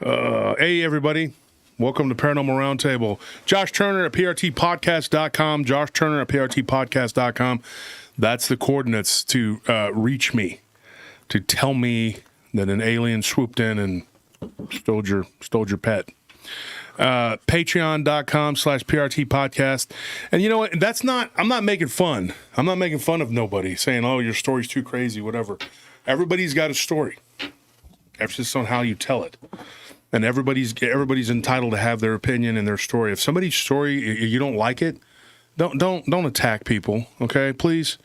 Hey, everybody. Welcome to Paranormal Roundtable. Josh Turner at prtpodcast.com. Josh Turner at prtpodcast.com. That's the coordinates to reach me, to tell me that an alien swooped in and stole your pet. Patreon.com/prtpodcast. And you know what? I'm not making fun. I'm not making fun of nobody saying, oh, your story's too crazy, whatever. Everybody's got a story. It's just on how you tell it. And everybody's entitled to have their opinion and their story. If somebody's story, you don't like it, don't attack people, okay? Please.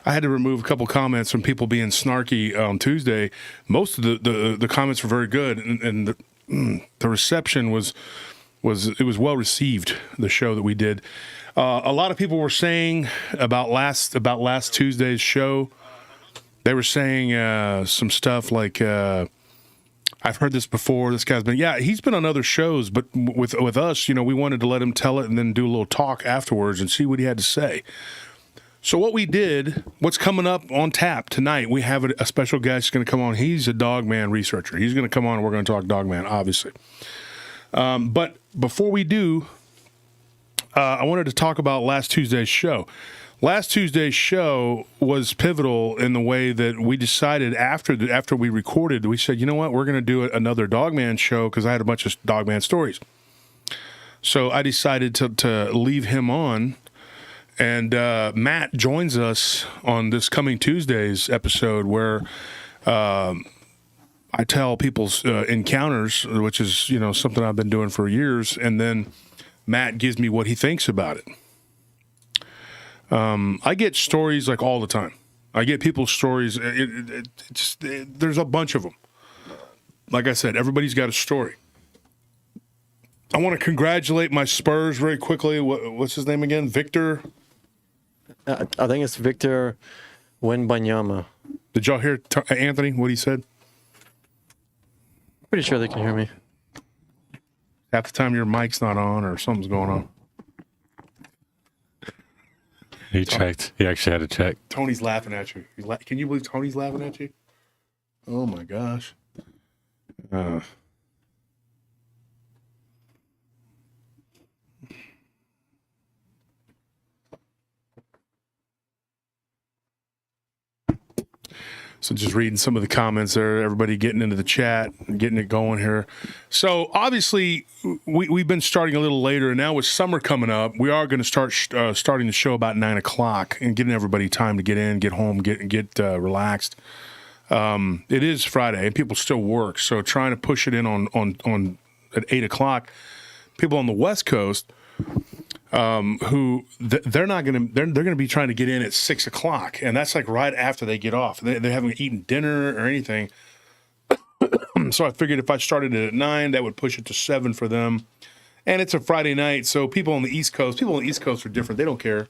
I had to remove a couple comments from people being snarky on Tuesday. Most of the comments were very good, and the reception was well received, the show that we did. A lot of people were saying about last Tuesday's show, they were saying some stuff like, I've heard this before. This guy's he's been on other shows, but with us, we wanted to let him tell it and then do a little talk afterwards and see what he had to say. So what we did, what's coming up on tap tonight, we have a special guest going to come on. He's a Dogman researcher. He's going to come on and we're going to talk Dogman, obviously. But before we do, I wanted to talk about last Tuesday's show. Last Tuesday's show was pivotal in the way that we decided after we recorded, we said, you know what, we're going to do another Dogman show because I had a bunch of Dogman stories. So I decided to leave him on, and Matt joins us on this coming Tuesday's episode where I tell people's encounters, which is, something I've been doing for years, and then Matt gives me what he thinks about it. I get stories like all the time. I get people's stories. There's a bunch of them. Like I said, everybody's got a story. I want to congratulate my Spurs very quickly. What's his name again? Victor? I think it's Victor Wembanyama. Did y'all hear Anthony, what he said? Pretty sure they can hear me. Half the time your mic's not on or something's going on. He checked. He actually had to check. Tony's laughing at you. Can you believe Tony's laughing at you? Oh, my gosh. So just reading some of the comments there, everybody getting into the chat, getting it going here. So obviously we've been starting a little later, and now with summer coming up, we are going to start starting the show about 9 o'clock and getting everybody time to get in, get home, get relaxed. It is Friday, and people still work, so trying to push it in on at 8 o'clock. People on the West Coast, who they're going to be trying to get in at 6 o'clock, and that's like right after they get off. They haven't eaten dinner or anything. So I figured if I started it at 9, that would push it to 7 for them. And it's a Friday night, so people on the East Coast are different. They don't care.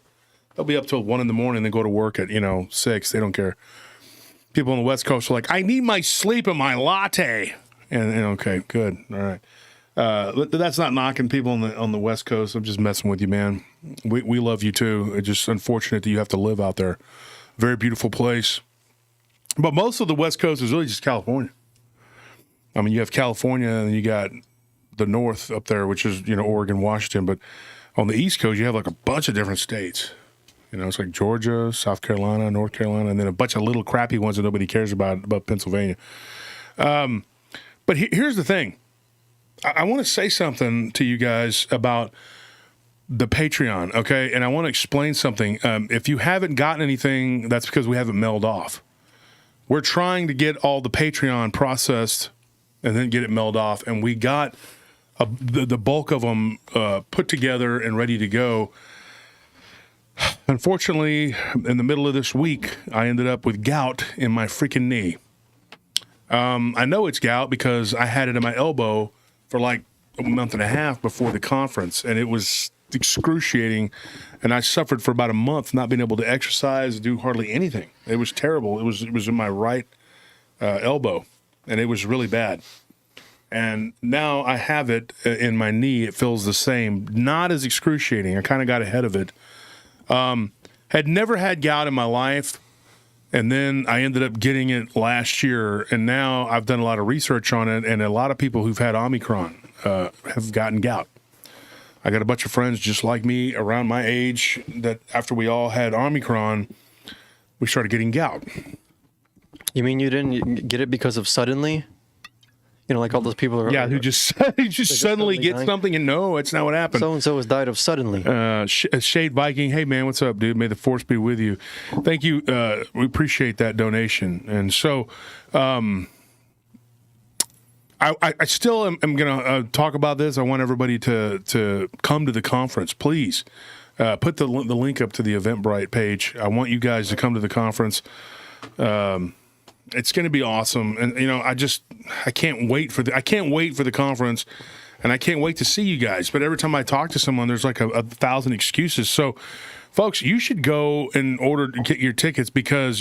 They'll be up till 1 in the morning and then go to work at 6. They don't care. People on the West Coast are like, I need my sleep and my latte. And okay, good, all right. That's not knocking people on the West Coast. I'm just messing with you, man. We love you too. It's just unfortunate that you have to live out there. Very beautiful place. But most of the West Coast is really just California. I mean, you have California and you got the North up there, which is, Oregon, Washington. But on the East Coast, you have like a bunch of different states. It's like Georgia, South Carolina, North Carolina, and then a bunch of little crappy ones that nobody cares about Pennsylvania. But here's the thing. I want to say something to you guys about the Patreon, okay? And I want to explain something. If you haven't gotten anything, that's because we haven't mailed off. We're trying to get all the Patreon processed and then get it mailed off, and we got the bulk of them put together and ready to go. Unfortunately, in the middle of this week, I ended up with gout in my freaking knee. I know it's gout because I had it in my elbow for like a month and a half before the conference, and it was excruciating, and I suffered for about a month not being able to exercise, do hardly anything. It was terrible. It was in my right elbow, and it was really bad. And now I have it in my knee. It feels the same. Not as excruciating. I kind of got ahead of it. Had never had gout in my life, And then I ended up getting it last year, and now I've done a lot of research on it, and a lot of people who've had Omicron have gotten gout. I got a bunch of friends just like me around my age that after we all had Omicron, we started getting gout. You mean you didn't get it because of suddenly? You know, like all those people are. Yeah, who just suddenly get dying. something, and no, it's not what happened. So and so has died of suddenly. Shade Viking, hey man, what's up, dude? May the force be with you. Thank you. We appreciate that donation. And so, I still am going to talk about this. I want everybody to come to the conference, please. Put the link up to the Eventbrite page. I want you guys to come to the conference. It's going to be awesome, and you know, I can't wait for the conference, and I can't wait to see you guys. But every time I talk to someone, there's like a thousand excuses. So, folks, you should go and get your tickets because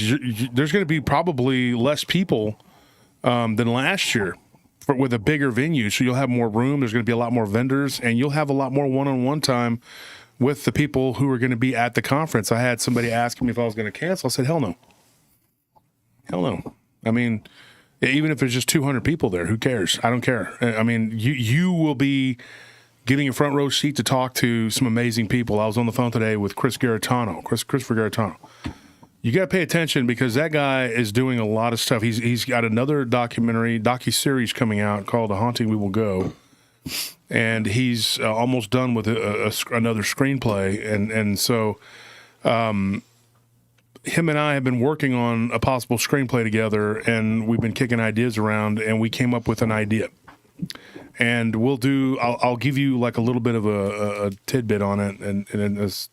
there's going to be probably less people than last year with a bigger venue. So you'll have more room. There's going to be a lot more vendors, and you'll have a lot more one-on-one time with the people who are going to be at the conference. I had somebody asking me if I was going to cancel. I said, hell no. Hell no. I mean, even if there's just 200 people there, who cares? I don't care. I mean, you will be getting a front row seat to talk to some amazing people. I was on the phone today with Christopher Garetano. You got to pay attention because that guy is doing a lot of stuff. He's got another docu-series coming out called The Haunting We Will Go. And he's almost done with another screenplay. And so... him and I have been working on a possible screenplay together, and we've been kicking ideas around, and we came up with an idea. And I'll give you like a little bit of a tidbit on it. And as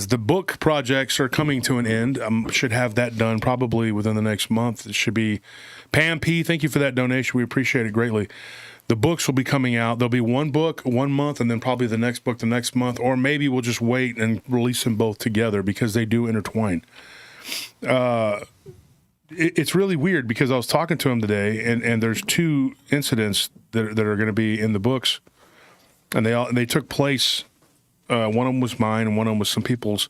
the book projects are coming to an end, I should have that done probably within the next month. It should be Pam P. Thank you for that donation. We appreciate it greatly. The books will be coming out. There'll be one book 1 month, and then probably the next book the next month, or maybe we'll just wait and release them both together because they do intertwine. It's really weird because I was talking to him today, and there's two incidents that are going to be in the books, and they took place. One of them was mine, and one of them was some people's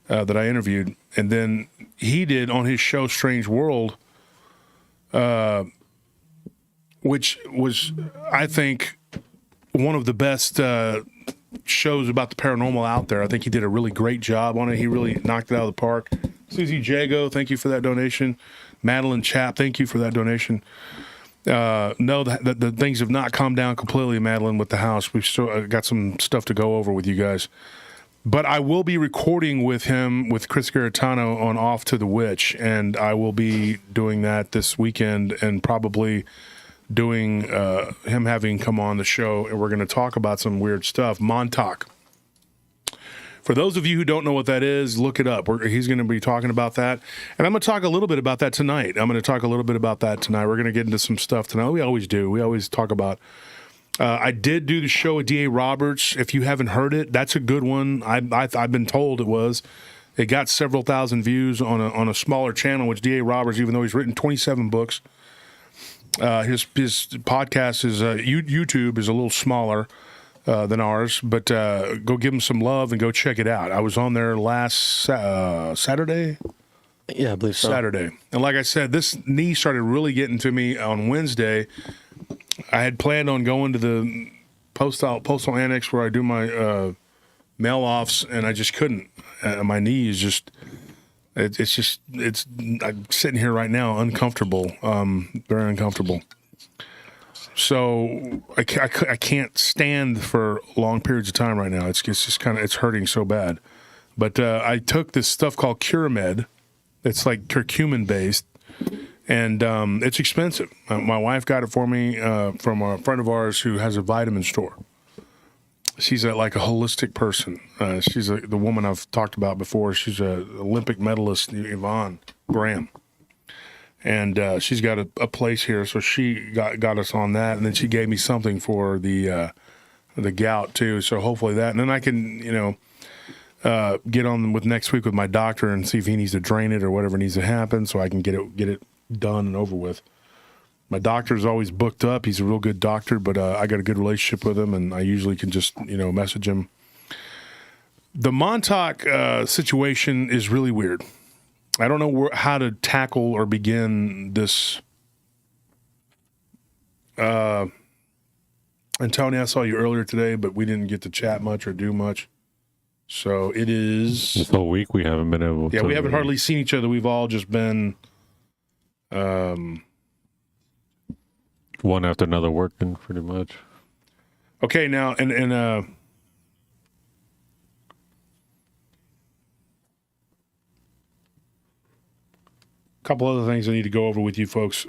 that I interviewed, and then he did on his show Strange World. Which was, I think, one of the best shows about the paranormal out there. I think he did a really great job on it. He really knocked it out of the park. Susie Jago, thank you for that donation. Madeline Chap, thank you for that donation. No, the things have not calmed down completely, Madeline, with the house. We've still got some stuff to go over with you guys. But I will be recording with him, with Chris Garetano, on Off to the Witch, and I will be doing that this weekend and probably... doing him having come on the show, and we're going to talk about some weird stuff. Montauk. For those of you who don't know what that is, look it up. He's going to be talking about that, and I'm going to talk a little bit about that tonight. We're going to get into some stuff tonight. We always do. We always talk about. I did do the show with D.A. Roberts. If you haven't heard it, that's a good one. I've been told it got several thousand views on a smaller channel, which D.A. Roberts, even though he's written 27 books. His podcast is YouTube is a little smaller than ours, but go give him some love and go check it out. I was on there last Saturday. Yeah, I believe so. Saturday, and like I said, this knee started really getting to me on Wednesday. I had planned on going to the postal annex where I do my mail offs, and I just couldn't. My knee is just. I'm sitting here right now uncomfortable, very uncomfortable. So I can't stand for long periods of time right now. It's just it's hurting so bad. But I took this stuff called Curamed. It's like curcumin based, and it's expensive. My wife got it for me from a friend of ours who has a vitamin store. She's like a holistic person. She's the woman I've talked about before. She's an Olympic medalist, Yvonne Graham. And she's got a place here, so she got us on that. And then she gave me something for the gout, too. So hopefully that. And then I can, get on with next week with my doctor and see if he needs to drain it or whatever needs to happen so I can get it done and over with. My doctor's always booked up. He's a real good doctor, but I got a good relationship with him, and I usually can just, message him. The Montauk situation is really weird. I don't know how to tackle or begin this. And Tony, I saw you earlier today, but we didn't get to chat much or do much. So it is This whole week we haven't been able to. Yeah, we haven't hardly seen each other. We've all just been one after another working pretty much. okay now and couple other things I need to go over with you folks.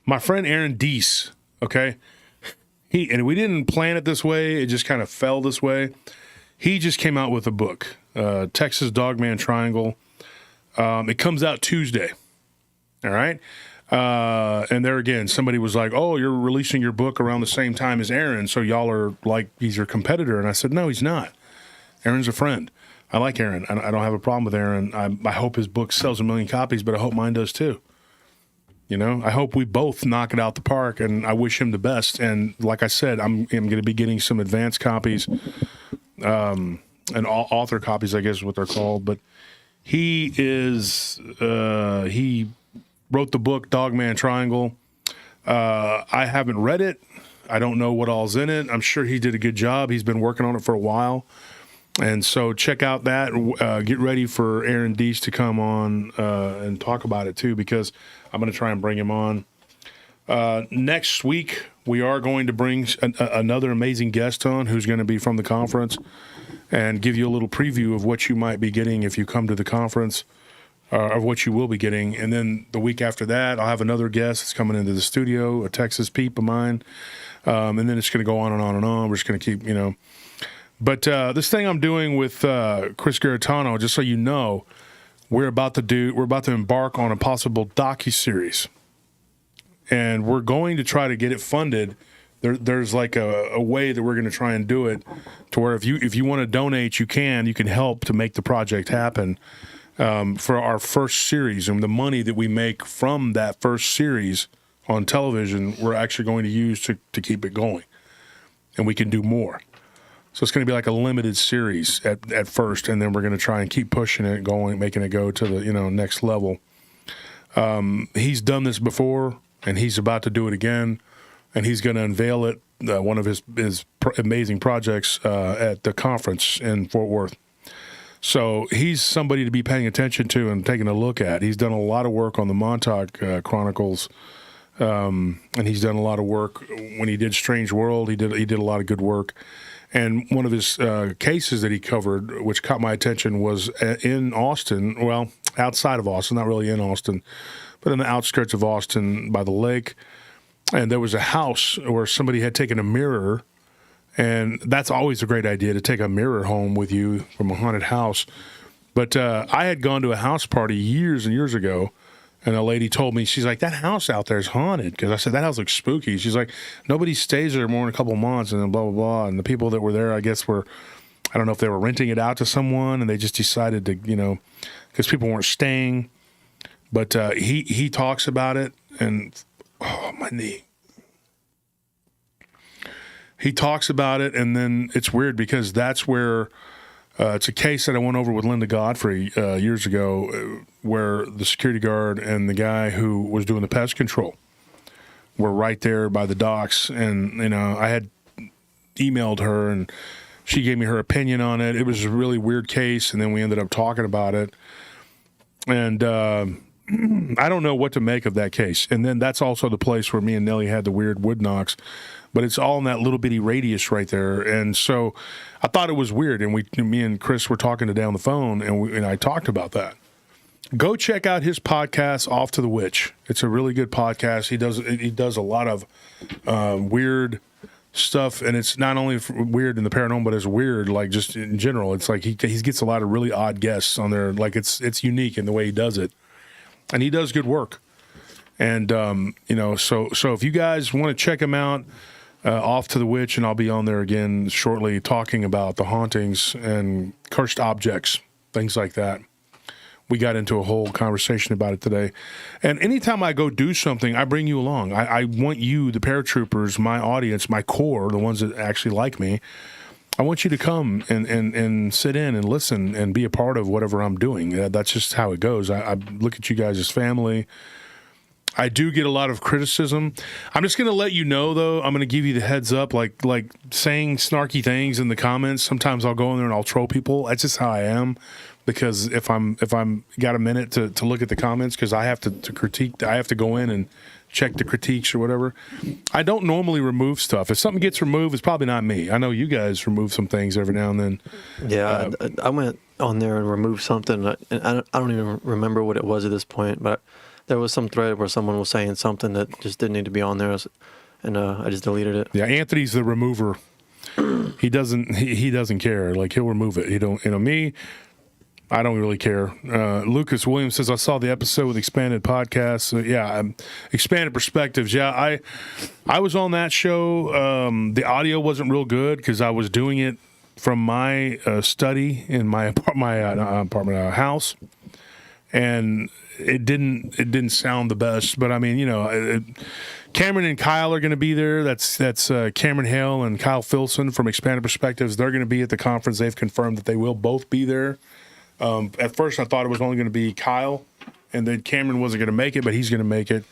My friend Aaron Deese, okay? And we didn't plan it this way. It just kind of fell this way. He just came out with a book, Texas Dogman Triangle. It comes out Tuesday, all right? And there again, somebody was like, oh, you're releasing your book around the same time as Aaron, so y'all are like, he's your competitor. And I said, no, he's not. Aaron's a friend. I like Aaron. I don't have a problem with Aaron. I hope his book sells 1 million copies, but I hope mine does too. You know, I hope we both knock it out the park, and I wish him the best. And like I said, I'm going to be getting some advanced copies, and author copies, I guess is what they're called. But he wrote the book Dogman Triangle. I haven't read it. I don't know what all's in it. I'm sure he did a good job. He's been working on it for a while. And so check out that. Get ready for Aaron Deese to come on and talk about it too, because I'm going to try and bring him on. Next week, we are going to bring another amazing guest on who's going to be from the conference and give you a little preview of what you might be getting if you come to the conference, of what you will be getting. And then the week after that, I'll have another guest that's coming into the studio, a Texas peep of mine. And then it's going to go on and on and on. We're just going to keep, But this thing I'm doing with Chris Garitano, just so you know, we're about to embark on a possible docu-series. And we're going to try to get it funded. There's like a way that we're going to try and do it to where if you want to donate, you can help to make the project happen for our first series. And the money that we make from that first series on television, we're actually going to use to keep it going. And we can do more. So it's going to be like a limited series at first, and then we're going to try and keep pushing it, making it go to the next level. He's done this before, and he's about to do it again, and he's going to unveil it, one of his amazing projects at the conference in Fort Worth. So he's somebody to be paying attention to and taking a look at. He's done a lot of work on the Montauk Chronicles, and he's done a lot of work when he did Strange World. He did a lot of good work. And one of his cases that he covered, which caught my attention, was in Austin, well, outside of Austin, not really in Austin, but in the outskirts of Austin by the lake. And there was a house where somebody had taken a mirror, and that's always a great idea to take a mirror home with you from a haunted house. But I had gone to a house party years and years ago, and a lady told me, she's like, that house out there is haunted. Because I said, that house looks spooky. She's like, nobody stays there more than a couple months, and then blah, blah, blah. And the people that were there, I guess, I don't know if they were renting it out to someone, and they just decided to, because people weren't staying. But he talks about it, and, oh, my knee. He talks about it, and then it's weird because that's where it's a case that I went over with Linda Godfrey years ago, where the security guard and the guy who was doing the pest control were right there by the docks. And, I had emailed her, and she gave me her opinion on it. It was a really weird case, and then we ended up talking about it. And I don't know what to make of that case. And then that's also the place where me and Nellie had the weird wood knocks. But it's all in that little bitty radius right there. And so I thought it was weird. And me and Chris were talking today on the phone, and I talked about that. Go check out his podcast, Off to the Witch. It's a really good podcast. He does a lot of weird stuff, and it's not only weird in the paranormal, but it's weird like just in general. It's like he gets a lot of really odd guests on there. Like it's unique in the way he does it, and he does good work. And so if you guys want to check him out. Off to the Witch, and I'll be on there again shortly talking about the hauntings and cursed objects, things like that. we got into a whole conversation about it today. And anytime I go do something, I bring you along. I want you, the paratroopers, my audience, my core, the ones that actually like me, I want you to come and sit in and listen and be a part of whatever I'm doing. That's just how it goes. I look at you guys as family. I do get a lot of criticism. I'm just going to let you know, though. I'm going to give you the heads up, like saying snarky things in the comments. Sometimes I'll go in there and I'll troll people. That's just how I am. Because if I'm got a minute to look at the comments, because I have to critique, I have to go in and check the critiques or whatever. I don't normally remove stuff. If something gets removed, it's probably not me. I know you guys remove some things every now and then. Yeah, I went on there and removed something, and I don't even remember what it was at this point, but there was some thread where someone was saying something that just didn't need to be on there, and I just deleted it. Yeah, Anthony's the remover. He doesn't care. Like, he'll remove it. He don't. Me, I don't really care. Lucas Williams says, I saw the episode with Expanded Podcast. So, yeah, Expanded Perspectives. Yeah, I was on that show. The audio wasn't real good because I was doing it from my study in my apartment house, and it didn't sound the best. But I mean, Cameron and Kyle are going to be there. That's Cameron Hale and Kyle Filson from Expanded Perspectives. They're going to be at the conference. They've confirmed that they will both be there. At first, I thought it was only going to be Kyle, and then Cameron wasn't going to make it, but he's going to make it.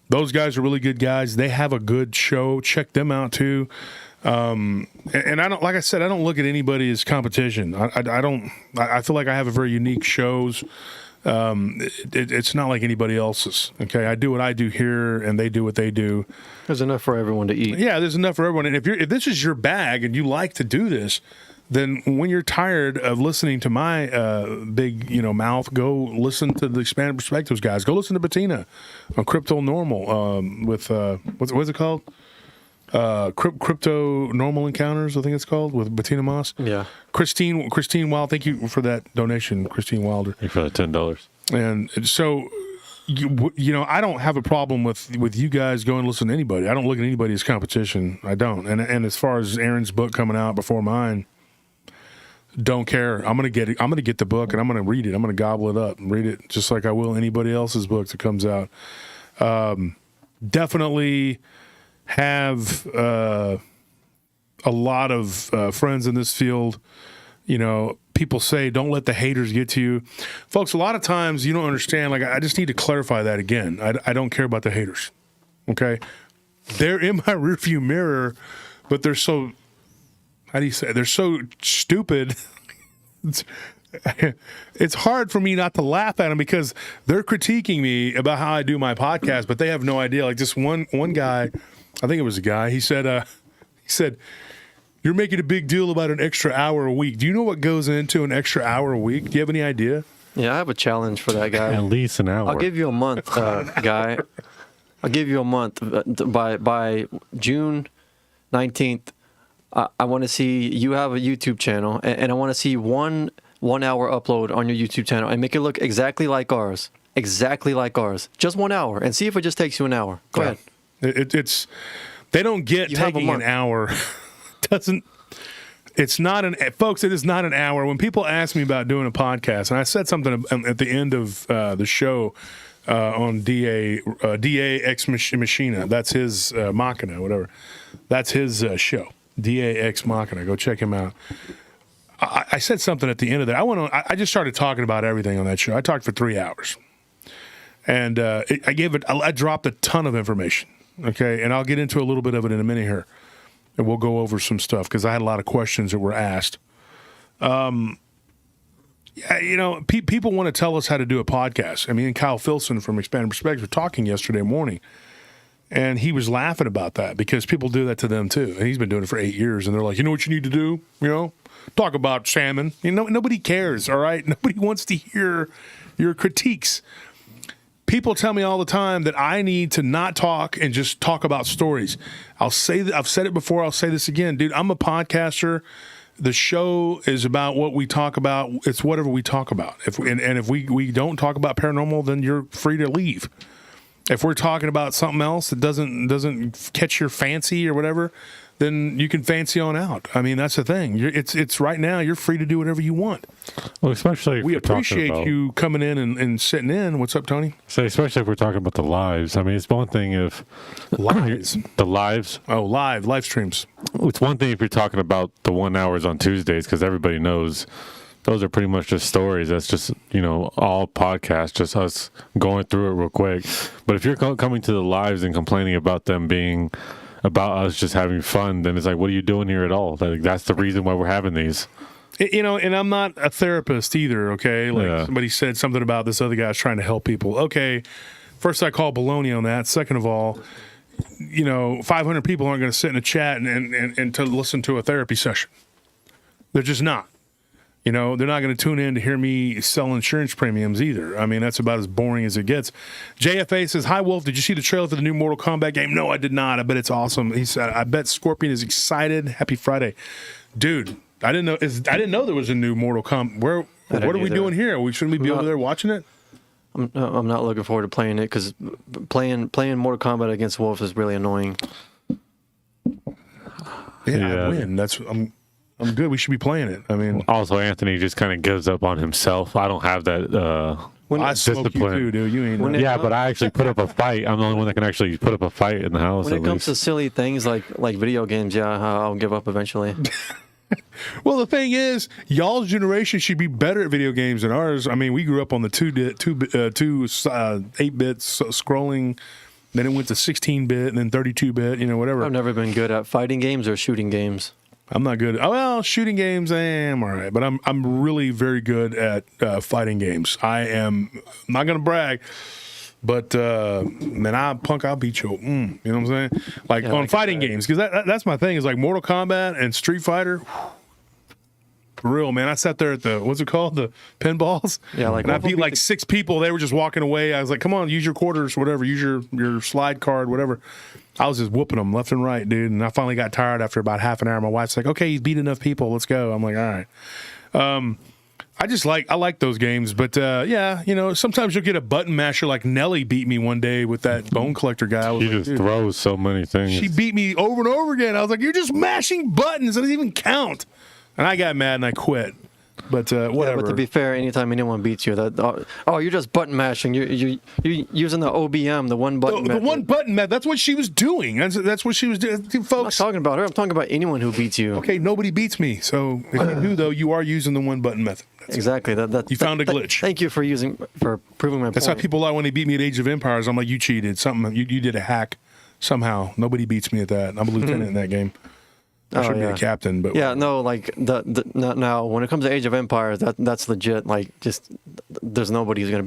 Those guys are really good guys. They have a good show. Check them out too. And I don't, like I said, I don't look at anybody as competition. I don't. I feel like I have a very unique shows. It's not like anybody else's. Okay, I do what I do here, and they do what they do. There's enough for everyone to eat. Yeah, there's enough for everyone. And if this is your bag and you like to do this, then when you're tired of listening to my big mouth, go listen to the Expanded Perspectives guys. Go listen to Bettina on Cryptonormal with what's it called? Cryptonormal Encounters, I think it's called, with Bettina Moss. Yeah. Christine Wild, thank you for that donation, Christine Wilder. Thank you for the $10. And so, I don't have a problem with you guys going to listen to anybody. I don't look at anybody as competition. I don't. And as far as Aaron's book coming out before mine, don't care. I'm gonna get it. I'm gonna get the book and I'm gonna read it. I'm gonna gobble it up and read it just like I will anybody else's book that comes out. Definitely have a lot of friends in this field. People say don't let the haters get to you, folks. A lot of times you don't understand. Like, I just need to clarify that again. I don't care about the haters. Okay, they're in my rearview mirror, but they're so. How do you say? They're so stupid. It's hard for me not to laugh at them because they're critiquing me about how I do my podcast, but they have no idea. Like, this one guy, I think it was a guy. He said, "You're making a big deal about an extra hour a week. Do you know what goes into an extra hour a week? Do you have any idea?" Yeah, I have a challenge for that guy. At least an hour. I'll give you a month, guy. I'll give you a month. By June 19th, I want to see you have a YouTube channel, and I want to see one hour upload on your YouTube channel and make it look exactly like ours. Exactly like ours. Just 1 hour, and see if it just takes you an hour. Go ahead. It's they don't get taking an hour. It's not folks. It is not an hour. When people ask me about doing a podcast, and I said something at the end of the show on DA Ex Machina. That's his Machina, whatever. That's his show. DA Ex Machina. Go check him out. I said something at the end of that. I just started talking about everything on that show. I talked for 3 hours, and I dropped a ton of information. Okay, and I'll get into a little bit of it in a minute here, and we'll go over some stuff because I had a lot of questions that were asked. People want to tell us how to do a podcast. I mean, Kyle Filson from Expanded Perspectives were talking yesterday morning. And he was laughing about that because people do that to them too. And he's been doing it for 8 years. And they're like, you know what you need to do? Talk about salmon. Nobody cares, all right? Nobody wants to hear your critiques. People tell me all the time that I need to not talk and just talk about stories. I've said it before. I'll say this again. Dude, I'm a podcaster. The show is about what we talk about. It's whatever we talk about. If we don't talk about paranormal, then you're free to leave. If we're talking about something else that doesn't catch your fancy or whatever, then you can fancy on out. I mean, that's the thing. It's right now. You're free to do whatever you want. Well, especially if We we're talking appreciate about, you coming in and sitting in. What's up, Tony? So especially if we're talking about the lives. I mean, it's one thing if Lives. the lives. Oh, live streams. It's one thing if you're talking about the 1 hours on Tuesdays, because everybody knows those are pretty much just stories. That's just, all podcasts, just us going through it real quick. But if you're coming to the lives and complaining about them being about us just having fun, then it's like, what are you doing here at all? Like, that's the reason why we're having these. And I'm not a therapist either, okay? Like somebody said something about this other guy's trying to help people. Okay, first I call baloney on that. Second of all, 500 people aren't going to sit in a chat and to listen to a therapy session. They're just not. They're not going to tune in to hear me sell insurance premiums either. I mean, that's about as boring as it gets. JFA says, "Hi, Wolf. Did you see the trailer for the new Mortal Kombat game?" No, I did not. I bet it's awesome. He said, "I bet Scorpion is excited. Happy Friday." Dude, I didn't know there was a new Mortal Kombat. What are we doing here? Shouldn't we be over there watching it? I'm not looking forward to playing it because playing Mortal Kombat against Wolf is really annoying. Yeah, I win. I'm good. We should be playing it. I mean, Also, Anthony just kind of gives up on himself. I don't have that I smoke you discipline. too, dude. You ain't. Yeah, but I actually put up a fight. I'm the only one that can actually put up a fight in the house. When it at comes least. to silly things like video games, yeah, I'll give up eventually. Well, the thing is, y'all's generation should be better at video games than ours. I mean, we grew up on the 8-bit scrolling, then it went to 16-bit, and then 32-bit. Whatever. I've never been good at fighting games or shooting games. I'm not good. Well, shooting games, I'm all right, but I'm really very good at fighting games. I'm not gonna brag, but man, I'll beat you. You know what I'm saying? Like on fighting games, because that's my thing. Is like Mortal Kombat and Street Fighter. For real, man. I sat there at the what's it called, the pinballs. Yeah, like and I beat like 6 people. They were just walking away. I was like, come on, use your quarters, whatever. Use your slide card, whatever. I was just whooping them left and right, dude. And I finally got tired after about half an hour. My wife's like, okay, you beat enough people. Let's go. I'm like, all right. I like those games. But, yeah, sometimes you'll get a button masher like Nelly beat me one day with that bone collector guy. I was She like, just dude, throws so many things. she beat me over and over again. I was like, you're just mashing buttons. It doesn't even count. And I got mad and I quit. But whatever. Yeah, but to be fair, anytime anyone beats you, you're just button mashing. You're using the OBM, the one button. The one button method. That's what she was doing. That's what she was doing, I'm not folks. talking about her. I'm talking about anyone who beats you. Okay, nobody beats me. So if you do, though, you are using the one button method. Exactly. You found a glitch. Thank you for proving my point. That's how people lie when they beat me at Age of Empires. I'm like, you cheated. Something you did a hack somehow. Nobody beats me at that. I'm a lieutenant in that game. I should be a captain, but yeah, no, like now when it comes to Age of Empires, that's legit. Like, just there's nobody who's gonna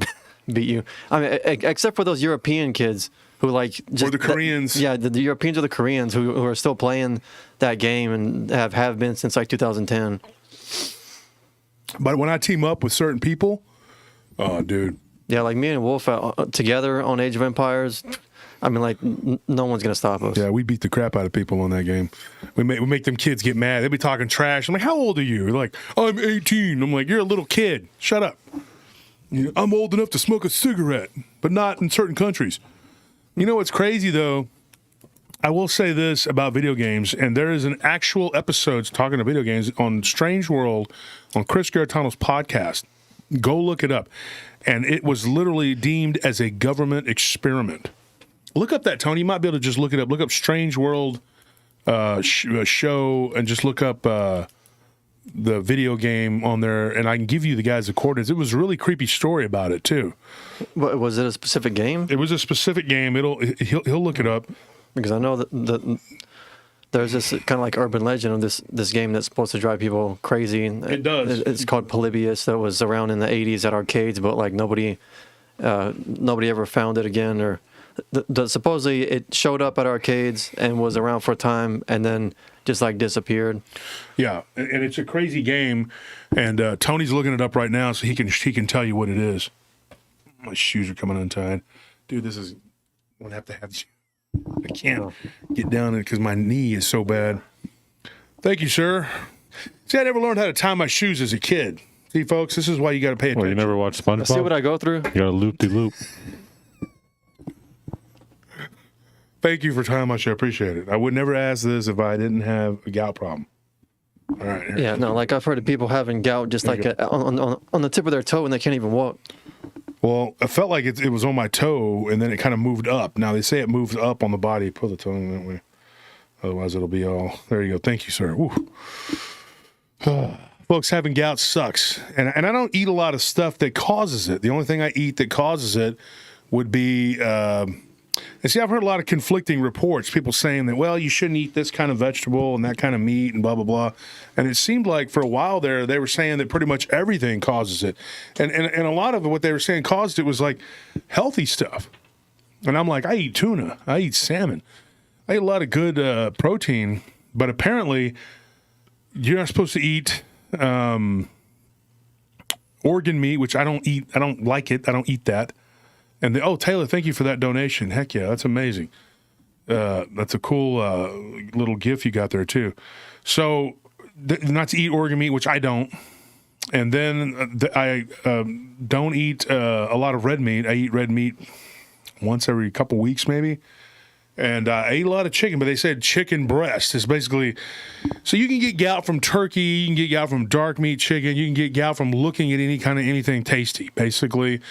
beat you. I mean, except for those European kids who like just or the Koreans. The Europeans or the Koreans who are still playing that game and have been since like 2010. But when I team up with certain people, oh, dude. Yeah, like me and Wolf together on Age of Empires. I mean, like, no one's going to stop us. Yeah, we beat the crap out of people on that game. We make them kids get mad. They'll be talking trash. I'm like, how old are you? They're like, I'm 18. I'm like, you're a little kid. Shut up. I'm old enough to smoke a cigarette, but not in certain countries. You know what's crazy, though? I will say this about video games, and there is an actual episode talking about video games on Strange World on Chris Garitano's podcast. Go look it up. And it was literally deemed as a government experiment. Look up that, Tony. You might be able to just look it up. Look up Strange World show and just look up the video game on there, and I can give you the guys' coordinates. It was a really creepy story about it, too. What, was it a specific game? It was a specific game. He'll look it up. Because I know that there's this kind of like urban legend of this game that's supposed to drive people crazy. It does. It's called Polybius. That was around in the 80s at arcades, but like nobody ever found it again. Or supposedly it showed up at arcades and was around for a time and then just like disappeared. Yeah, and it's a crazy game. And Tony's looking it up right now, so he can tell you what it is. My shoes are coming untied, dude. This is. I'm gonna have to have. I can't get down it because my knee is so bad. Thank you, sir. See, I never learned how to tie my shoes as a kid. See, folks, this is why you got to pay attention. Well, you never watched SpongeBob? See what I go through? You got a loop-de-loop. Thank you for how much I appreciate it. I would never ask this if I didn't have a gout problem. All right. Here. Yeah, no, like I've heard of people having gout just like on the tip of their toe and they can't even walk. Well, I felt like it was on my toe, and then it kind of moved up. Now, they say it moves up on the body. Pull the toe in that way. Otherwise, it'll be all... There you go. Thank you, sir. Folks, having gout sucks. And I don't eat a lot of stuff that causes it. The only thing I eat that causes it would be... and see, I've heard a lot of conflicting reports. People saying that, well, you shouldn't eat this kind of vegetable and that kind of meat and blah, blah, blah. And it seemed like for a while there, they were saying that pretty much everything causes it. And a lot of what they were saying caused it was like healthy stuff. And I'm like, I eat tuna. I eat salmon. I eat a lot of good protein. But apparently, you're not supposed to eat organ meat, which I don't eat. I don't like it. I don't eat that. And Taylor, thank you for that donation. Heck yeah, that's amazing. That's a cool little gift you got there too. So, not to eat organ meat, which I don't. And then I don't eat a lot of red meat. I eat red meat once every couple weeks, maybe. And I eat a lot of chicken, but they said chicken breast is basically... So you can get gout from turkey, you can get gout from dark meat chicken, you can get gout from looking at anything tasty, basically.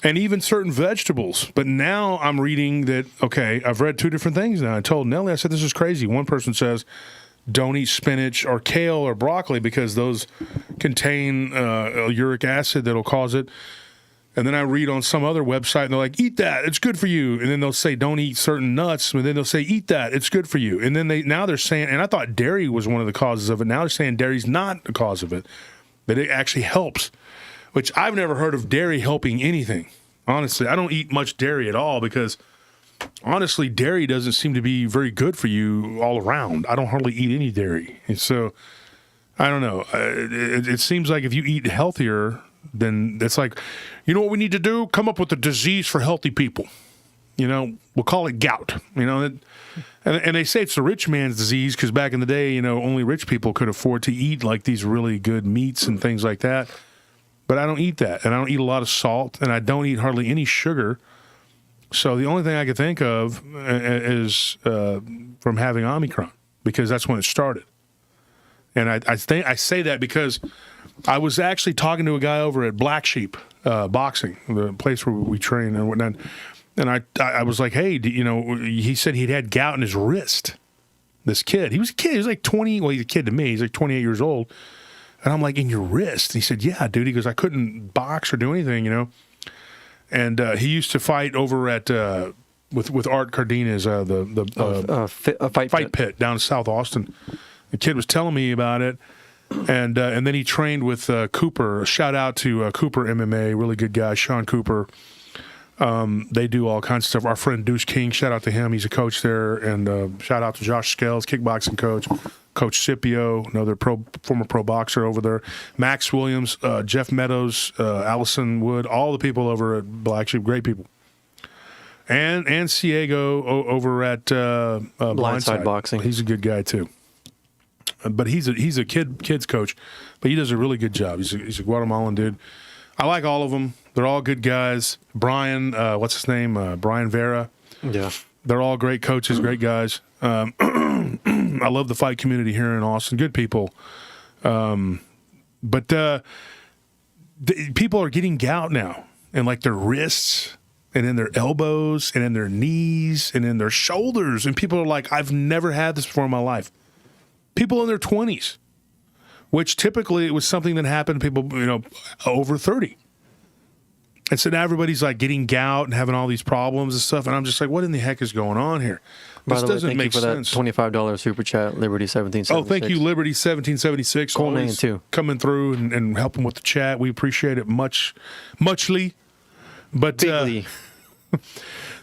And even certain vegetables. But now I'm reading that, okay, I've read two different things now. I told Nellie, I said, this is crazy. One person says, don't eat spinach or kale or broccoli because those contain uric acid that'll cause it. And then I read on some other website, and they're like, eat that, it's good for you. And then they'll say, don't eat certain nuts. And then they'll say, eat that, it's good for you. And then now they're saying, and I thought dairy was one of the causes of it. Now they're saying dairy's not the cause of it, that it actually helps. Which I've never heard of dairy helping anything. Honestly, I don't eat much dairy at all because, honestly, dairy doesn't seem to be very good for you all around. I don't hardly eat any dairy. And so, I don't know. It seems like if you eat healthier, then it's like, you know what we need to do? Come up with a disease for healthy people. You know, we'll call it gout. You know, and they say it's the rich man's disease because back in the day, you know, only rich people could afford to eat like these really good meats and things like that. But I don't eat that, and I don't eat a lot of salt, and I don't eat hardly any sugar. So the only thing I could think of is from having Omicron, because that's when it started. And I say that because I was actually talking to a guy over at Black Sheep Boxing, the place where we train and whatnot, and I was like, hey, he said he'd had gout in his wrist. This kid, he was a kid, he was like 20, well, he's a kid to me, he's like 28 years old. And I'm like, in your wrist? And he said, yeah, dude. He goes, I couldn't box or do anything, And he used to fight over at with Art Cardenas, fight pit down in South Austin. The kid was telling me about it, and then he trained with Cooper. Shout out to Cooper MMA, really good guy, Sean Cooper. They do all kinds of stuff. Our friend Deuce King, shout out to him. He's a coach there, and shout out to Josh Scales, kickboxing coach. Coach Scipio, another former pro boxer over there. Max Williams, Jeff Meadows, Allison Wood, all the people over at Black Sheep, great people. And Ciego over at Blindside Boxing. He's a good guy too. But he's a kids coach, but he does a really good job. He's a Guatemalan dude. I like all of them. They're all good guys. Brian, what's his name? Brian Vera. Yeah. They're all great coaches, great guys. I love the fight community here in Austin. Good people. But people are getting gout now, and like their wrists, and in their elbows, and in their knees, and in their shoulders. And people are like, I've never had this before in my life. People in their 20s, which typically it was something that happened to people, over 30. And so now everybody's like getting gout and having all these problems and stuff. And I'm just like, what in the heck is going on here? By This the way, doesn't thank make you for sense. that $25 super chat, Liberty 1776. Oh, thank you, Liberty 1776. Cool name, Always too. coming through and helping with the chat. We appreciate it muchly. But Bigly.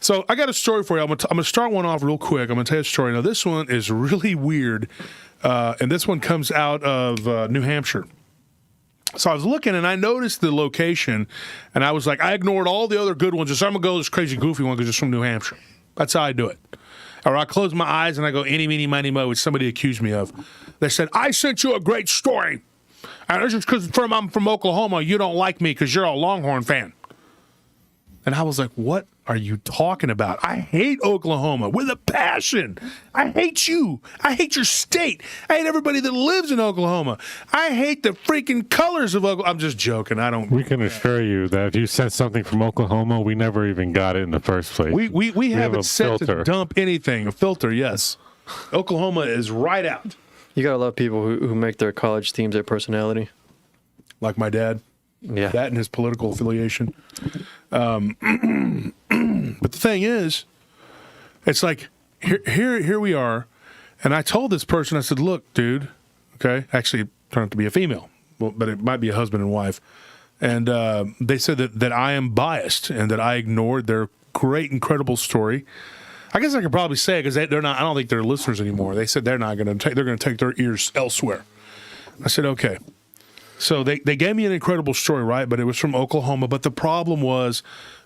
so I got a story for you. I'm gonna start one off real quick. I'm gonna tell you a story. Now this one is really weird, and this one comes out of New Hampshire. So I was looking and I noticed the location, and I was like, I ignored all the other good ones. Just I'm gonna go this crazy goofy one because it's from New Hampshire. That's how I do it. Or I close my eyes and I go eeny, meeny, miny, mo, which somebody accused me of. They said, I sent you a great story. And it's just because I'm from Oklahoma, you don't like me because you're a Longhorn fan. And I was like, what are you talking about? I hate Oklahoma with a passion. I hate you. I hate your state. I hate everybody that lives in Oklahoma. I hate the freaking colors of Oklahoma. I'm just joking. I don't. We can assure you that if you sent something from Oklahoma, we never even got it in the first place. We have haven't a set to filter. dump anything. A filter, yes. Oklahoma is right out. You gotta love people who make their college teams their personality. Like my dad. Yeah. That and his political affiliation. But the thing is, it's like here we are, and I told this person, I said, "Look, dude, okay, actually it turned out to be a female, but it might be a husband and wife," and they said that I am biased and that I ignored their great, incredible story. I guess I could probably say it because they're not. I don't think they're listeners anymore. They said they're not going to take. They're going to take their ears elsewhere. I said, okay. So they gave me an incredible story, right? But it was from Oklahoma. But the problem was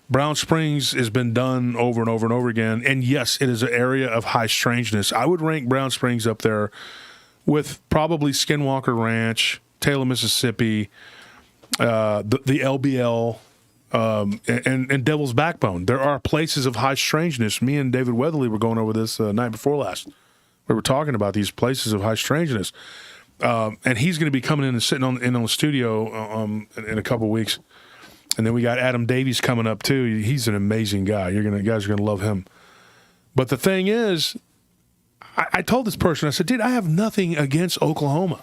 Brown Springs has been done over and over and over again. And yes, it is an area of high strangeness. I would rank Brown Springs up there with probably Skinwalker Ranch, Taylor, Mississippi, the LBL, and Devil's Backbone. There are places of high strangeness. Me and David Weatherly were going over this night before last. We were talking about these places of high strangeness. And he's going to be coming in and sitting in on the studio in a couple of weeks. And then we got Adam Davies coming up too. He's an amazing guy. You guys are going to love him. But the thing is, I told this person, I said, dude, I have nothing against Oklahoma.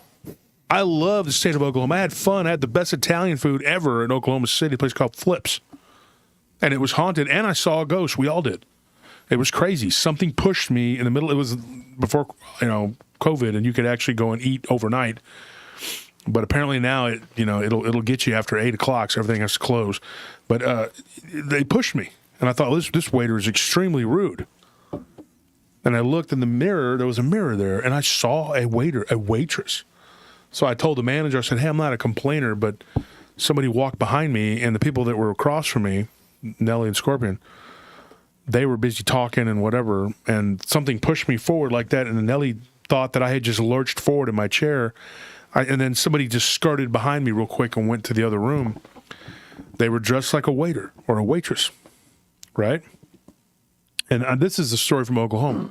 I love the state of Oklahoma. I had fun. I had the best Italian food ever in Oklahoma City, a place called Flips. And it was haunted. And I saw a ghost. We all did. It was crazy. Something pushed me in the middle. It was before, COVID, and you could actually go and eat overnight. But apparently now it'll get you after 8 o'clock, so everything has to close. But they pushed me, and I thought, this waiter is extremely rude. And I looked in the mirror. There was a mirror there, and I saw a waitress. So I told the manager, I said, hey, I'm not a complainer, but somebody walked behind me, and the people that were across from me, Nellie and Scorpion, they were busy talking and whatever, and something pushed me forward like that, and Nellie thought that I had just lurched forward in my chair, and then somebody just skirted behind me real quick and went to the other room. They were dressed like a waiter or a waitress, right? And this is a story from Oklahoma.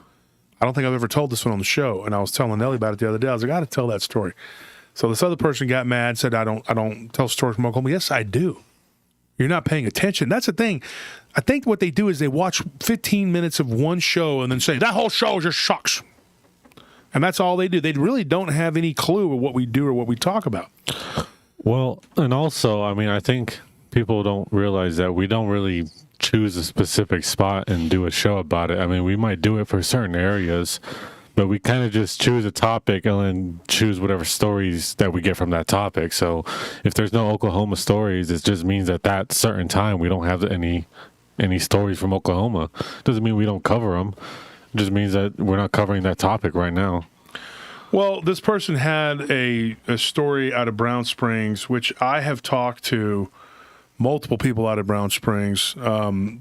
I don't think I've ever told this one on the show, and I was telling Nellie about it the other day. I was like, I got to tell that story. So this other person got mad, said, I don't tell stories from Oklahoma. Yes, I do. You're not paying attention. That's the thing. I think what they do is they watch 15 minutes of one show and then say, that whole show just sucks. And that's all they do. They really don't have any clue of what we do or what we talk about. Well, and also, I think people don't realize that we don't really choose a specific spot and do a show about it. We might do it for certain areas, but we kind of just choose a topic and then choose whatever stories that we get from that topic. So if there's no Oklahoma stories, it just means at that certain time we don't have any stories from Oklahoma. Doesn't mean we don't cover them. It just means that we're not covering that topic right now. Well, this person had a story out of Brown Springs, which I have talked to multiple people out of Brown Springs.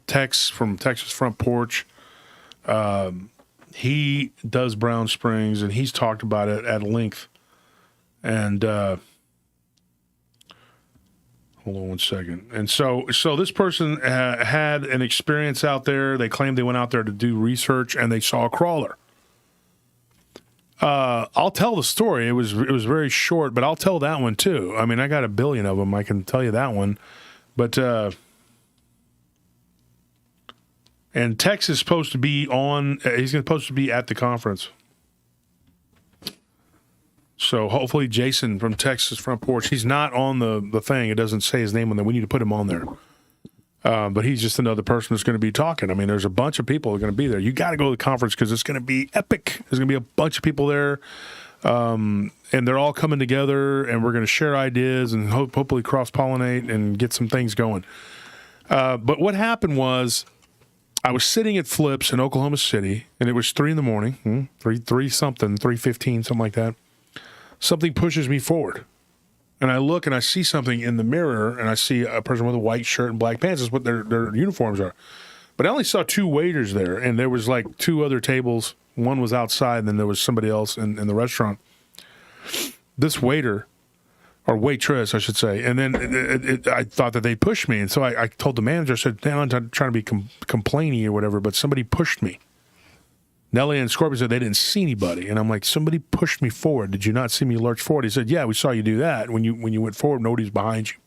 Tex from Texas Front Porch. He does Brown Springs, and he's talked about it at length. And hold on one second. And so this person had an experience out there. They claimed they went out there to do research, and they saw a crawler. I'll tell the story. It was very short, but I'll tell that one too. I got a billion of them. I can tell you that one. But and Tex is supposed to be on. He's supposed to be at the conference. So hopefully Jason from Texas Front Porch. He's not on the thing. It doesn't say his name on there. We need to put him on there. But he's just another person that's going to be talking. There's a bunch of people that are going to be there. You got to go to the conference because it's going to be epic. There's going to be a bunch of people there. And they're all coming together, and we're going to share ideas and hopefully cross-pollinate and get some things going. But what happened was I was sitting at Flips in Oklahoma City, and it was 3 in the morning, 3:15, something like that. Something pushes me forward. And I look and I see something in the mirror, and I see a person with a white shirt and black pants. That's what their uniforms are. But I only saw 2 waiters there, and there was like 2 other tables. One was outside, and then there was somebody else in the restaurant. This waiter, or waitress, I should say. And then I thought that they pushed me. And so I told the manager, I said, "Man, I'm not trying to be complaining or whatever, but somebody pushed me." Nellie and Scorpion said they didn't see anybody. And I'm like, "Somebody pushed me forward. Did you not see me lurch forward?" He said, "Yeah, we saw you do that. When you went forward, nobody's behind you."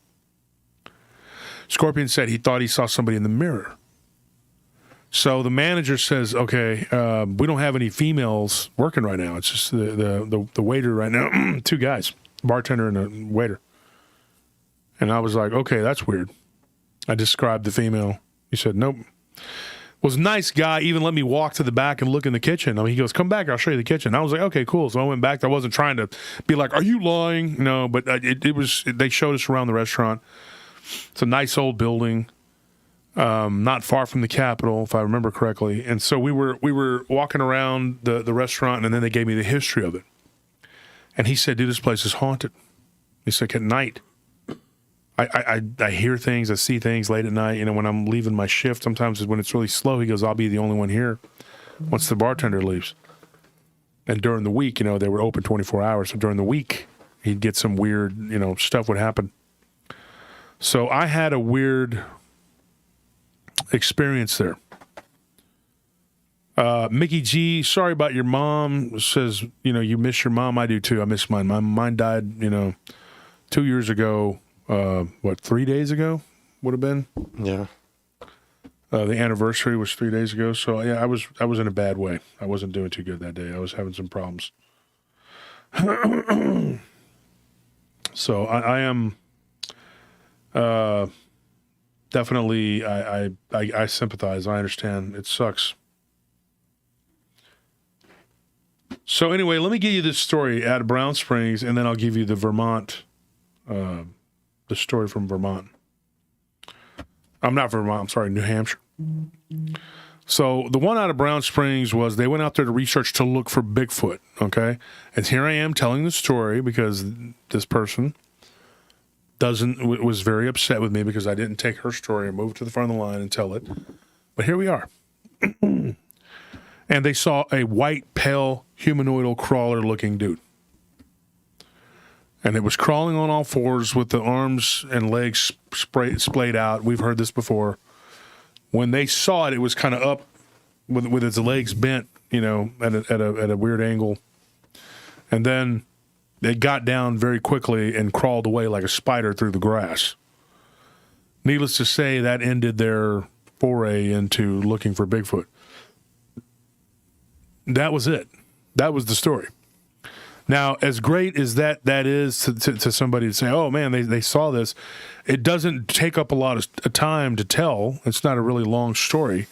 Scorpion said he thought he saw somebody in the mirror. So the manager says, "Okay, we don't have any females working right now. It's just the waiter right now, 2 guys. Bartender and a waiter." And I was like, "Okay, that's weird." I described the female. He said, "Nope." Was a nice guy, even let me walk to the back and look in the kitchen. I mean, he goes, "Come back, I'll show you the kitchen." I was like, "Okay, cool." So I went back. I wasn't trying to be like, "Are you lying?" No, but they showed us around the restaurant. It's a nice old building, not far from the Capitol, if I remember correctly. And so we were walking around the restaurant, and then they gave me the history of it. And he said, "Dude, this place is haunted." He said, "At night, I hear things, I see things late at night. You know, when I'm leaving my shift, sometimes when it's really slow," he goes, "I'll be the only one here once the bartender leaves." And during the week, you know, they were open 24 hours. So during the week, he'd get some weird, you know, stuff would happen. So I had a weird experience there. Mickey G, sorry about your mom, says, you know, you miss your mom. I do too. I miss mine. Mine died, you know, 2 years ago. 3 days ago would have been. Yeah. The anniversary was 3 days ago. So yeah, I was in a bad way. I wasn't doing too good that day. I was having some problems. So I am definitely I sympathize. I understand. It sucks. So anyway, let me give you this story out of Brown Springs, and then I'll give you the Vermont, the story from Vermont. I'm not Vermont. I'm sorry, New Hampshire. So the one out of Brown Springs was they went out there to research to look for Bigfoot. Okay, and here I am telling the story because this person was very upset with me because I didn't take her story and move it to the front of the line and tell it. But here we are. And they saw a white, pale, humanoidal crawler-looking dude. And it was crawling on all fours with the arms and legs splayed out. We've heard this before. When they saw it, it was kind of up with its legs bent, you know, at a weird angle. And then it got down very quickly and crawled away like a spider through the grass. Needless to say, that ended their foray into looking for Bigfoot. That was it. That was the story. Now, as great as that is to somebody to say, "Oh man, they saw this," it doesn't take up a lot of time to tell. It's not a really long story.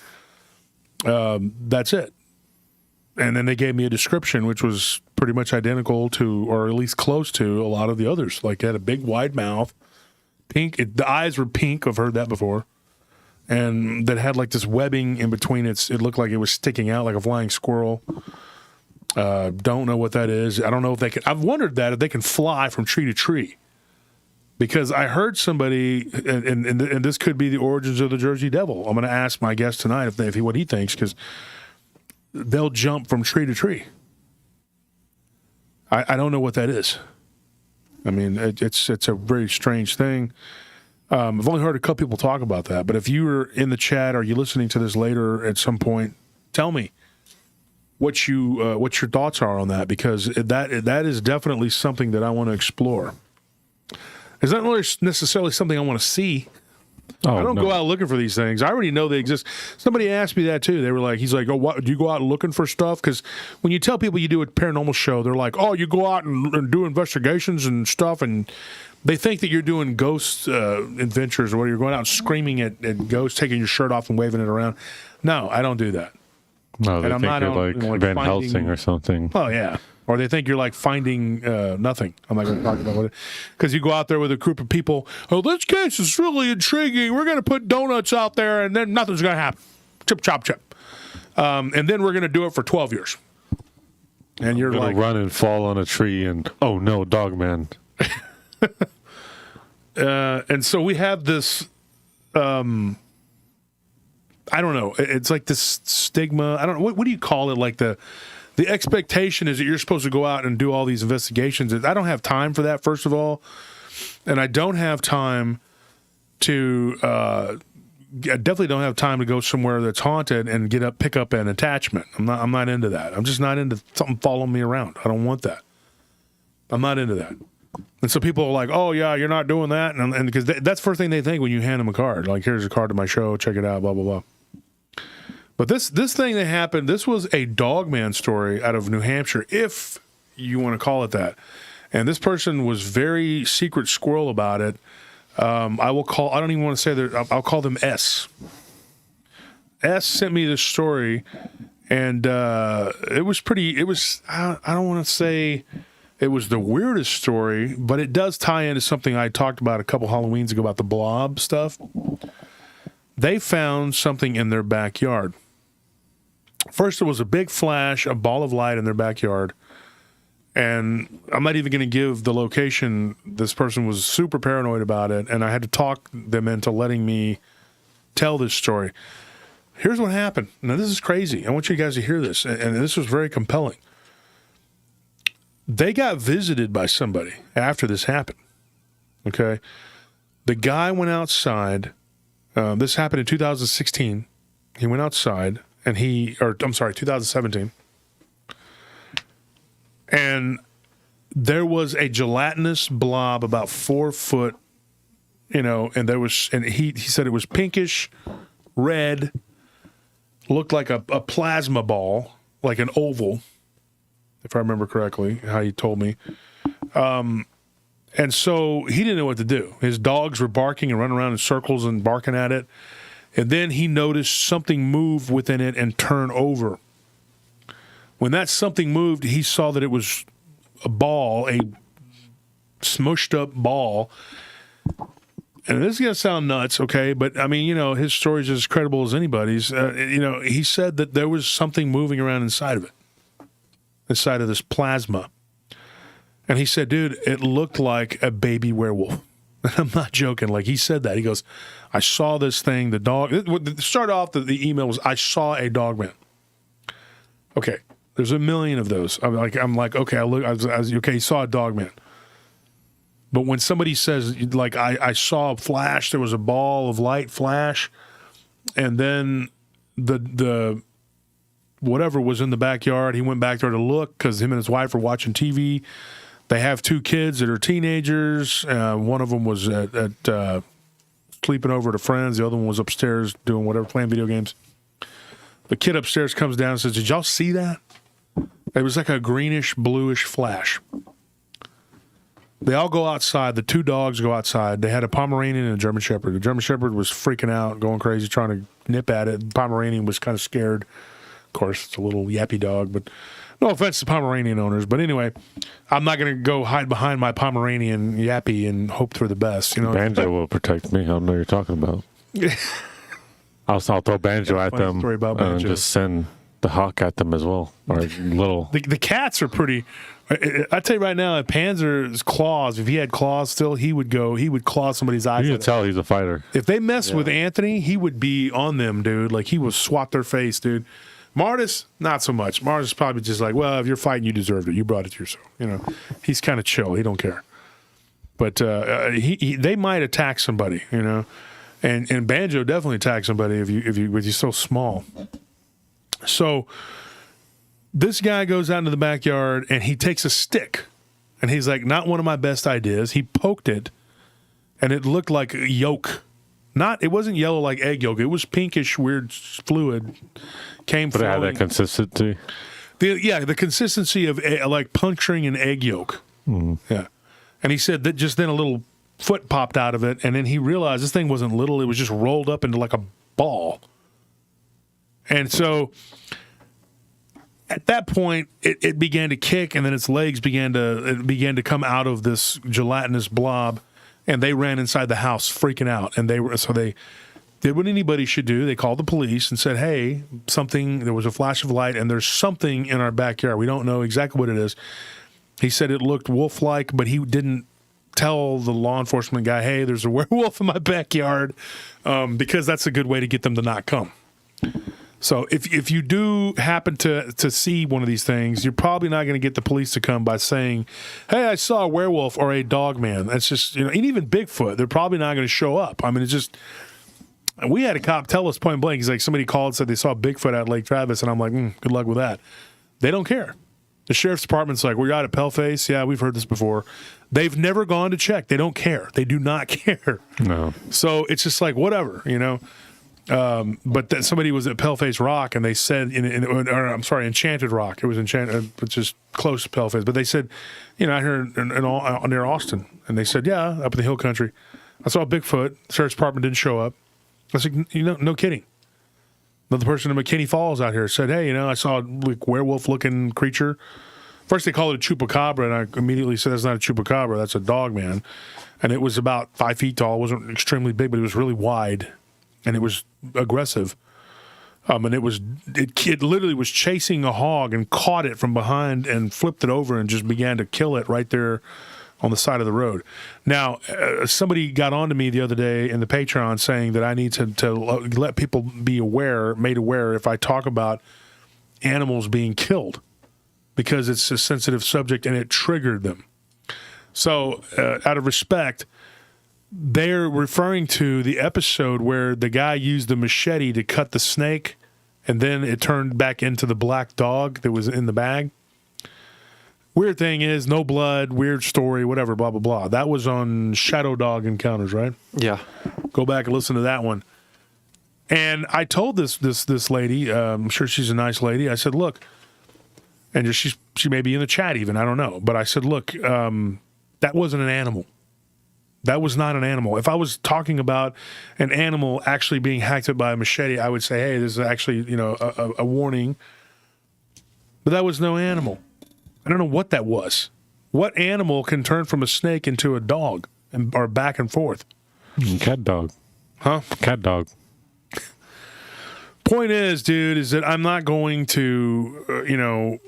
That's it. And then they gave me a description, which was pretty much identical to, or at least close to, a lot of the others. Like, it had a big, wide mouth, pink. The eyes were pink. I've heard that before. And that had like this webbing in between it looked like it was sticking out like a flying squirrel. Don't know what that is. I don't know if they can. I've wondered that if they can fly from tree to tree, because I heard somebody, and this could be the origins of the Jersey Devil. I'm going to ask my guest tonight what he thinks, because they'll jump from tree to tree. I don't know what that is. I mean, it's a very strange thing. I've only heard a couple people talk about that, but if you were in the chat or you listening to this later at some point, tell me what your thoughts are on that, because that is definitely something that I want to explore. It's not really necessarily something I want to see. I don't go out looking for these things. I already know they exist. Somebody asked me that too. They were like, he's like, "Oh, what, do you go out looking for stuff?" Because when you tell people you do a paranormal show, they're like, "Oh, you go out and do investigations and stuff," and they think that you're doing ghost adventures, or you're going out screaming at ghosts, taking your shirt off and waving it around. No, I don't do that. No, they think you're like Van Helsing or something. Oh, yeah. Or they think you're like finding nothing. I'm not going to talk about it. Because you go out there with a group of people, "Oh, this case is really intriguing. We're going to put donuts out there, and then nothing's going to happen. Chip, chop, chip. And then we're going to do it for 12 years. And you're like, run and fall on a tree, and oh no, Dogman. And so we have this, I don't know. It's like this stigma. I don't know. What do you call it? Like the expectation is that you're supposed to go out and do all these investigations. I don't have time for that, first of all. and I don't have time to. I definitely don't have time to go somewhere that's haunted and pick up an attachment. I'm not into that. I'm just not into something following me around. I don't want that. I'm not into that. And so people are like, "Oh yeah, you're not doing that," and because that's the first thing they think when you hand them a card. Like, here's a card to my show. Check it out. Blah blah blah. But this thing that happened, this was a Dogman story out of New Hampshire, if you want to call it that. And this person was very secret squirrel about it. I don't even want to say that. I'll call them S. S sent me this story, and it was pretty. It was. I don't want to say it was the weirdest story, but it does tie into something I talked about a couple Halloweens ago about the blob stuff. They found something in their backyard. First, it was a big flash, a ball of light in their backyard. And I'm not even going to give the location. This person was super paranoid about it, and I had to talk them into letting me tell this story. Here's what happened. Now, this is crazy. I want you guys to hear this, and this was very compelling. They got visited by somebody after this happened, okay? The guy went outside. This happened in 2016. He went outside, and 2017. And there was a gelatinous blob about 4 foot, and he said it was pinkish, red, looked like a plasma ball, like an oval, if I remember correctly, how he told me. And so he didn't know what to do. His dogs were barking and running around in circles and barking at it. And then he noticed something move within it and turn over. When that something moved, he saw that it was a ball, a smushed up ball. And this is going to sound nuts, okay? But, I mean, his story is as credible as anybody's. He said that there was something moving around inside of it, inside of this plasma. And he said, dude, it looked like a baby werewolf. And I'm not joking. Like, he said that. He goes, I saw this thing, the dog. Start off, the email was, I saw a Dogman. Okay. There's a million of those. I'm like, okay, okay, you saw a Dogman. But when somebody says, like, I saw a flash, there was a ball of light flash, and then the whatever was in the backyard, he went back there to look because him and his wife were watching TV. They have 2 kids that are teenagers. One of them was at sleeping over at a friend's. The other one was upstairs doing whatever, playing video games. The kid upstairs comes down and says, did y'all see that? It was like a greenish, bluish flash. They all go outside. The 2 dogs go outside. They had a Pomeranian and a German Shepherd. The German Shepherd was freaking out, going crazy, trying to nip at it. The Pomeranian was kind of scared. Of course, it's a little yappy dog, but no offense to Pomeranian owners. But anyway, I'm not going to go hide behind my Pomeranian yappy and hope for the best. Banjo will protect me. I don't know what you're talking about. I'll throw Banjo at them and just send the hawk at them as well. Or little. The cats are pretty. I tell you right now, if Panzer's claws, if he had claws still, he would claw somebody's eyes. You can tell he's a fighter. If they messed with Anthony, he would be on them, dude. Like, he would swat their face, dude. Martis, not so much. Martis is probably just like, well, if you're fighting, you deserved it. You brought it to yourself. He's kind of chill. He don't care. But they might attack somebody, and Banjo definitely attacks somebody if you're so small. So this guy goes out into the backyard and he takes a stick, and he's like, not one of my best ideas. He poked it, and it looked like yolk. It wasn't yellow like egg yolk. It was pinkish, weird fluid. But it had that consistency. The consistency of like puncturing an egg yolk. Mm-hmm. Yeah, and he said that just then a little foot popped out of it, and then he realized this thing wasn't little. It was just rolled up into like a ball. And so at that point, it began to kick, and then its legs began to come out of this gelatinous blob, and they ran inside the house freaking out. And they did what anybody should do. They called the police and said, hey, there was a flash of light, and there's something in our backyard. We don't know exactly what it is. He said it looked wolf-like, but he didn't tell the law enforcement guy, hey, there's a werewolf in my backyard, because that's a good way to get them to not come. So if you do happen to see one of these things, you're probably not going to get the police to come by saying, "Hey, I saw a werewolf or a Dogman." That's just, and even Bigfoot, they're probably not going to show up. I mean, it's just. We had a cop tell us point blank. He's like, somebody called and said they saw Bigfoot at Lake Travis, and I'm like, good luck with that. They don't care. The sheriff's department's like, we're out at Paleface. Yeah, we've heard this before. They've never gone to check. They don't care. They do not care. No. So it's just like, whatever, But then somebody was at Paleface Rock, and they said, Enchanted Rock. It was Enchanted, which is close to Paleface. But they said, out here near Austin. And they said, yeah, up in the hill country. I saw Bigfoot. The sheriff's department didn't show up. I was like, no kidding. Another person in McKinney Falls out here said, hey, I saw a werewolf-looking creature. First they called it a chupacabra, and I immediately said, that's not a chupacabra, that's a Dogman. And it was about 5 feet tall. It wasn't extremely big, but it was really wide, and it was aggressive. And it literally was chasing a hog and caught it from behind and flipped it over and just began to kill it right there on the side of the road. Now, somebody got on to me the other day in the Patreon saying that I need to let people be made aware if I talk about animals being killed, because it's a sensitive subject and it triggered them. So, out of respect, they're referring to the episode where the guy used the machete to cut the snake, and then it turned back into the black dog that was in the bag. Weird thing is, no blood, weird story, whatever, blah, blah, blah. That was on Shadow Dog Encounters, right? Yeah. Go back and listen to that one. And I told this lady, I'm sure she's a nice lady, I said, look, and she may be in the chat even, I don't know. But I said, look, that wasn't an animal. That was not an animal. If I was talking about an animal actually being hacked up by a machete, I would say, hey, this is actually, a warning. But that was no animal. I don't know what that was. What animal can turn from a snake into a dog or back and forth? Cat dog. Huh? Cat dog. Point is, dude, is that I'm not going to,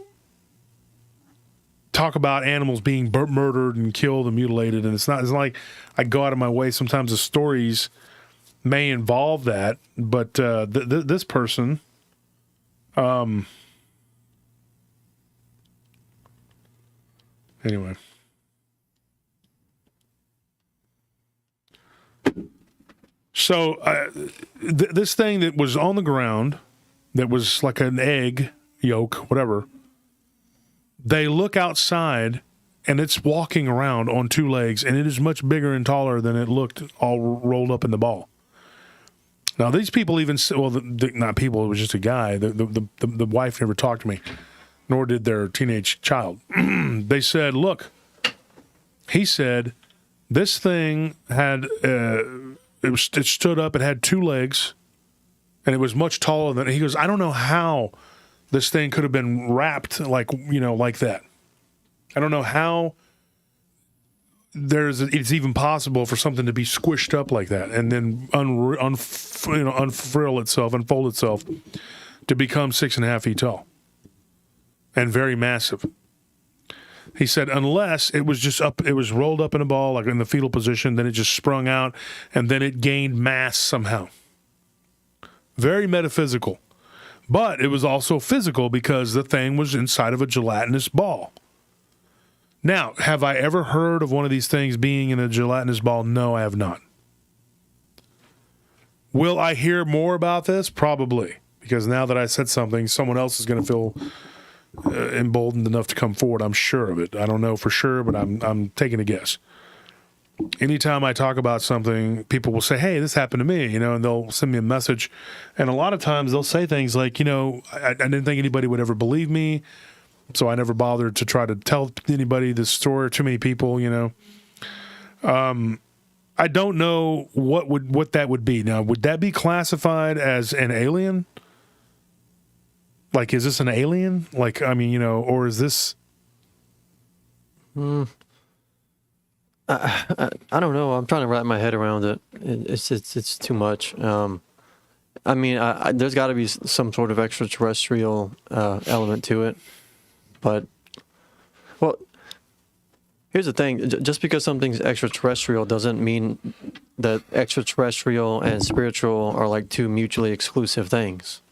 talk about animals being murdered and killed and mutilated. And it's like I go out of my way. Sometimes the stories may involve that. But this person... Anyway. So this thing that was on the ground, that was like an egg yolk, whatever, they look outside and it's walking around on two legs, and it is much bigger and taller than it looked all rolled up in the ball. Now, these people even, not people, it was just a guy. The wife never talked to me, nor did their teenage child. They said, look, he said, this thing had, it stood up, it had two legs, and it was much taller than, he goes, I don't know how this thing could have been wrapped like that. I don't know how it's even possible for something to be squished up like that and then unfold itself to become 6.5 feet tall and very massive. He said, unless it was just up, it was rolled up in a ball, like in the fetal position, then it just sprung out, and then it gained mass somehow. Very metaphysical. But it was also physical because the thing was inside of a gelatinous ball. Now, have I ever heard of one of these things being in a gelatinous ball? No, I have not. Will I hear more about this? Probably. Because now that I said something, someone else is going to feel emboldened enough to come forward. I'm sure of it. I don't know for sure, but I'm taking a guess. Anytime I talk about something, people will say, hey, this happened to me, and they'll send me a message. And a lot of times they'll say things like, I didn't think anybody would ever believe me, so I never bothered to try to tell anybody this story. Too many people, I don't know what that would be. Now, would that be classified as an alien? Like, is this an alien? Like, I mean, or is this... I don't know. I'm trying to wrap my head around it. It's too much. I mean, there's got to be some sort of extraterrestrial element to it. But, well, here's the thing. Just because something's extraterrestrial doesn't mean that extraterrestrial and spiritual are like two mutually exclusive things.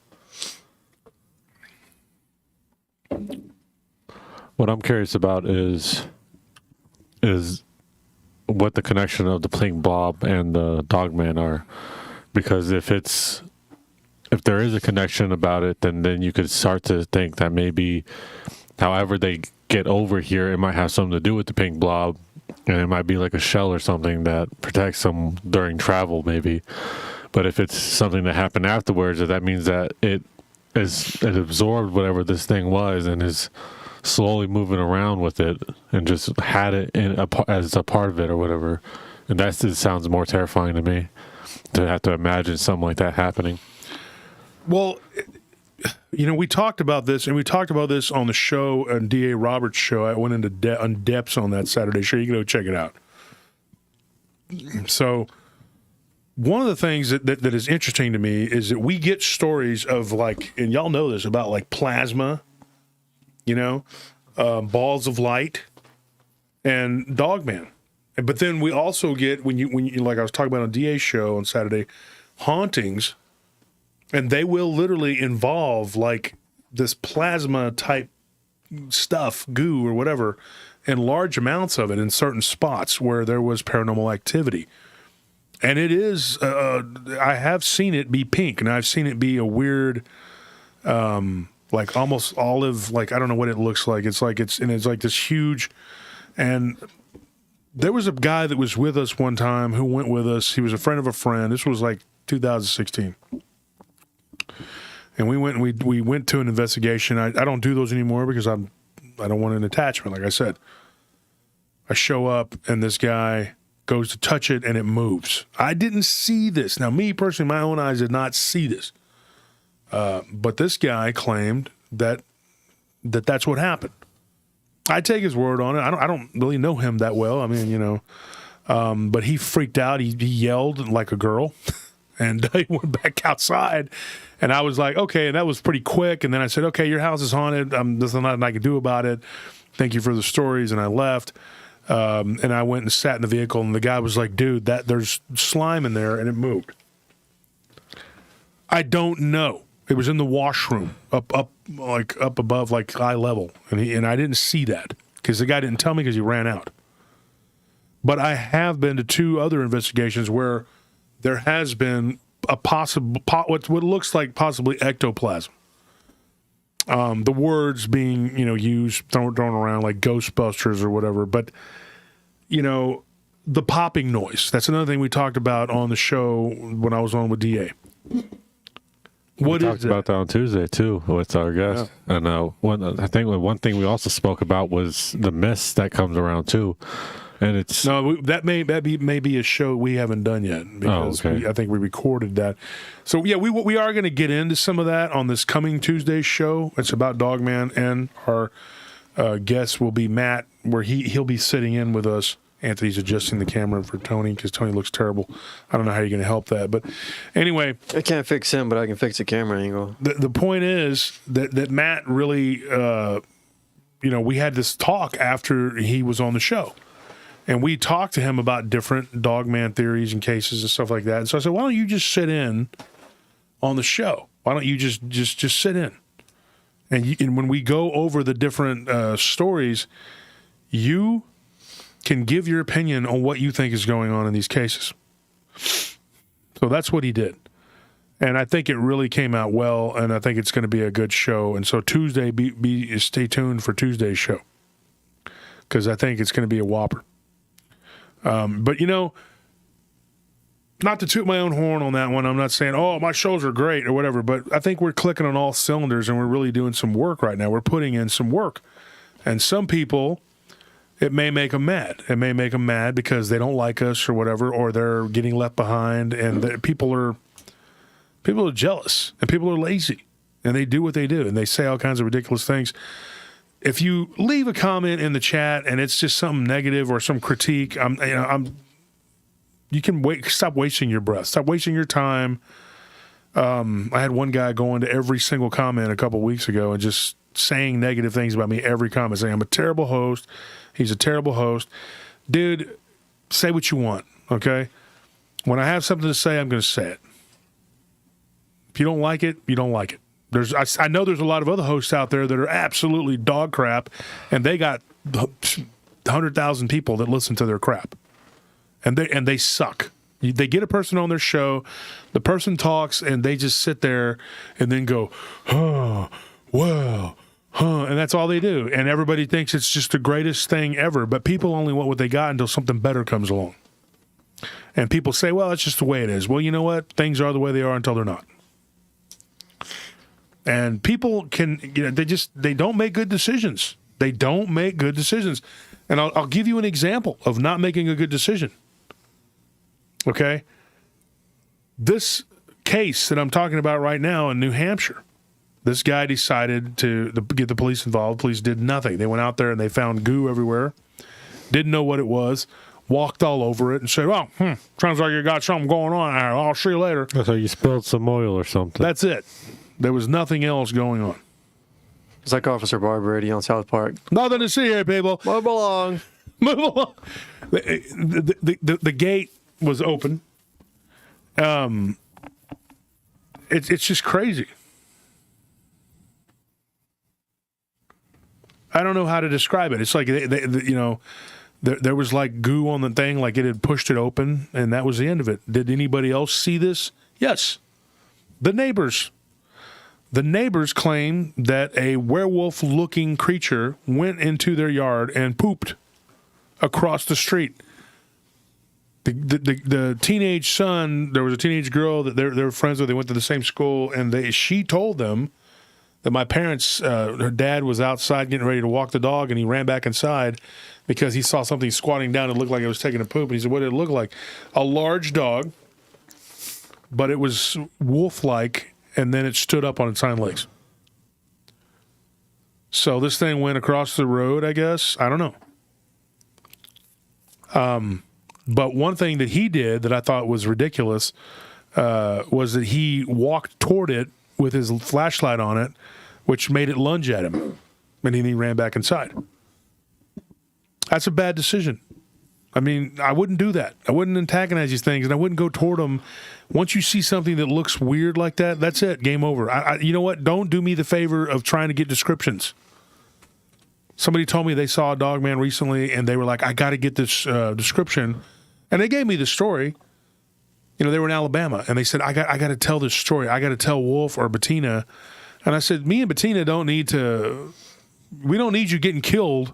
What I'm curious about is what the connection of the pink blob and the Dogman are, because if there is a connection about it, then you could start to think that maybe, however they get over here, it might have something to do with the pink blob, and it might be like a shell or something that protects them during travel, maybe. But if it's something that happened afterwards, that means that it absorbed whatever this thing was and is slowly moving around with it and just had it as a part of it or whatever. And that just sounds more terrifying to me, to have to imagine something like that happening. Well, we talked about this, and we talked about this on the show, on D.A. Roberts' show. I went into depths on that Saturday show. You can go check it out. So one of the things that is interesting to me is that we get stories of, like, and y'all know this, about like plasma, balls of light, and Dogman. But then we also get, when you like I was talking about on DA's show on Saturday, hauntings, and they will literally involve like this plasma type stuff, goo or whatever, in large amounts of it in certain spots where there was paranormal activity. And it is, I have seen it be pink, and I've seen it be a weird, like almost olive, like I don't know what it looks like. It's like this huge, and there was a guy that was with us one time who went with us. He was a friend of a friend. This was like 2016. And we went to an investigation. I don't do those anymore because I don't want an attachment, like I said. I show up and this guy goes to touch it and it moves. I didn't see this. Now, me personally, my own eyes did not see this. But this guy claimed that's what happened. I take his word on it. I don't really know him that well. I mean, but he freaked out. He yelled like a girl, and he went back outside. And I was like, okay, and that was pretty quick. And then I said, okay, your house is haunted. There's nothing I can do about it. Thank you for the stories. And I left. And I went and sat in the vehicle, and the guy was like, dude, there's slime in there, and it moved. I don't know. It was in the washroom, up above, like eye level, and I didn't see that because the guy didn't tell me because he ran out. But I have been to 2 other investigations where there has been a possible what looks like possibly ectoplasm. The words being used thrown around like Ghostbusters or whatever, but the popping noise. That's another thing we talked about on the show when I was on with DA. We talked about that on Tuesday too with our guest, yeah. And I think one thing we also spoke about was the mist that comes around too, and it's that may be a show we haven't done yet because I think we recorded that. So yeah, we are going to get into some of that on this coming Tuesday show. It's about Dogman, and our guest will be Matt, where he'll be sitting in with us. Anthony's adjusting the camera for Tony because Tony looks terrible. I don't know how you're going to help that. But anyway. I can't fix him, but I can fix the camera angle. The point is that Matt really, we had this talk after he was on the show. And we talked to him about different Dogman theories and cases and stuff like that. And so I said, why don't you just sit in on the show? Why don't you just sit in? And when we go over the different stories, you can give your opinion on what you think is going on in these cases. So that's what he did. And I think it really came out well, and I think it's going to be a good show. And so Tuesday, stay tuned for Tuesday's show, because I think it's going to be a whopper. But, not to toot my own horn on that one, I'm not saying, oh, my shows are great or whatever, but I think we're clicking on all cylinders, and we're really doing some work right now. We're putting in some work. And some people, it may make them mad. It may make them mad because they don't like us or whatever, or they're getting left behind, and people are jealous, and people are lazy, and they do what they do, and they say all kinds of ridiculous things. If you leave a comment in the chat and it's just something negative or some critique, you can stop wasting your breath. Stop wasting your time. I had one guy go into every single comment a couple weeks ago and just saying negative things about me every comment, saying I'm a terrible host. He's a terrible host. Dude, say what you want, okay? When I have something to say, I'm going to say it. If you don't like it, you don't like it. I know there's a lot of other hosts out there that are absolutely dog crap, and they got 100,000 people that listen to their crap, and they suck. They get a person on their show, the person talks, and they just sit there and then go, oh, well, huh, and that's all they do. And everybody thinks it's just the greatest thing ever, but people only want what they got until something better comes along. And people say, well, it's just the way it is. Well, you know what? Things are the way they are until they're not. And people can, they don't make good decisions. They don't make good decisions. And I'll give you an example of not making a good decision. Okay? This case that I'm talking about right now in New Hampshire, this guy decided to get the police involved. Police did nothing. They went out there and they found goo everywhere. Didn't know what it was. Walked all over it and said, well, sounds like you got something going on. I'll see you later. So you spilled some oil or something. That's it. There was nothing else going on. It's like Officer Barbrady on South Park. Nothing to see here, people. Move along. Move along. The gate was open. It's just crazy. I don't know how to describe it. It's like there was like goo on the thing, like it had pushed it open, and that was the end of it. Did anybody else see this? Yes. The neighbors. The neighbors claim that a werewolf-looking creature went into their yard and pooped across the street. The teenage son, there was a teenage girl that they're friends with. They went to the same school, and she told them that my parents, her dad was outside getting ready to walk the dog, and he ran back inside because he saw something squatting down and looked like it was taking a poop. And he said, what did it look like? A large dog, but it was wolf-like, and then it stood up on its hind legs. So this thing went across the road, I guess. I don't know. But one thing that he did that I thought was ridiculous was that he walked toward it with his flashlight on it, which made it lunge at him. And then he ran back inside. That's a bad decision. I mean, I wouldn't do that. I wouldn't antagonize these things, and I wouldn't go toward them. Once you see something that looks weird like that, that's it. Game over. You know what? Don't do me the favor of trying to get descriptions. Somebody told me they saw a Dogman recently, and they were like, I got to get this description. And they gave me the story. They were in Alabama, and they said, I got to tell this story. I got to tell Wolf or Bettina. And I said, me and Bettina we don't need you getting killed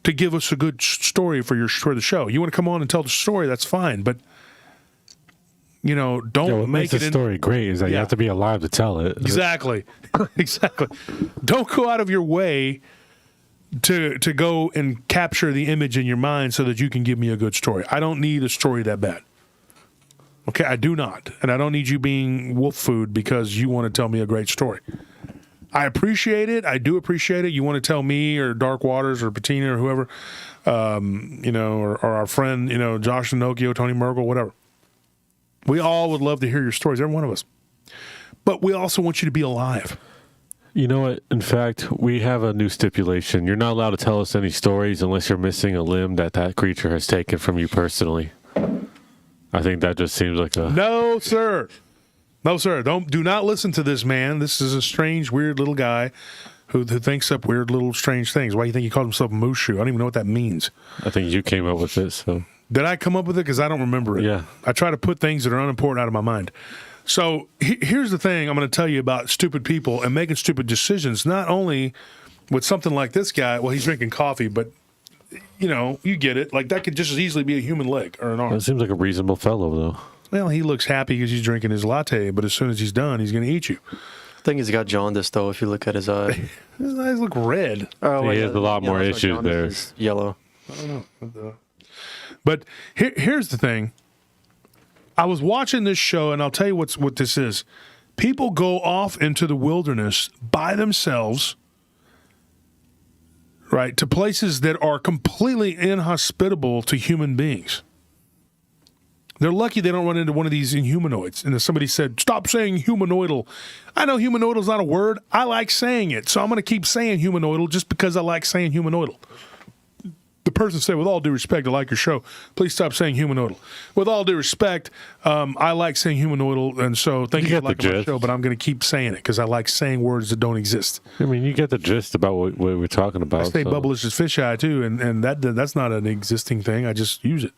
to give us a good story for the show. You want to come on and tell the story, that's fine. But, don't what make makes it the story great is that you have to be alive to tell it. Exactly. Exactly. Don't go out of your way to go and capture the image in your mind so that you can give me a good story. I don't need a story that bad. Okay, I do not. And I don't need you being wolf food because you want to tell me a great story. I appreciate it. I do appreciate it. You want to tell me or Dark Waters or Bettina or whoever, or our friend, Josh Pinocchio, Tony Merkel, whatever. We all would love to hear your stories, every one of us. But we also want you to be alive. You know what? In fact, we have a new stipulation. You're not allowed to tell us any stories unless you're missing a limb that creature has taken from you personally. I think that just seems like a... No, sir. No, sir. Do not listen to this man. This is a strange, weird little guy who thinks up weird little strange things. Why do you think he called himself Mushu? I don't even know what that means. I think you came up with it, so... Did I come up with it? Because I don't remember it. Yeah. I try to put things that are unimportant out of my mind. So here's the thing I'm going to tell you about stupid people and making stupid decisions, not only with something like this guy. Well, he's drinking coffee, but, you get it. Like, that could just as easily be a human leg or an arm. It seems like a reasonable fellow, though. Well, he looks happy because he's drinking his latte, but as soon as he's done, he's going to eat you. I think he's got jaundice, though, if you look at his eye. His eyes look red. Oh, He has a lot more issues there. Is yellow. I don't know. But here's the thing. I was watching this show, and I'll tell you what this is. People go off into the wilderness by themselves, right, to places that are completely inhospitable to human beings. They're lucky they don't run into one of these inhumanoids. And if somebody said, stop saying humanoidal. I know humanoidal is not a word. I like saying it. So I'm going to keep saying humanoidal just because I like saying humanoidal. the person said, with all due respect, I like your show. Please stop saying humanoidal. With all due respect, I like saying humanoidal, and so thank you for liking my show, but I'm going to keep saying it because I like saying words that don't exist. I mean, you get the gist about what we're talking about. I say bubblicious fisheye, too, and that's not an existing thing. I just use it.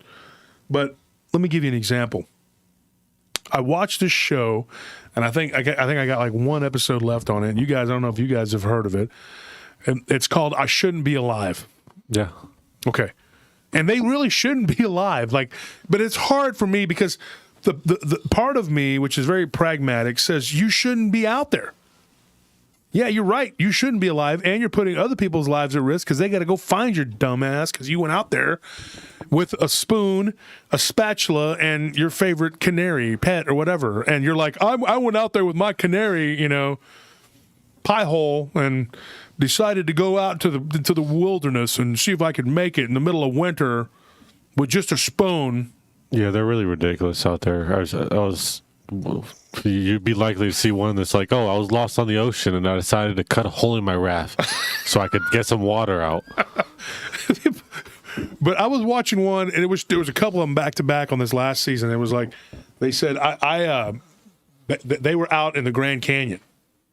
But let me give you an example. I watched this show, and I think I got like one episode left on it. You guys, I don't know if you guys have heard of it. And it's called I Shouldn't Be Alive. Yeah. Okay. And they really shouldn't be alive. But it's hard for me because the part of me, which is very pragmatic, says you shouldn't be out there. Yeah, you're right. You shouldn't be alive, and you're putting other people's lives at risk because they got to go find your dumbass because you went out there with a spoon, a spatula, and your favorite canary pet or whatever. And you're like, I went out there with my canary, pie hole, and decided to go out to the wilderness and see if I could make it in the middle of winter with just a spoon. Yeah, they're really ridiculous out there. You'd be likely to see one that's like, I was lost on the ocean and I decided to cut a hole in my raft so I could get some water out. But I was watching one, and there was a couple of them back to back on this last season. It was like they said they were out in the Grand Canyon.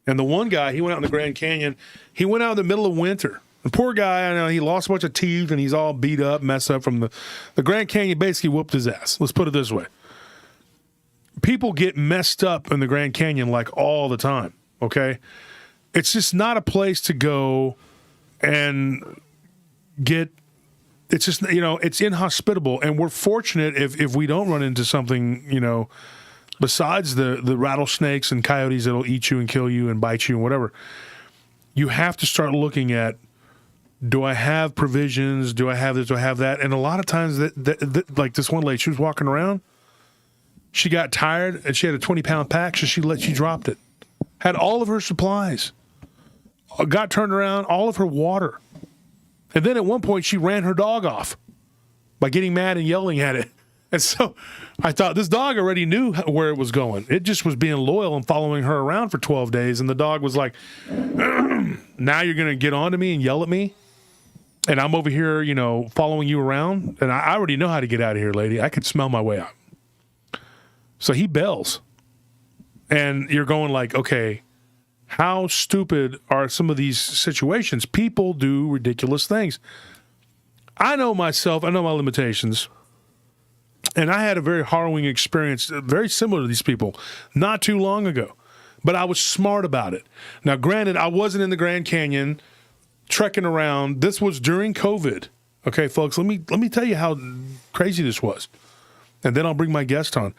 And the one guy, he went out in the Grand Canyon. He went out in the middle of winter. The poor guy, I know, he lost a bunch of teeth, and he's all beat up, messed up from the Grand Canyon. Basically whooped his ass. Let's put it this way. People get messed up in the Grand Canyon like all the time, okay? It's just not a place to go and get – it's just, it's inhospitable. And we're fortunate if we don't run into something, besides the rattlesnakes and coyotes that'll eat you and kill you and bite you and whatever. You have to start looking at, do I have provisions? Do I have this? Do I have that? And a lot of times, like this one lady, she was walking around. She got tired, and she had a 20-pound pack, so she dropped it. Had all of her supplies. Got turned around, all of her water. And then at one point, she ran her dog off by getting mad and yelling at it. And so I thought, this dog already knew where it was going. It just was being loyal and following her around for 12 days. And the dog was like, now you're going to get on to me and yell at me? And I'm over here, following you around? And I already know how to get out of here, lady. I could smell my way out. So he bells. And you're going like, okay, how stupid are some of these situations? People do ridiculous things. I know myself. I know my limitations. And I had a very harrowing experience, very similar to these people, not too long ago. But I was smart about it. Now, granted, I wasn't in the Grand Canyon trekking around. This was during COVID. Okay, folks, let me tell you how crazy this was. And then I'll bring my guest on.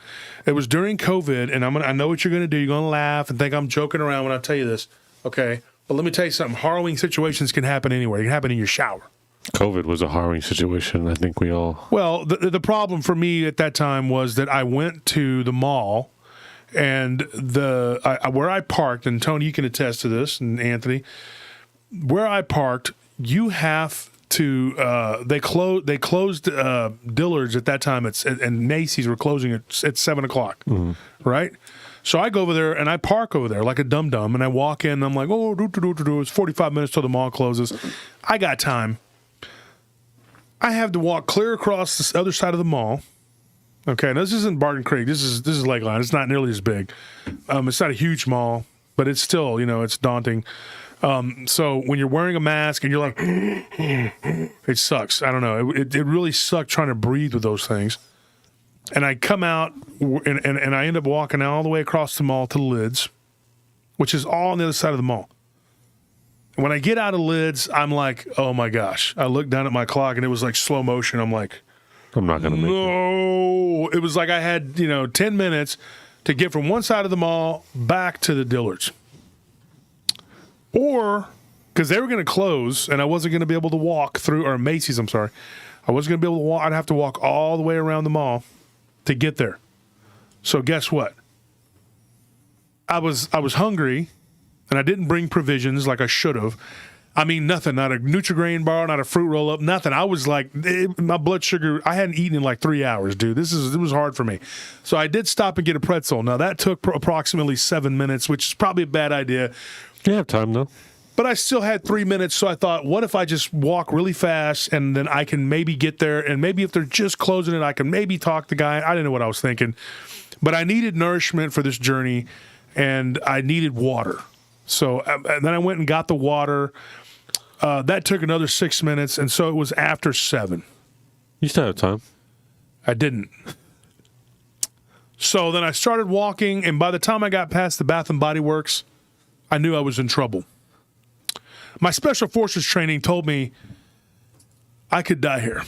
It was during COVID, and I know what you're going to do. You're going to laugh and think I'm joking around when I tell you this. Okay, but let me tell you something. Harrowing situations can happen anywhere. It can happen in your shower. COVID was a harrowing situation. I think we all... Well, the problem for me at that time was that I went to the mall, and where I parked, and Tony, you can attest to this, and Anthony, where I parked, you have to they closed Dillard's at that time, and Macy's were closing at 7:00, right? So I go over there and I park over there like a dum-dum, and I walk in and I'm like, it's 45 minutes till the mall closes. I got time. I have to walk clear across this other side of the mall. Okay, now this isn't Barton Creek. This is Lakeline. It's not nearly as big. It's not a huge mall, but it's still, it's daunting. So when you're wearing a mask and you're like, it sucks. I don't know. It really sucked trying to breathe with those things. And I come out and I end up walking all the way across the mall to Lids, which is all on the other side of the mall. When I get out of Lids, I'm like, oh my gosh. I look down at my clock and it was like slow motion. I'm like, I'm not going to make it. No. It was like I had, 10 minutes to get from one side of the mall back to the Dillards. Or, because they were going to close and I wasn't going to be able to walk through, or Macy's, I'm sorry. I wasn't going to be able to walk. I'd have to walk all the way around the mall to get there. So guess what? I was hungry. And I didn't bring provisions like I should have. I mean, nothing, not a Nutri-Grain bar, not a fruit roll-up, nothing. I was like, my blood sugar, I hadn't eaten in like 3 hours, dude. It was hard for me. So I did stop and get a pretzel. Now, that took approximately 7 minutes, which is probably a bad idea. You have time, though. But I still had 3 minutes, so I thought, what if I just walk really fast and then I can maybe get there, and maybe if they're just closing it, I can maybe talk to the guy. I didn't know what I was thinking. But I needed nourishment for this journey, and I needed water. So and then I went and got the water. That took another 6 minutes, and so it was after 7. You still have time. I didn't. So then I started walking, and by the time I got past the Bath and Body Works, I knew I was in trouble. My special forces training told me I could die here.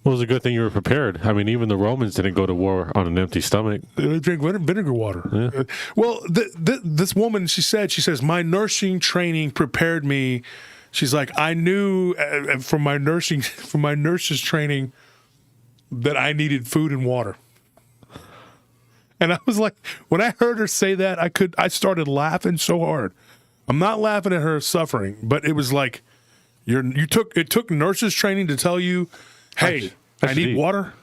Well, it was a good thing you were prepared. I mean, even the Romans didn't go to war on an empty stomach. They drink vinegar water. Yeah. Well, this woman, she says, my nursing training prepared me. She's like, I knew from my nurse's training that I needed food and water. And I was like, when I heard her say that, I started laughing so hard. I'm not laughing at her suffering, but it was like, it took nurses training to tell you, hey, I need water.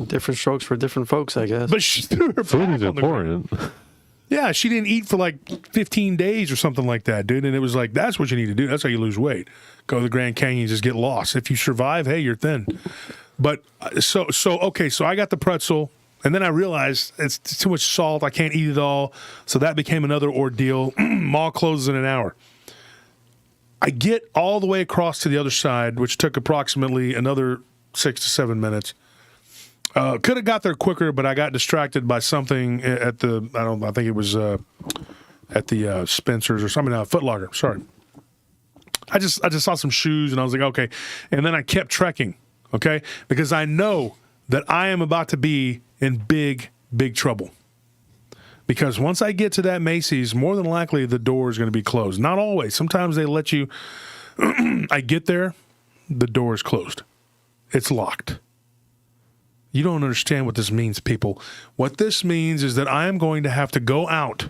Different strokes for different folks, I guess. But she threw her Food back is on the ground. important. Yeah, she didn't eat for like 15 days or something like that, dude. And it was like, that's what you need to do. That's how you lose weight. Go to the Grand Canyon, just get lost. If you survive, hey, you're thin. But so I got the pretzel, and then I realized it's too much salt. I can't eat it all. So that became another ordeal. Mall closes in an hour. I get all the way across to the other side, which took approximately another 6 to 7 minutes. Could have got there quicker, but I got distracted by something at I think it was at the Spencer's or something. Foot Locker. Sorry. I just saw some shoes, and I was like, okay. And then I kept trekking, okay, because I know that I am about to be in big, big trouble. Because once I get to that Macy's, more than likely the door is going to be closed. Not always. Sometimes they let you. I get there, the door is closed. It's locked. You don't understand what this means, people. What this means is that I am going to have to go out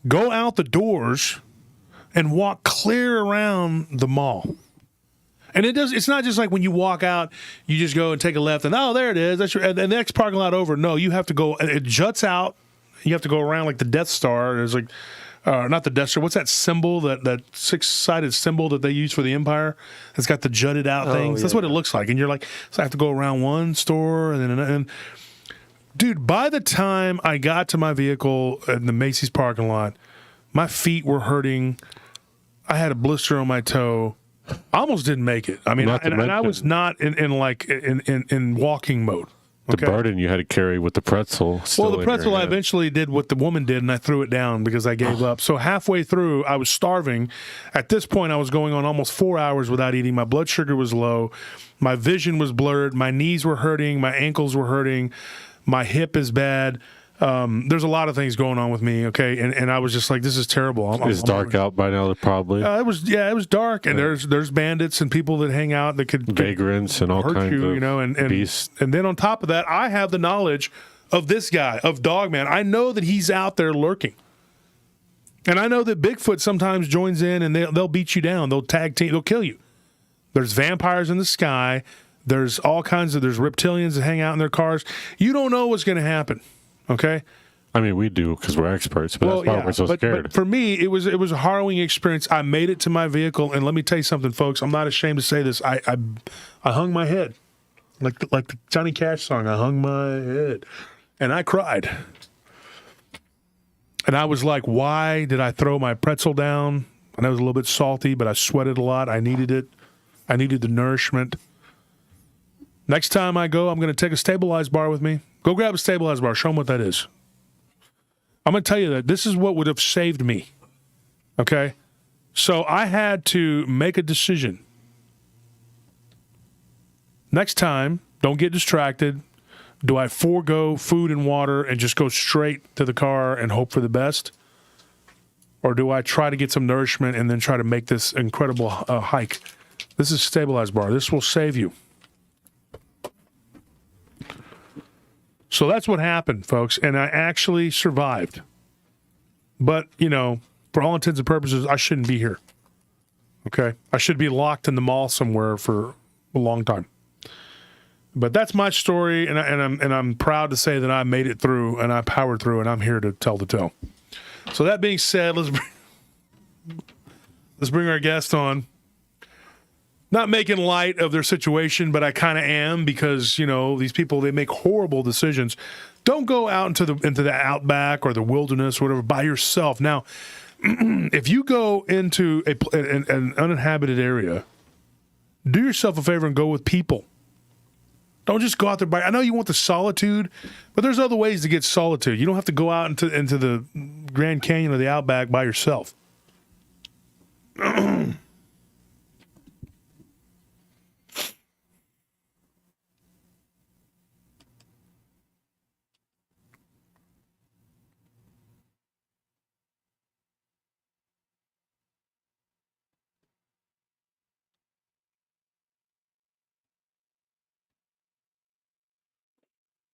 the doors and walk clear around the mall. And it's not just like when you walk out, you just go and take a left and, oh, there it is. And the next parking lot over. No, you have to go. It juts out. You have to go around like the Death Star. There's like, not the Death Star. What's that symbol, that six-sided symbol that they use for the Empire? It's got the jutted out things. Yeah. That's what it looks like. And you're like, so I have to go around one store and dude, by the time I got to my vehicle in the Macy's parking lot, my feet were hurting. I had a blister on my toe. I almost didn't make it. I mean, and I was not in walking mode. Okay? The burden you had to carry with the pretzel. Well, the pretzel, I eventually did what the woman did, and I threw it down because I gave up. So halfway through, I was starving. At this point, I was going on almost 4 hours without eating. My blood sugar was low. My vision was blurred. My knees were hurting. My ankles were hurting. My hip is bad. There's a lot of things going on with me, okay? And I was just like, this is terrible. It's dark out by now, probably. It was dark, and there's bandits and people that hang out that could vagrants and all kinds of beasts. And then on top of that, I have the knowledge of this guy, of Dogman. I know that he's out there lurking. And I know that Bigfoot sometimes joins in, and they'll beat you down. They'll tag team. They'll kill you. There's vampires in the sky. There's all kinds of, there's reptilians that hang out in their cars. You don't know what's going to happen. Okay, I mean, we do because we're experts, but that's why we're so scared. But for me, it was a harrowing experience. I made it to my vehicle, and let me tell you something, folks. I'm not ashamed to say this. I hung my head, like the Johnny Cash song. I hung my head, and I cried. And I was like, why did I throw my pretzel down? And it was a little bit salty, but I sweated a lot. I needed it. I needed the nourishment. Next time I go, I'm going to take a stabilized bar with me. Go grab a stabilized bar. Show them what that is. I'm going to tell you that this is what would have saved me. Okay? So I had to make a decision. Next time, don't get distracted. Do I forego food and water and just go straight to the car and hope for the best? Or do I try to get some nourishment and then try to make this incredible hike? This is a stabilized bar. This will save you. So that's what happened, folks, and I actually survived. But, for all intents and purposes, I shouldn't be here. Okay? I should be locked in the mall somewhere for a long time. But that's my story, and I'm proud to say that I made it through, and I powered through, and I'm here to tell the tale. So that being said, let's bring our guest on. Not making light of their situation, but I kind of am, because these people, they make horrible decisions. Don't go out into the outback or the wilderness or whatever by yourself. Now, if you go into an uninhabited area, do yourself a favor and go with people. Don't just go out there I know you want the solitude, but there's other ways to get solitude. You don't have to go out into the Grand Canyon or the outback by yourself.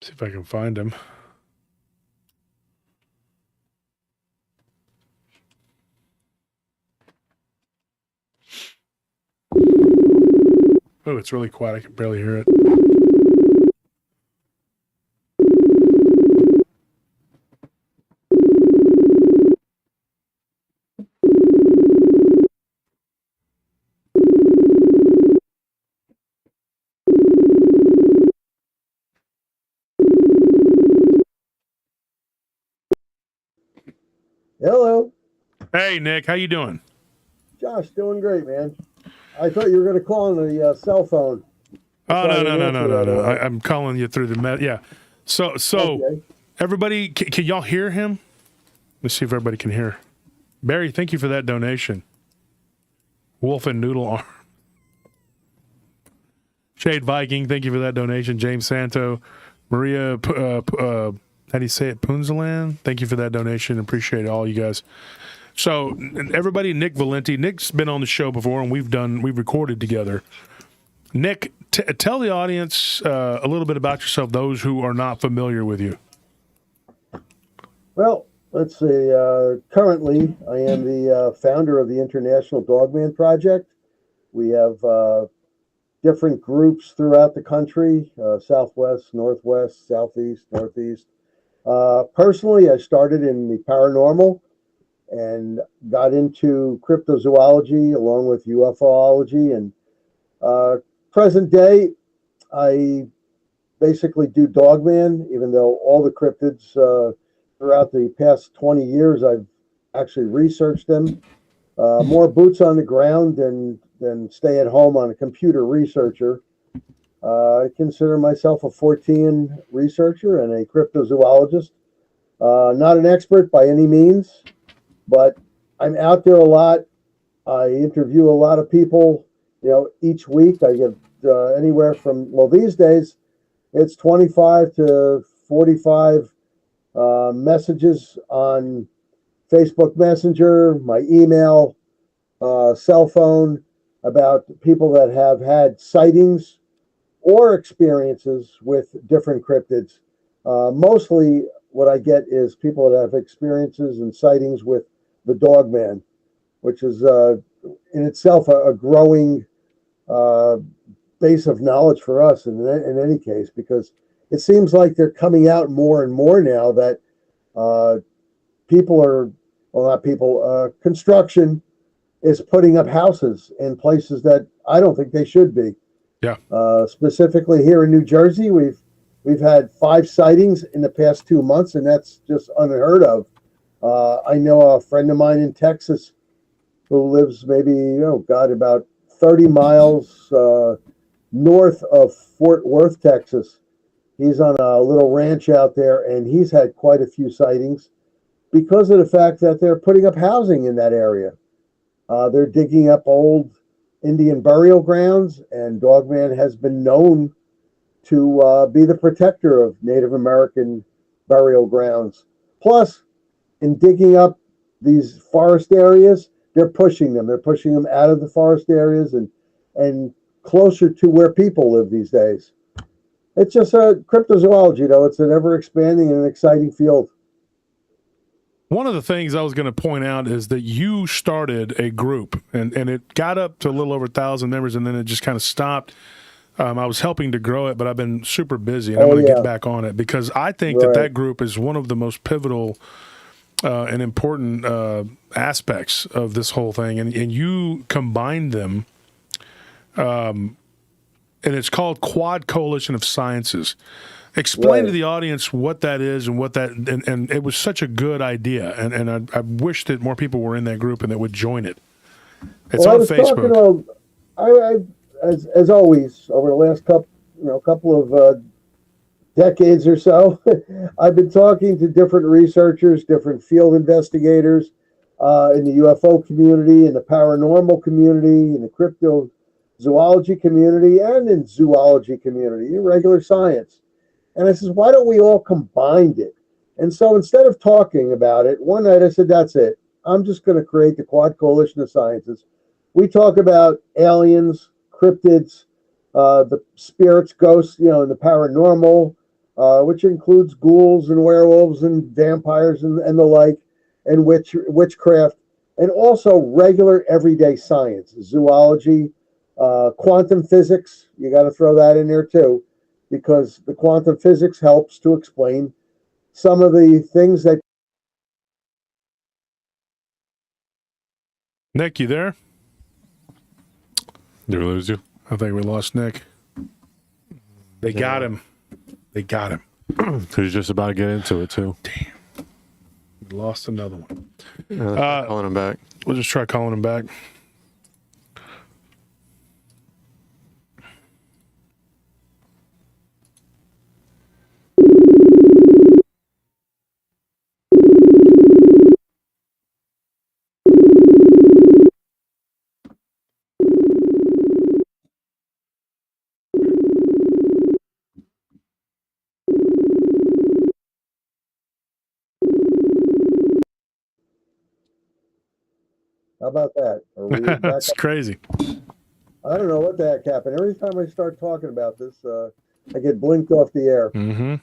See if I can find him. Oh, it's really quiet. I can barely hear it. Hello. Hey, Nick. How you doing? Josh, doing great, man. I thought you were going to call on the cell phone. Oh, no. I'm calling you through the yeah. So Okay. everybody, can y'all hear him? Let's see if everybody can hear. Barry, thank you for that donation. Wolf and Noodle Arm. Shade Viking, thank you for that donation. James Santo. Maria, how do you say it? Punzalan, thank you for that donation. Appreciate all you guys. So everybody, Nick Valenti. Nick's been on the show before, and we've recorded together. Nick, tell the audience a little bit about yourself, those who are not familiar with you. Well, let's see. Currently, I am the founder of the International Dogman Project. We have different groups throughout the country, Southwest, Northwest, Southeast, Northeast. Personally, I started in the paranormal and got into cryptozoology along with UFOlogy. And present day, I basically do Dogman, even though all the cryptids throughout the past 20 years, I've actually researched them. More boots on the ground than stay at home on a computer researcher. I consider myself a Fortean researcher and a cryptozoologist. Not an expert by any means, but I'm out there a lot. I interview a lot of people. Each week I get anywhere from, well, these days it's 25 to 45 messages on Facebook Messenger, my email, cell phone, about people that have had sightings or experiences with different cryptids. Mostly what I get is people that have experiences and sightings with the Dogman, which is in itself a growing base of knowledge for us in any case, because it seems like they're coming out more and more now that construction is putting up houses in places that I don't think they should be. Yeah. Specifically here in New Jersey, we've had 5 sightings in the past 2 months, and that's just unheard of. I know a friend of mine in Texas who lives maybe, about 30 miles north of Fort Worth, Texas. He's on a little ranch out there, and he's had quite a few sightings because of the fact that they're putting up housing in that area. They're digging up old Indian burial grounds, and Dogman has been known to be the protector of Native American burial grounds. Plus, in digging up these forest areas, they're pushing them. They're pushing them out of the forest areas and closer to where people live these days. It's just a cryptozoology, though. It's an ever-expanding and exciting field. One of the things I was going to point out is that you started a group, and it got up to a little over 1,000 members, and then it just kind of stopped. I was helping to grow it, but I've been super busy, and I'm going to get back on it, because I think that group is one of the most pivotal and important aspects of this whole thing, and you combined them, and it's called Quad Coalition of Sciences. Explain to the audience what that is and what that, and it was such a good idea, and I wish that more people were in that group and that would join it. It's on Facebook. As always, over the last couple of decades or so, I've been talking to different researchers, different field investigators in the UFO community, in the paranormal community, in the cryptozoology community, and in zoology community, in regular science. And I says, why don't we all combine it? And so instead of talking about it, one night I said, that's it. I'm just going to create the Quad Coalition of Sciences. We talk about aliens, cryptids, the spirits, ghosts, and the paranormal, which includes ghouls and werewolves and vampires and the like, and witchcraft, and also regular everyday science, zoology, quantum physics. You got to throw that in there too, because the quantum physics helps to explain some of the things that. Nick, you there? Did we lose you? I think we lost Nick. They got him. They got him. He's just about to get into it too. Damn. We lost another one. Calling him back. We'll just try calling him back. How about that? Are we back That's crazy. I don't know what the heck happened. Every time I start talking about this, I get blinked off the air. Mm-hmm.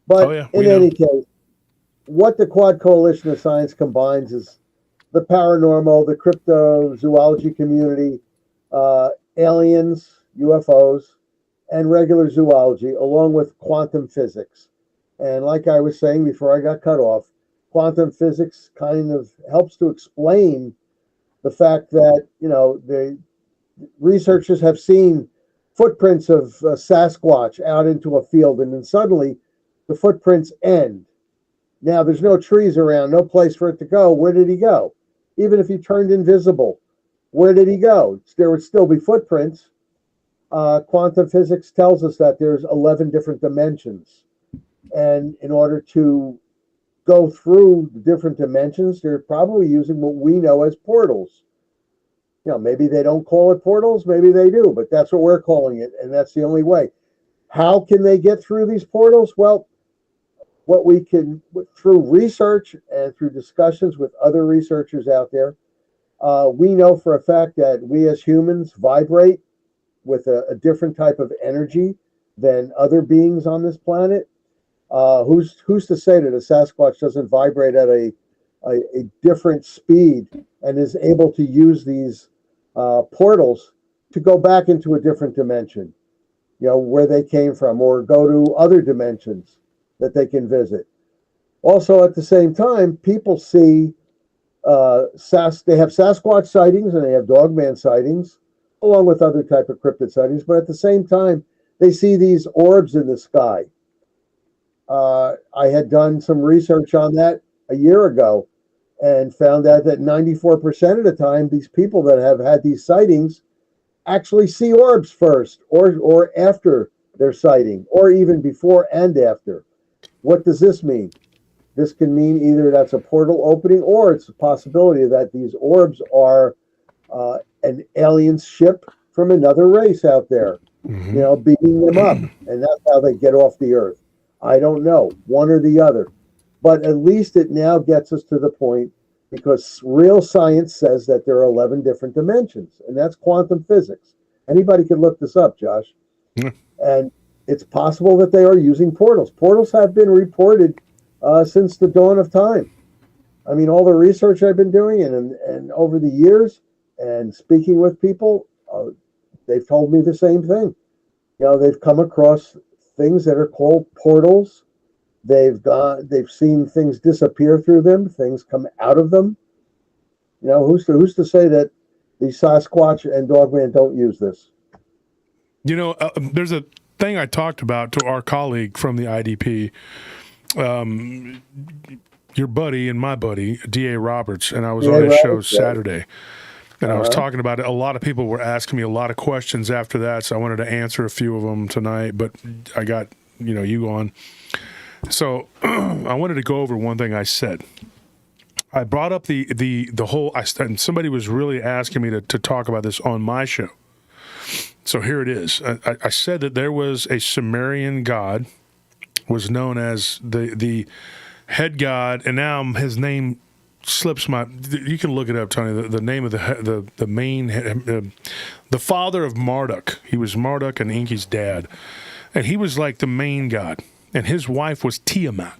But in any case, what the Quad Coalition of Science combines is the paranormal, the cryptozoology community, aliens, UFOs, and regular zoology, along with quantum physics. And like I was saying before I got cut off, quantum physics kind of helps to explain the fact that, the researchers have seen footprints of Sasquatch out into a field, and then suddenly the footprints end. Now there's no trees around, no place for it to go. Where did he go? Even if he turned invisible, where did he go? There would still be footprints. Quantum physics tells us that there's 11 different dimensions. And in order to go through the different dimensions, they're probably using what we know as portals. Maybe they don't call it portals, maybe they do, but that's what we're calling it, and that's the only way. How can they get through these portals? Well, what we can, through research and through discussions with other researchers out there, we know for a fact that we as humans vibrate with a different type of energy than other beings on this planet. Who's to say that a Sasquatch doesn't vibrate at a different speed and is able to use these portals to go back into a different dimension, where they came from, or go to other dimensions that they can visit. Also, at the same time, people see they have Sasquatch sightings and they have Dogman sightings, along with other type of cryptid sightings. But at the same time, they see these orbs in the sky. I had done some research on that a year ago and found out that 94% of the time, these people that have had these sightings actually see orbs first or after their sighting, or even before and after. What does this mean? This can mean either that's a portal opening, or it's a possibility that these orbs are an alien ship from another race out there, beating them up, and that's how they get off the Earth. I don't know, one or the other. But at least it now gets us to the point, because real science says that there are 11 different dimensions, and that's quantum physics. Anybody can look this up, Josh. And it's possible that they are using portals. Portals have been reported since the dawn of time. I mean, all the research I've been doing and over the years and speaking with people, they've told me the same thing. They've come across things that are called portals They've seen things disappear through them, things come out of them. Who's to say that the Sasquatch and Dogman don't use this? There's a thing I talked about to our colleague from the IDP, your buddy and my buddy, D.A. Roberts, and I was on his show Saturday. And I was talking about it. A lot of people were asking me a lot of questions after that, so I wanted to answer a few of them tonight, but I got, you on. So I wanted to go over one thing I said. I brought up the whole, and somebody was really asking me to talk about this on my show. So here it is. I said that there was a Sumerian god, was known as the head god, and now his name slips my. You can look it up, Tony. The name of the main, the father of Marduk. He was Marduk and Enki's dad, and he was like the main god, and his wife was Tiamat.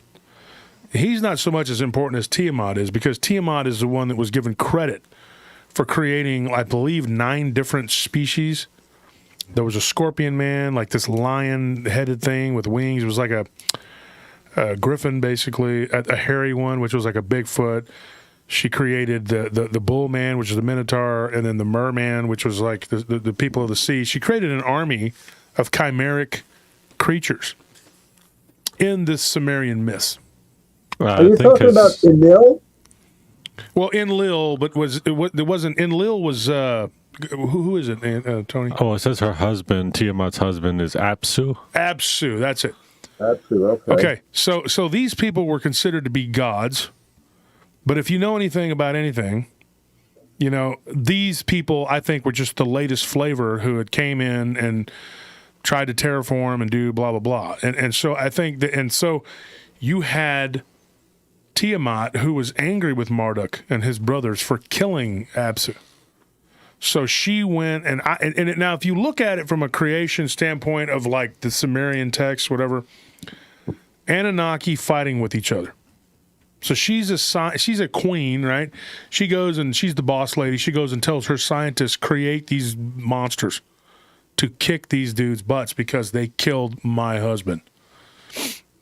He's not so much as important as Tiamat is, because Tiamat is the one that was given credit for creating, I believe, 9 different species. There was a scorpion man, like this lion-headed thing with wings. It was like a griffin, basically, a hairy one, which was like a Bigfoot. She created the bull man, which is the Minotaur, and then the merman, which was like the people of the sea. She created an army of chimeric creatures in this Sumerian myth. Are you talking about Enlil? Well, Enlil, but it wasn't Enlil was who is it, Tony? Oh, it says her husband, Tiamat's husband, is Apsu. Apsu, that's it. Apsu, okay. Okay, so these people were considered to be gods, but if you know anything about anything, these people, I think, were just the latest flavor who had came in and tried to terraform and do blah, blah, blah. And so I think that, and so you had Tiamat, who was angry with Marduk and his brothers for killing Apsu. So she went, and now if you look at it from a creation standpoint of like the Sumerian text, whatever, Anunnaki fighting with each other. So she's a queen, right? She goes and she's the boss lady. She goes and tells her scientists create these monsters to kick these dudes' butts because they killed my husband.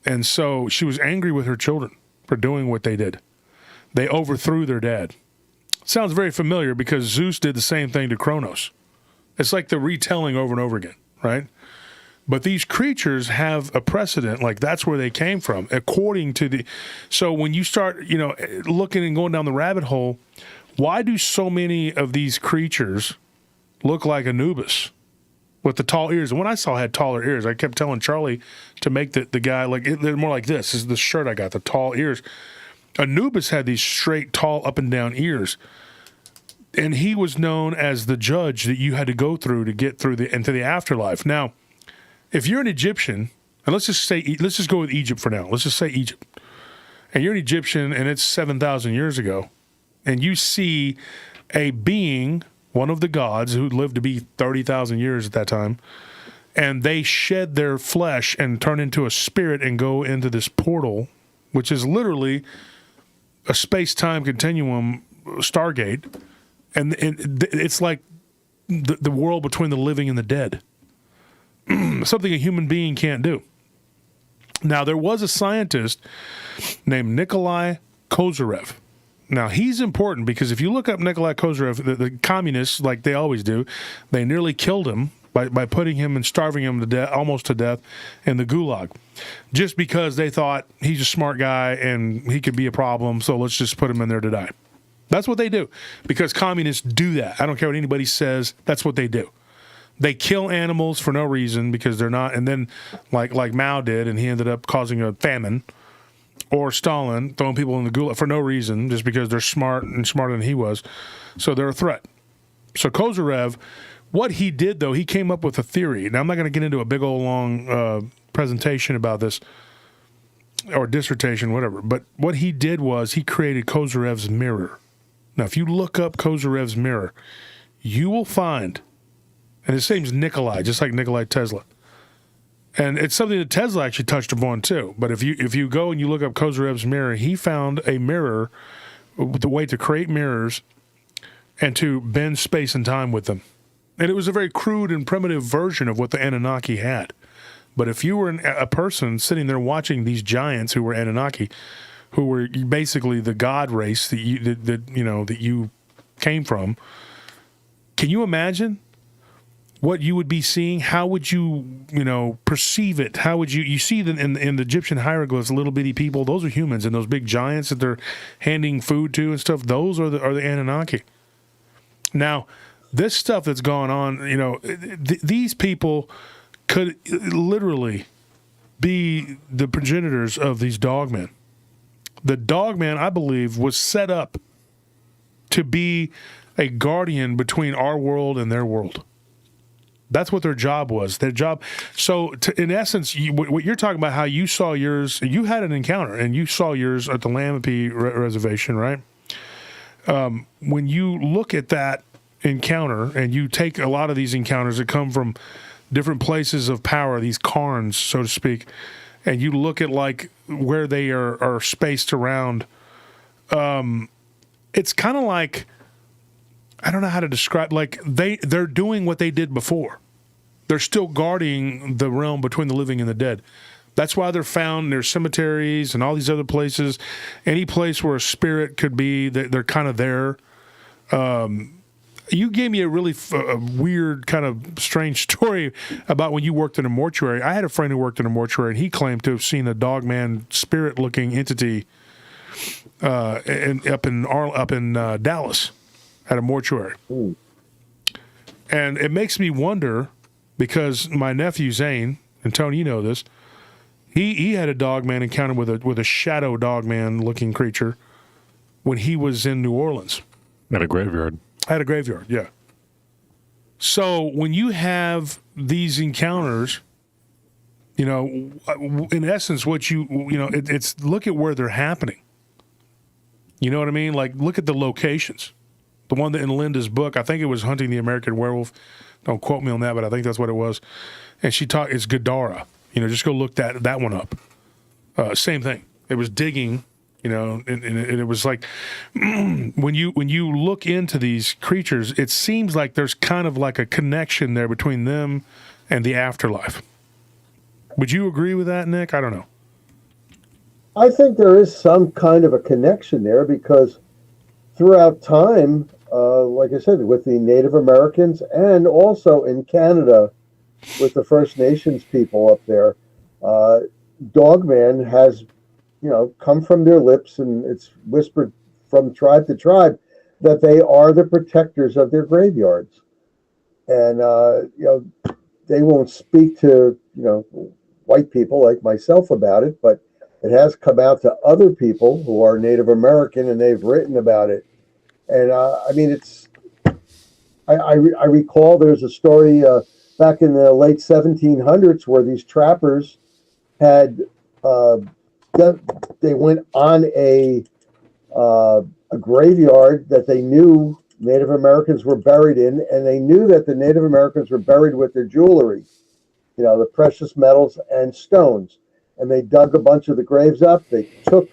And so she was angry with her children for doing what they did. They overthrew their dad. Sounds very familiar because Zeus did the same thing to Kronos. It's like the retelling over and over again, right? But these creatures have a precedent, like that's where they came from, according to the. So when you start, looking and going down the rabbit hole, why do so many of these creatures look like Anubis with the tall ears? And when I saw had taller ears, I kept telling Charlie to make the guy like they're more like this. This is the shirt I got, the tall ears. Anubis had these straight, tall, up and down ears. And he was known as the judge that you had to go through to get through into the afterlife. Now, if you're an Egyptian, and let's just go with Egypt for now. Let's just say Egypt. And you're an Egyptian, and it's 7,000 years ago, and you see a being, one of the gods who lived to be 30,000 years at that time, and they shed their flesh and turn into a spirit and go into this portal, which is literally a space-time continuum Stargate, and it's like the world between the living and the dead. Something a human being can't do. Now, there was a scientist named Nikolai Kozyrev. Now, he's important because if you look up Nikolai Kozyrev, the communists, like they always do, they nearly killed him by putting him and starving him to death, almost to death, in the gulag, just because they thought he's a smart guy and he could be a problem, so let's just put him in there to die. That's what they do, because communists do that. I don't care what anybody says. That's what they do. They kill animals for no reason because they're not, and then like Mao did, and he ended up causing a famine, or Stalin throwing people in the gulag for no reason, just because they're smart and smarter than he was. So they're a threat. So Kozyrev, what he did, though, he came up with a theory. Now, I'm not going to get into a big old long presentation about this, or dissertation, whatever, but what he did was he created Kozyrev's mirror. Now, if you look up Kozyrev's mirror, you will find, and his name's Nikolai, just like Nikola Tesla. And it's something that Tesla actually touched upon too. But if you go and you look up Kozyrev's mirror, he found a mirror, the way to create mirrors and to bend space and time with them. And it was a very crude and primitive version of what the Anunnaki had. But if you were a person sitting there watching these giants who were Anunnaki, who were basically the god race that you came from, can you imagine what you would be seeing? How would you perceive it? How would you see that in the Egyptian hieroglyphs, little bitty people? Those are humans, and those big giants that they're handing food to and stuff. Those are the Anunnaki. Now, this stuff that's gone on, these people could literally be the progenitors of these dogmen. The dogman, I believe, was set up to be a guardian between our world and their world. That's what their job was. Their job. So, in essence, what you're talking about, how you saw yours, you had an encounter, and you saw yours at the Lamapee Reservation, right? When you look at that encounter, and you take a lot of these encounters that come from different places of power, these cairns, so to speak, and you look at like where they are spaced around, it's kind of like, I don't know how to describe, like they're doing what they did before. They're still guarding the realm between the living and the dead. That's why they're found in their cemeteries and all these other places. Any place where a spirit could be, they're kind of there. You gave me a really weird, kind of strange story about when you worked in a mortuary. I had a friend who worked in a mortuary, and he claimed to have seen a dogman spirit-looking entity up in Dallas at a mortuary. Ooh. And it makes me wonder, because my nephew Zane, and Tony, you know this, he had a dogman encounter with a shadow dogman-looking creature when he was in New Orleans. At a graveyard. At a graveyard, yeah. So when you have these encounters, in essence, it's look at where they're happening. You know what I mean? Like, look at the locations. The one that in Linda's book, I think it was Hunting the American Werewolf. Don't quote me on that, but I think that's what it was. And she taught, it's Gadara. Just go look that one up. Same thing. It was digging. And it was like when you look into these creatures, it seems like there's kind of like a connection there between them and the afterlife. Would you agree with that, Nick? I don't know. I think there is some kind of a connection there, because throughout time, like I said, with the Native Americans and also in Canada with the First Nations people up there, Dogman has come from their lips, and it's whispered from tribe to tribe that they are the protectors of their graveyards. And, they won't speak to, white people like myself about it, but it has come out to other people who are Native American, and they've written about it. And, I recall there's a story back in the late 1700s where these trappers had, they went on a graveyard that they knew Native Americans were buried in, and they knew that the Native Americans were buried with their jewelry, the precious metals and stones. And they dug a bunch of the graves up. They took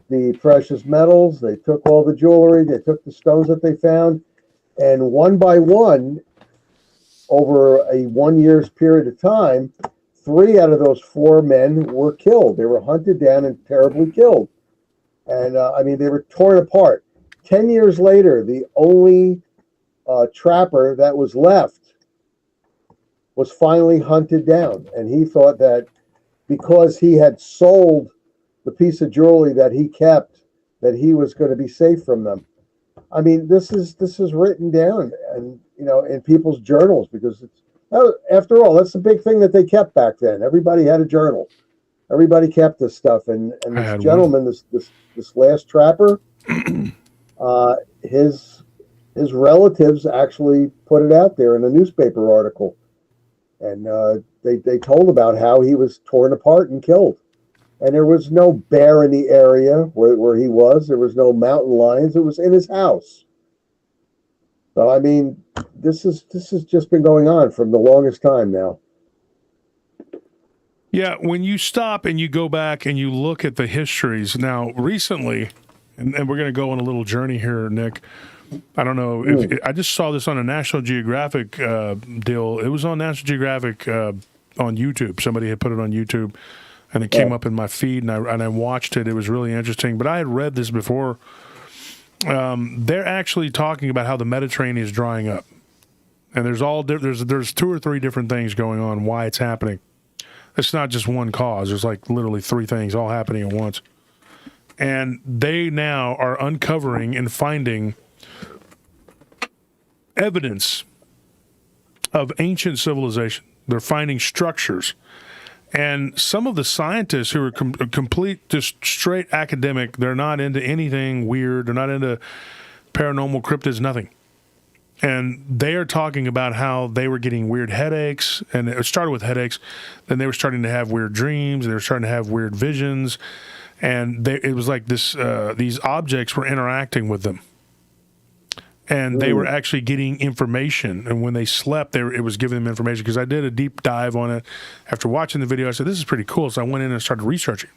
the precious metals, they took all the jewelry, they took the stones that they found, and one by one, over a 1 year's period of time, 3 out of those 4 men were killed. They were hunted down and terribly killed. And, they were torn apart. 10 years later, the only trapper that was left was finally hunted down. And he thought that because he had sold the piece of jewelry that he kept, that he was going to be safe from them. This is written down, and in people's journals, because it's, after all, that's the big thing that they kept back then. Everybody had a journal. Everybody kept this stuff, and this gentleman, this last trapper, his relatives actually put it out there in a newspaper article, and they told about how he was torn apart and killed. And there was no bear in the area where he was. There was no mountain lions. It was in his house. So, this has just been going on from the longest time now. Yeah, when you stop and you go back and you look at the histories now recently, and we're going to go on a little journey here, Nick. I don't know if I just saw this on a National Geographic deal. It was on National Geographic on YouTube. Somebody had put it on YouTube, and it came up in my feed, and I watched it. It was really interesting. But I had read this before. They're actually talking about how the Mediterranean is drying up, and there's 2 or 3 different things going on why it's happening. It's not just one cause. There's like literally 3 things all happening at once. And they now are uncovering and finding evidence of ancient civilization. They're finding structures. And some of the scientists who are complete, just straight academic, they're not into anything weird. They're not into paranormal, cryptids, nothing. And they are talking about how they were getting weird headaches, and it started with headaches. Then they were starting to have weird dreams, and they were starting to have weird visions, and it was like this. These objects were interacting with them, and they were actually getting information. And when they slept, it was giving them information. Because I did a deep dive on it after watching the video. I said, "This is pretty cool." So I went in and started researching,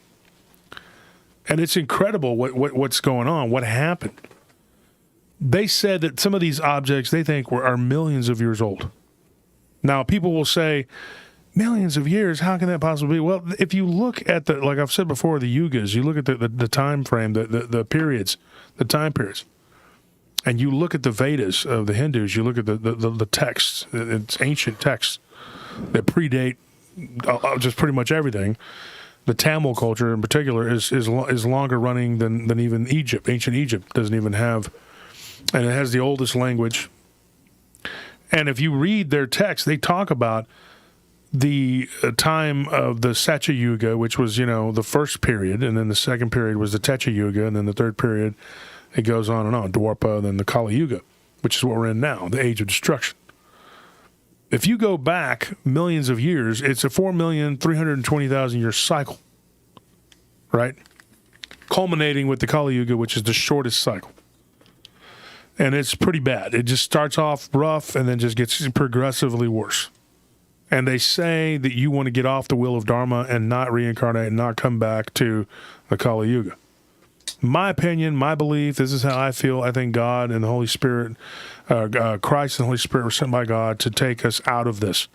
and it's incredible what's going on, what happened. They said that some of these objects they think are millions of years old. Now, people will say, millions of years, how can that possibly be? Well, if you look at like I've said before, the yugas, you look at the time frame, the periods, the time periods, and you look at the Vedas of the Hindus, you look at the texts, it's ancient texts that predate just pretty much everything. The Tamil culture in particular is longer running than even Egypt. Ancient Egypt doesn't even have. And it has the oldest language. And if you read their text, they talk about the time of the Satya Yuga, which was, the first period, and then the second period was the Techa Yuga, and then the third period, it goes on and on, Dwarpa, and then the Kali Yuga, which is what we're in now, the age of destruction. If you go back millions of years, it's a 4,320,000 year cycle, right? Culminating with the Kali Yuga, which is the shortest cycle. And it's pretty bad. It just starts off rough and then just gets progressively worse. And they say that you want to get off the wheel of Dharma and not reincarnate and not come back to the Kali Yuga. My opinion, my belief, this is how I feel. I think God and the Holy Spirit, Christ and the Holy Spirit were sent by God to take us out of this.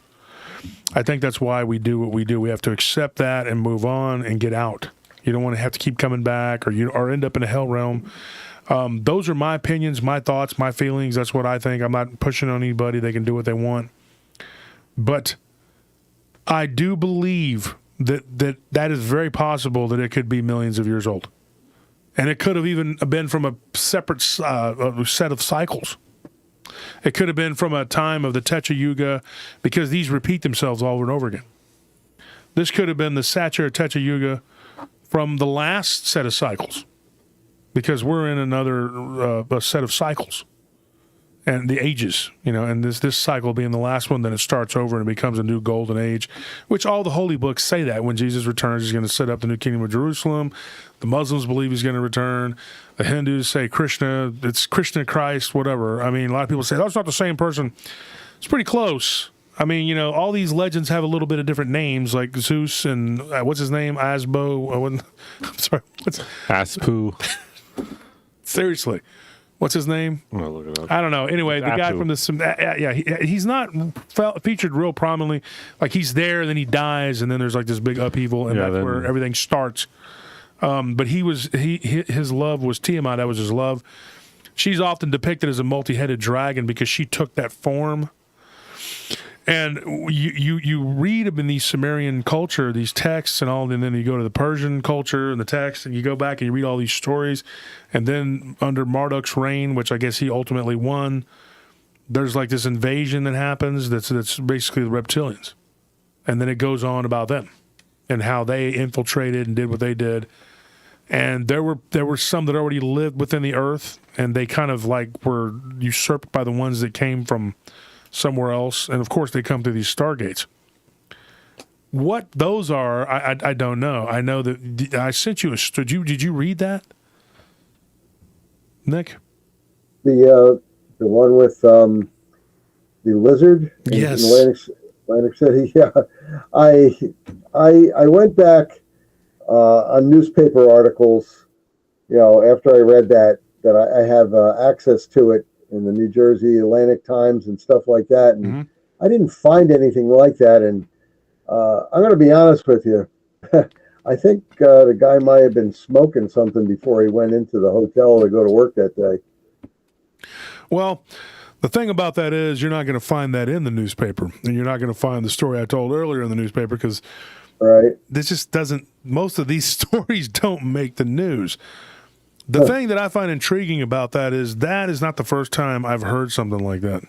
I think that's why we do what we do. We have to accept that and move on and get out. You don't want to have to keep coming back or end up in a hell realm. Those are my opinions, my thoughts, my feelings. That's what I think. I'm not pushing on anybody. They can do what they want. But I do believe that is very possible that it could be millions of years old. And it could have even been from a separate set of cycles. It could have been from a time of the Techa Yuga, because these repeat themselves over and over again. This could have been the Satya or Techa Yuga from the last set of cycles, because we're in another set of cycles and the ages, and this cycle being the last one, then it starts over and it becomes a new golden age, which all the holy books say that when Jesus returns, he's going to set up the new kingdom of Jerusalem. The Muslims believe he's going to return. The Hindus say Krishna, it's Krishna, Christ, whatever. I mean, a lot of people say, that's not the same person. It's pretty close. I mean, all these legends have a little bit of different names, like Zeus and what's his name? Asbo. I'm sorry. Aspu. Seriously. What's his name? I'll look it up. I don't know. Anyway, the guy from he's not featured real prominently. Like, he's there, and then he dies, and then there's like this big upheaval, and that's where everything starts. But his love was Tiamat. That was his love. She's often depicted as a multi-headed dragon because she took that form. And you read them in these Sumerian culture, these texts and all, and then you go to the Persian culture and the text, and you go back and you read all these stories. And then under Marduk's reign, which I guess he ultimately won, there's like this invasion that happens that's basically the Reptilians. And then it goes on about them and how they infiltrated and did what they did. And there were some that already lived within the earth, and they kind of like were usurped by the ones that came from somewhere else, and of course they come through these stargates. What those are, I don't know. I know that I sent you did you read that, Nick? The one with the lizard in yes. Atlantic City. Yeah, I went back on newspaper articles. After I read that I have access to it in the New Jersey Atlantic Times and stuff like that. And I didn't find anything like that. And I'm going to be honest with you. I think the guy might have been smoking something before he went into the hotel to go to work that day. Well, the thing about that is you're not going to find that in the newspaper, and you're not going to find the story I told earlier in the newspaper because Right. this just doesn't. Most of these stories don't make the news. The thing that I find intriguing about that is not the first time I've heard something like that.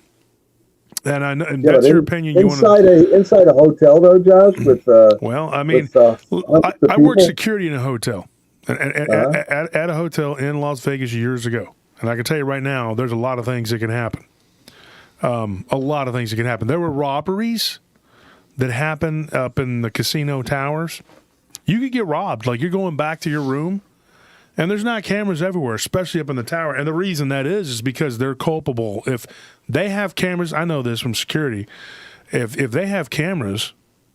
And I know, and Yeah, that's but your opinion. inside a hotel though, Josh. With Well, I mean, with, I worked people? security in a hotel, at a hotel in Las Vegas years ago, and I can tell you right now, there's a lot of things that can happen. A lot of things that can happen. There were robberies that happened up in the casino towers. You could get robbed. Like you're going back to your room, and there's not cameras everywhere, especially up in the tower. And the reason that is because they're culpable. If they have cameras, I know this from security. If they have cameras,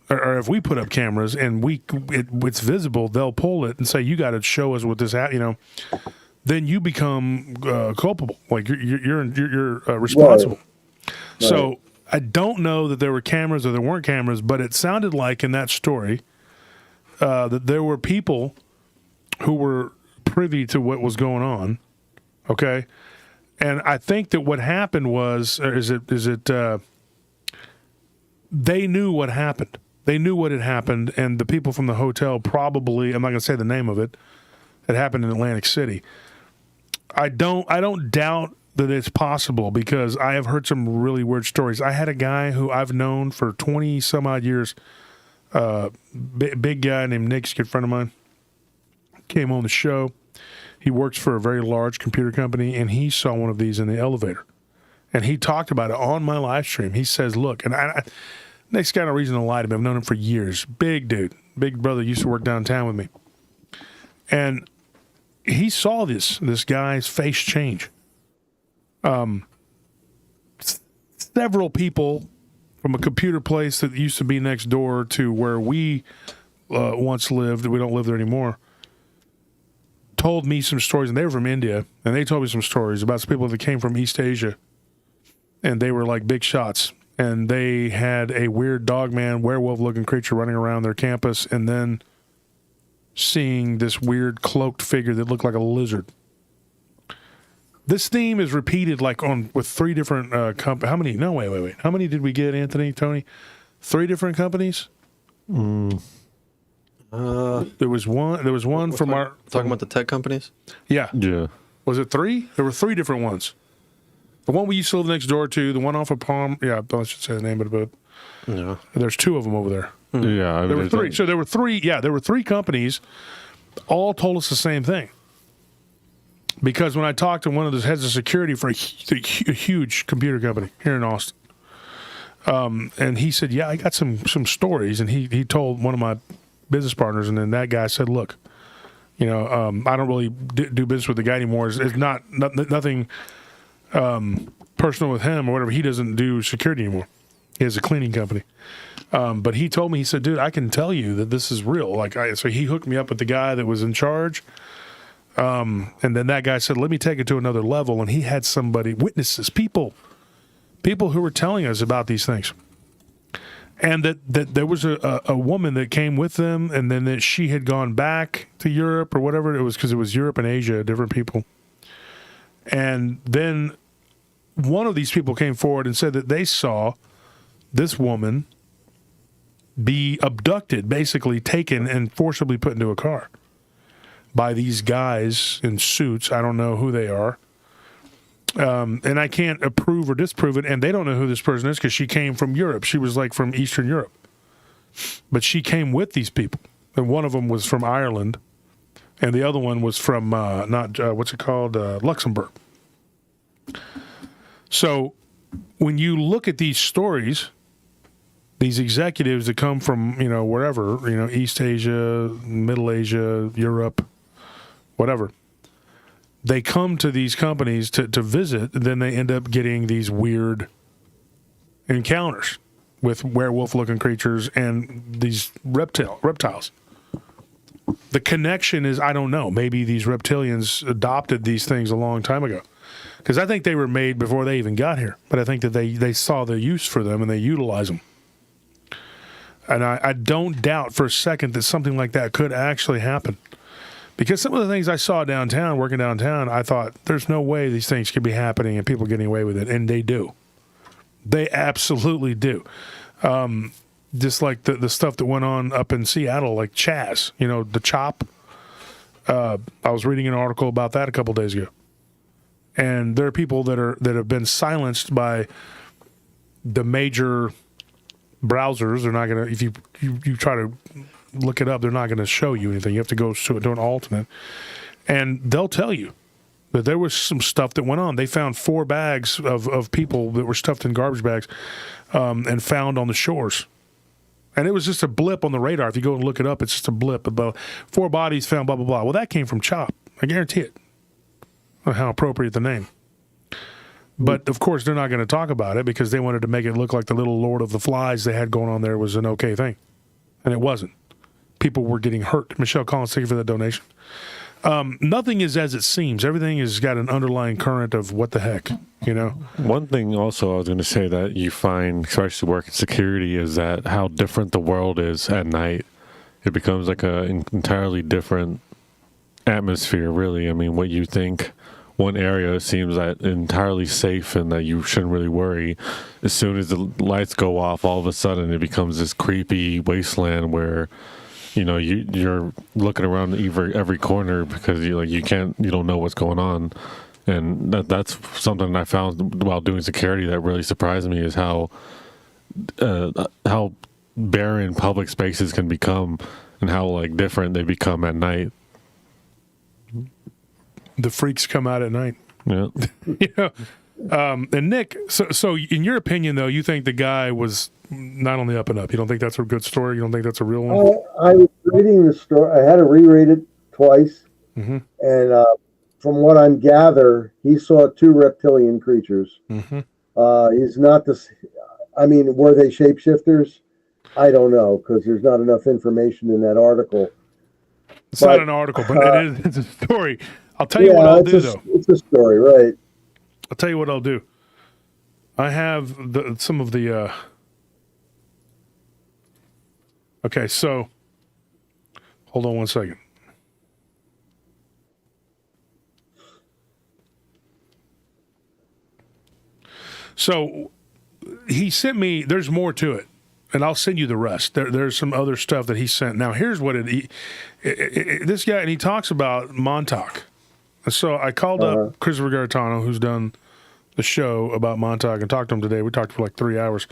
or if we put up cameras and it's visible, they'll pull it and say, "You got to show us what this then you become culpable. Like you're responsible. Right. So I don't know that there were cameras or there weren't cameras, but it sounded like in that story that there were people who were privy to what was going on. Okay, and I think that what happened was, they knew what happened. They knew what had happened, and the people from the hotel probably, I'm not going to say the name of it, it happened in Atlantic City. I don't doubt that it's possible because I have heard some really weird stories. I had a guy who I've known for 20 some odd years, big guy named Nick's a good friend of mine, came on the show. He works for a very large computer company, and he saw one of these in the elevator. And he talked about it on my live stream. He says, look, and Nick's got no reason to lie to me. I've known him for years. Big dude. Big brother, used to work downtown with me. And he saw this guy's face change. Several people from a computer place that used to be next door to where we once lived, we don't live there anymore, told me some stories, and they were from India, and they told me some stories about some people that came from East Asia, and they were like big shots, and they had a weird Dogman, werewolf-looking creature running around their campus, and then seeing this weird cloaked figure that looked like a lizard. This theme is repeated with three different companies. How many? No, wait. How many did we get, Anthony, Tony? 3 different companies? There was one from our... Talking about the tech companies? Yeah. Yeah. Was it 3? There were 3 different ones. The one we used to live next door to, the one off of Palm... Yeah, I should say the name of it, but... No. There's 2 of them over there. Yeah. There were 3. So there were 3... Yeah, there were 3 companies. All told us the same thing. Because when I talked to one of the heads of security for a huge computer company here in Austin, and he said, yeah, I got some stories, and he told one of my business partners, and then that guy said, look, I don't really do business with the guy anymore. It's nothing personal with him or whatever. He doesn't do security anymore. He has a cleaning company. But he told me, he said, dude, I can tell you that this is real. So he hooked me up with the guy that was in charge. And then that guy said, let me take it to another level. And he had witnesses, people who were telling us about these things. And that there was a woman that came with them, and then that she had gone back to Europe or whatever. It was because it was Europe and Asia, different people. And then one of these people came forward and said that they saw this woman be abducted, basically taken and forcibly put into a car by these guys in suits. I don't know who they are. And I can't approve or disprove it. And they don't know who this person is because she came from Europe. She was like from Eastern Europe. But she came with these people. And one of them was from Ireland. And the other one was from, Luxembourg. So when you look at these stories, these executives that come from, wherever, East Asia, Middle Asia, Europe, whatever, they come to these companies to visit, and then they end up getting these weird encounters with werewolf-looking creatures and these reptiles. The connection is, I don't know, maybe these reptilians adopted these things a long time ago. Because I think they were made before they even got here. But I think that they saw the use for them and they utilize them. And I don't doubt for a second that something like that could actually happen. Because some of the things I saw downtown, working downtown, I thought, there's no way these things could be happening and people getting away with it. And they do. They absolutely do. Just like the stuff that went on up in Seattle, like Chaz, the chop. I was reading an article about that a couple days ago. And there are people that have been silenced by the major browsers. They're not going to, if you try to look it up, they're not going to show you anything. You have to go to an alternate. And they'll tell you that there was some stuff that went on. They found 4 bags of people that were stuffed in garbage bags and found on the shores. And it was just a blip on the radar. If you go and look it up, it's just a blip. About 4 bodies found, blah, blah, blah. Well, that came from CHOP. I guarantee it. How appropriate the name. But, of course, they're not going to talk about it because they wanted to make it look like the little Lord of the Flies they had going on there was an okay thing. And it wasn't. People were getting hurt. Michelle Collins, thank you for that donation. Nothing is as it seems. Everything has got an underlying current of what the heck, One thing also I was going to say that you find, especially working security, is that how different the world is at night. It becomes like an entirely different atmosphere, really. I mean, what you think one area seems that entirely safe and that you shouldn't really worry. As soon as the lights go off, all of a sudden it becomes this creepy wasteland where you're looking around every corner because you don't know what's going on. And that's something I found while doing security that really surprised me, is how barren public spaces can become and how different they become at night. The freaks come out at night. Yeah. And Nick, so in your opinion, though, you think the guy was not on the up and up? You don't think that's a good story? You don't think that's a real one? I was reading the story. I had to reread it twice. Mm-hmm. And from what I'm gather, he saw 2 reptilian creatures. Mm-hmm. He's not this. I mean, were they shapeshifters? I don't know, because there's not enough information in that article. It's not an article, but it's a story. I'll tell you what I'll do, though. It's a story, right? I'll tell you what I'll do. I have some of the... Okay, so... Hold on one second. So, he sent me... There's more to it. And I'll send you the rest. There's some other stuff that he sent. Now, here's what this guy, and he talks about Montauk. So I called up Christopher Garitano, who's done the show about Montauk, and talked to him today. We talked for 3 hours.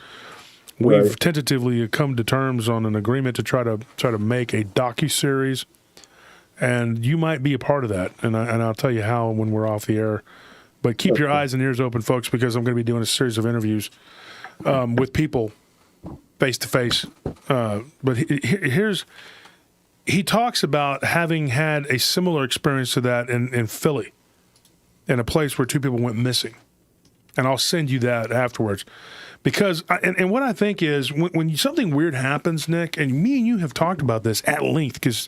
We've tentatively come to terms on an agreement to try to make a docu-series, and you might be a part of that. And I'll tell you how when we're off the air. But keep your eyes and ears open, folks, because I'm going to be doing a series of interviews with people face to face. But he talks about having had a similar experience to that in Philly, in a place where 2 people went missing. And I'll send you that afterwards. Because, and what I think is, when something weird happens, Nick, and me and you have talked about this at length, because,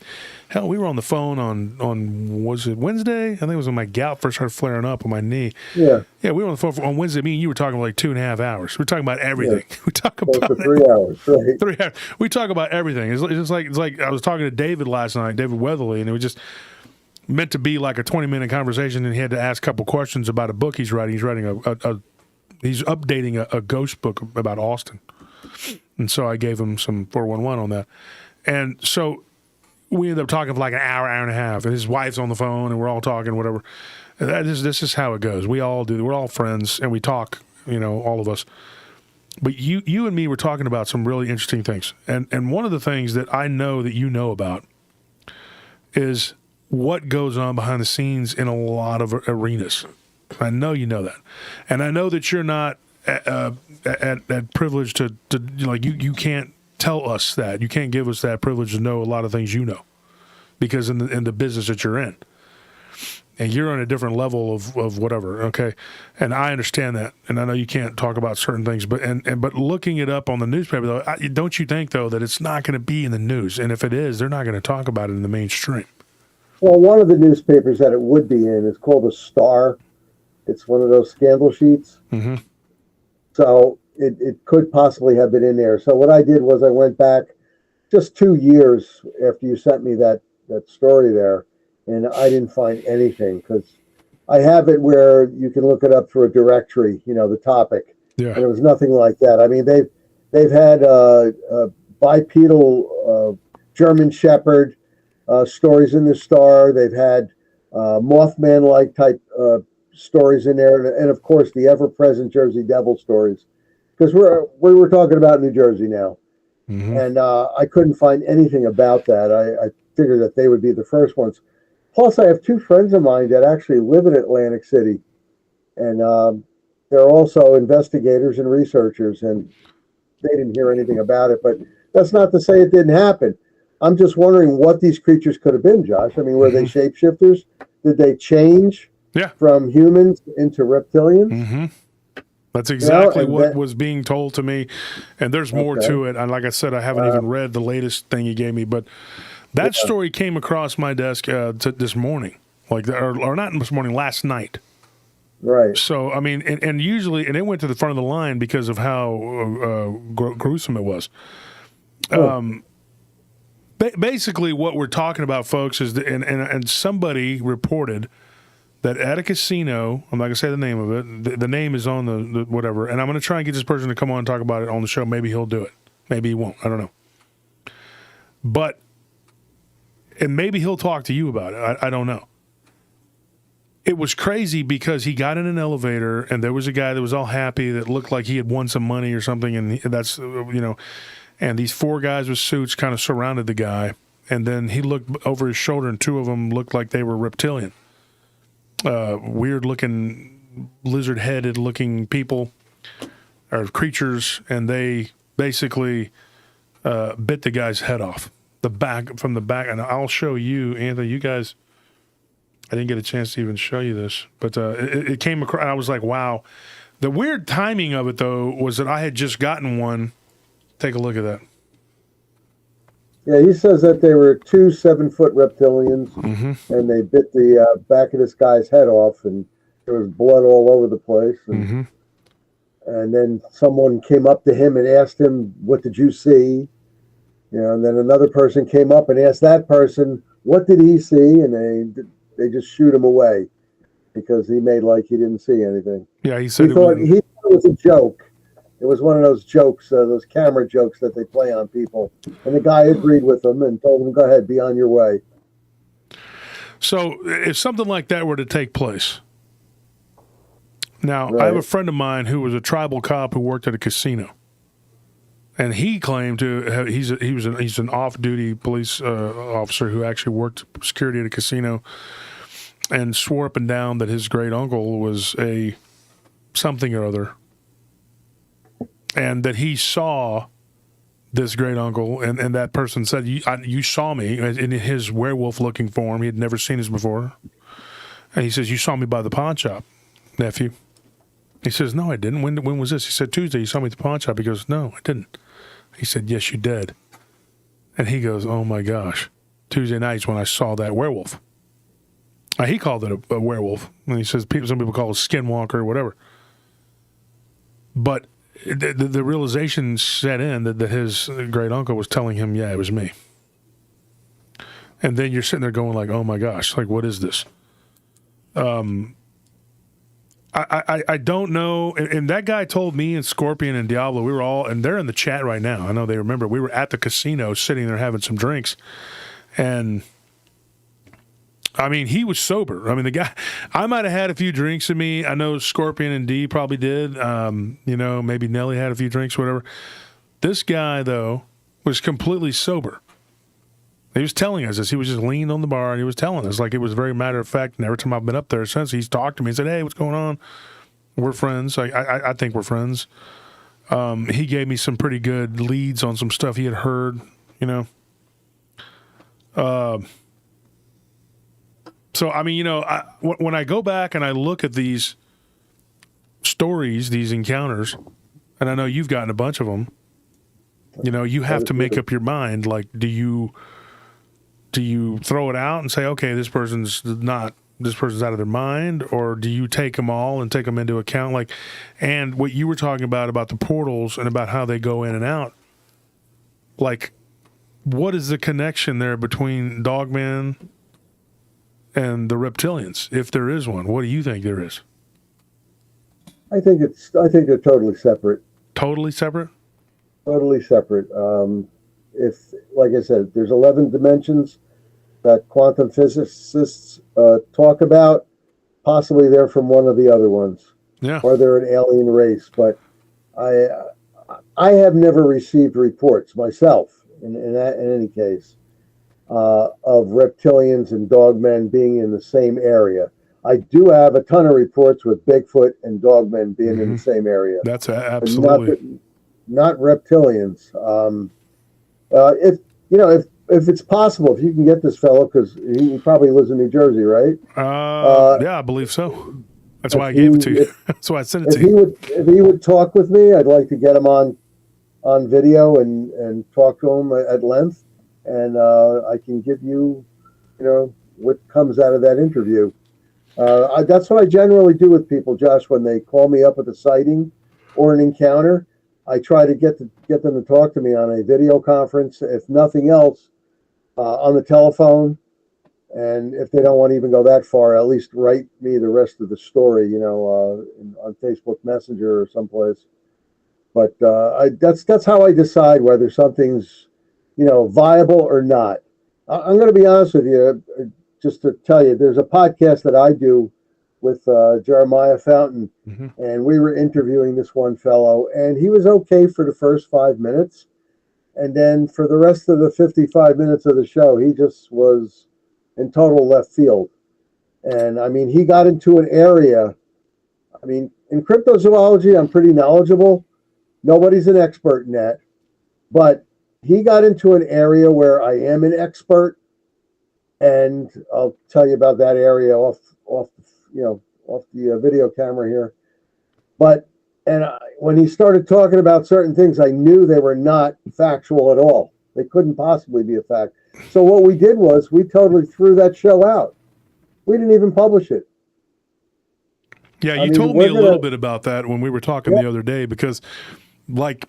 hell, we were on the phone on was it Wednesday? I think it was when my gout first started flaring up on my knee. Yeah. Yeah, we were on the phone on Wednesday. Me and you were talking for 2.5 hours. We're talking about everything. Yeah. We talk about for 3 hours, right? 3 hours. We talk about everything. It's like I was talking to David last night, David Weatherly, and it was just meant to be like a 20-minute conversation, and he had to ask a couple questions about a book he's writing. He's writing he's updating a ghost book about Austin. And so I gave him some 411 on that. And so we ended up talking for an hour and a half, and his wife's on the phone, and we're all talking, whatever. And this is how it goes. We all do. We're all friends, and we talk, all of us. But you and me were talking about some really interesting things. And one of the things that I know that you know about is what goes on behind the scenes in a lot of arenas. I know you know that. And I know that you're not at privilege to you can't tell us that. You can't give us that privilege to know a lot of things you know, because in the business that you're in. And you're on a different level of whatever, okay? And I understand that, and I know you can't talk about certain things, but but looking it up on the newspaper, though, don't you think, though, that it's not going to be in the news? And if it is, they're not going to talk about it in the mainstream. Well, one of the newspapers that it would be in is called The Star. It's one of those scandal sheets. Mm-hmm. So it could possibly have been in there. So what I did was I went back just 2 years after you sent me that story there, and I didn't find anything, because I have it where you can look it up through a directory, the topic, Yeah. and it was nothing like that. I mean, they've had bipedal German Shepherd stories in the Star. They've had Mothman-like type stories in there, and of course the ever-present Jersey Devil stories, because we're talking about New Jersey now. Mm-hmm. And I couldn't find anything about that. I figured that they would be the first ones. Plus, I have two friends of mine that actually live in Atlantic City, and they're also investigators and researchers, and they didn't hear anything about it. But that's not to say it didn't happen. I'm just wondering what these creatures could have been, Josh. I mean, were they shapeshifters? Did they change from humans into reptilians? Mm-hmm. That's exactly what was being told to me, and there's more to it. And like I said, I haven't even read the latest thing you gave me, but that story came across my desk this morning, or not this morning, last night. Right. So I mean, and usually, and it went to the front of the line because of how gruesome it was. Basically, what we're talking about, folks, is and somebody reported that at a casino, I'm not going to say the name of it, the name is on the whatever, and I'm going to try and get this person to come on and talk about it on the show. Maybe he'll do it. Maybe he won't. I don't know. But, and maybe he'll talk to you about it. I don't know. It was crazy because he got in an elevator, and there was a guy that was all happy that looked like he had won some money or something, and that's, and these four guys with suits kind of surrounded the guy, and then he looked over his shoulder, and two of them looked like they were reptilian. Weird-looking, lizard-headed-looking people or creatures, and they basically bit the guy's head off from the back. And I'll show you, Anthony. You guys, I didn't get a chance to even show you this, but it came across. I was like, wow. The weird timing of it, though, was that I had just gotten one. Take a look at that. Yeah, he says that they were 2 7-foot reptilians, and they bit the back of this guy's head off, and there was blood all over the place. And, and then someone came up to him and asked him, "What did you see?" And then another person came up and asked that person, "What did he see?" And they just shoot him away because he made like he didn't see anything. Yeah, he said he thought it was a joke. It was one of those jokes, those camera jokes that they play on people. And the guy agreed with them and told them, "Go ahead, be on your way." So if something like that were to take place, now I have a friend of mine who was a tribal cop who worked at a casino, and he claimed he's an off-duty police officer who actually worked security at a casino, and swore up and down that his great uncle was a something or other. And that he saw this great uncle, and that person said, you saw me in his werewolf-looking form. He had never seen this before. And he says, "You saw me by the pawn shop, nephew." He says, "No, I didn't. When was this?" He said, "Tuesday, you saw me at the pawn shop." He goes, "No, I didn't." He said, "Yes, you did." And he goes, "Oh, my gosh. Tuesday night's when I saw that werewolf." He called it a werewolf. And he says some people call it a skinwalker or whatever. But the realization set in that his great uncle was telling him, "Yeah, it was me." And then you're sitting there going like, "Oh my gosh, like what is this?" I don't know. And that guy told me and Scorpion and Diablo, we were all, and they're in the chat right now. I know they remember. We were at the casino sitting there having some drinks, and I mean, he was sober. I mean, the guy, I might have had a few drinks in me. I know Scorpion and D probably did. Maybe Nelly had a few drinks, whatever. This guy, though, was completely sober. He was telling us this. He was just leaned on the bar, and he was telling us, like it was very matter of fact. And every time I've been up there since, he's talked to me and said, "Hey, what's going on? We're friends." I think we're friends. He gave me some pretty good leads on some stuff he had heard, So, I mean, when I go back and I look at these stories, these encounters, and I know you've gotten a bunch of them, you have to make up your mind. Like, do you throw it out and say, okay, this person's out of their mind, or do you take them all and take them into account? Like, and what you were talking about the portals and about how they go in and out, like, what is the connection there between Dogman and the Reptilians, if there is one? What do you think there is? I think they're totally separate. Totally separate? Totally separate. If, like I said, there's 11 dimensions that quantum physicists talk about, possibly they're from one of the other ones. Yeah. Or they're an alien race. But I have never received reports myself, in any case, of reptilians and dogmen being in the same area. I do have a ton of reports with Bigfoot and dogmen being in the same area. That's absolutely not reptilians. If it's possible, if you can get this fellow, because he probably lives in New Jersey, right? Yeah, I believe so. That's why I gave it to you. That's why I sent it to you. If he would talk with me, I'd like to get him on video and talk to him at length, and I can give you, what comes out of that interview. That's what I generally do with people, Josh, when they call me up with a sighting or an encounter. I try to get them to talk to me on a video conference, if nothing else, on the telephone. And if they don't want to even go that far, at least write me the rest of the story, on Facebook Messenger or someplace. But that's how I decide whether something's, viable or not. I'm going to be honest with you, just to tell you, there's a podcast that I do with Jeremiah Fountain, and we were interviewing this one fellow, and he was okay for the first 5 minutes, and then for the rest of the 55 minutes of the show, he just was in total left field. And I mean, he got into an area. I mean, in cryptozoology, I'm pretty knowledgeable. Nobody's an expert in that, but he got into an area where I am an expert, and I'll tell you about that area off the video camera here. But when he started talking about certain things, I knew they were not factual at all. They couldn't possibly be a fact. So what we did was we totally threw that show out. We didn't even publish it. Yeah, you told me a little bit about that when we were talking the other day, because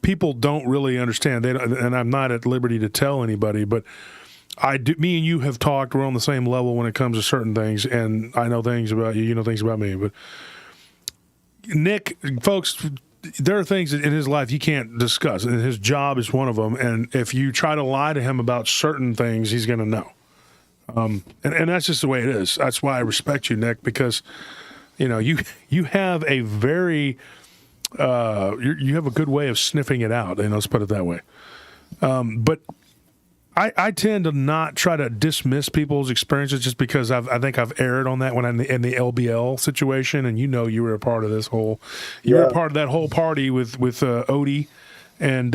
people don't really understand. And I'm not at liberty to tell anybody, but me and you have talked. We're on the same level when it comes to certain things, and I know things about you. You know things about me. But Nick, folks, there are things in his life you can't discuss, and his job is one of them. And if you try to lie to him about certain things, he's going to know. And that's just the way it is. That's why I respect you, Nick, because you have a very you have a good way of sniffing it out. Let's put it that way. But I tend to not try to dismiss people's experiences just because I think I've erred on that when I'm in the LBL situation, and you were a part of this whole, you were a part of that whole party with Odie and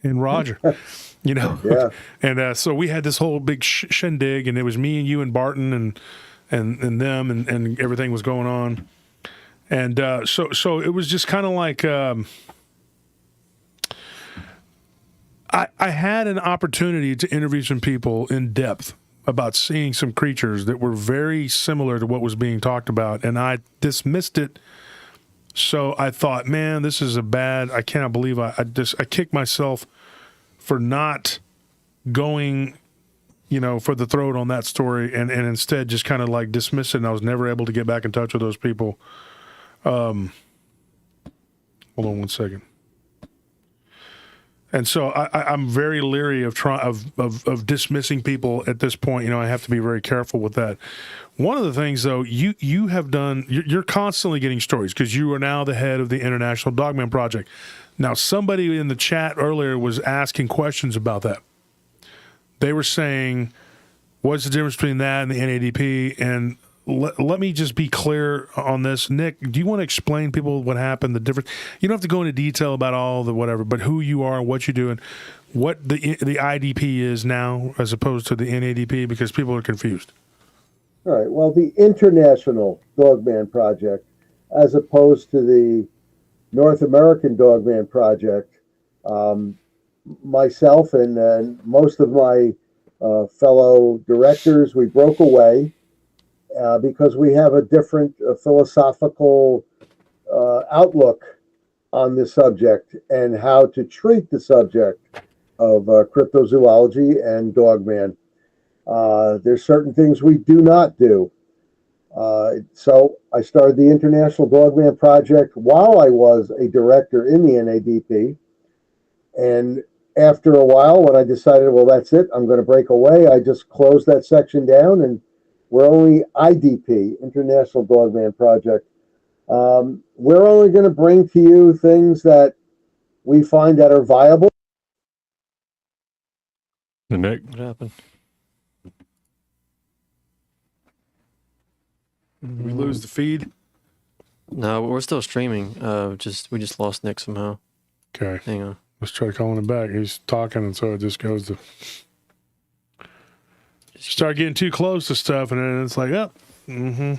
Roger, and so we had this whole big shindig, and it was me and you and Barton and them and everything was going on, and so it was just kind of like. I had an opportunity to interview some people in depth about seeing some creatures that were very similar to what was being talked about, and I dismissed it. So I thought, man, this is I cannot believe I kicked myself for not going, for the throat on that story, and instead just kind of like dismiss it, and I was never able to get back in touch with those people. Hold on one second. And so I'm very leery of dismissing people at this point. I have to be very careful with that. One of the things, though, you have done, you're constantly getting stories because you are now the head of the International Dogman Project. Now, somebody in the chat earlier was asking questions about that. They were saying, what's the difference between that and the NADP? And let me just be clear on this. Nick, do you want to explain people what happened, the difference? You don't have to go into detail about all the whatever, but who you are, what you do, and what the IDP is now as opposed to the NADP, because people are confused. All right. Well, the International Dogman Project, as opposed to the North American Dogman Project, myself and most of my fellow directors, we broke away. Because we have a different philosophical outlook on the subject and how to treat the subject. of cryptozoology and Dogman. There's certain things we do not do. So I started the International Dogman Project while I was a director in the NADP. And after a while, when I decided, well, that's it, I'm going to break away, I just closed that section down, and we're only IDP, International Dogman Project. We're only going to bring to you things that we find that are viable. Nick? What happened? Did we lose the feed? No, we're still streaming. We just lost Nick somehow. Okay. Hang on. Let's try calling him back. He's talking, and so it just goes to start getting too close to stuff, and then it's like, oh, mm-hmm.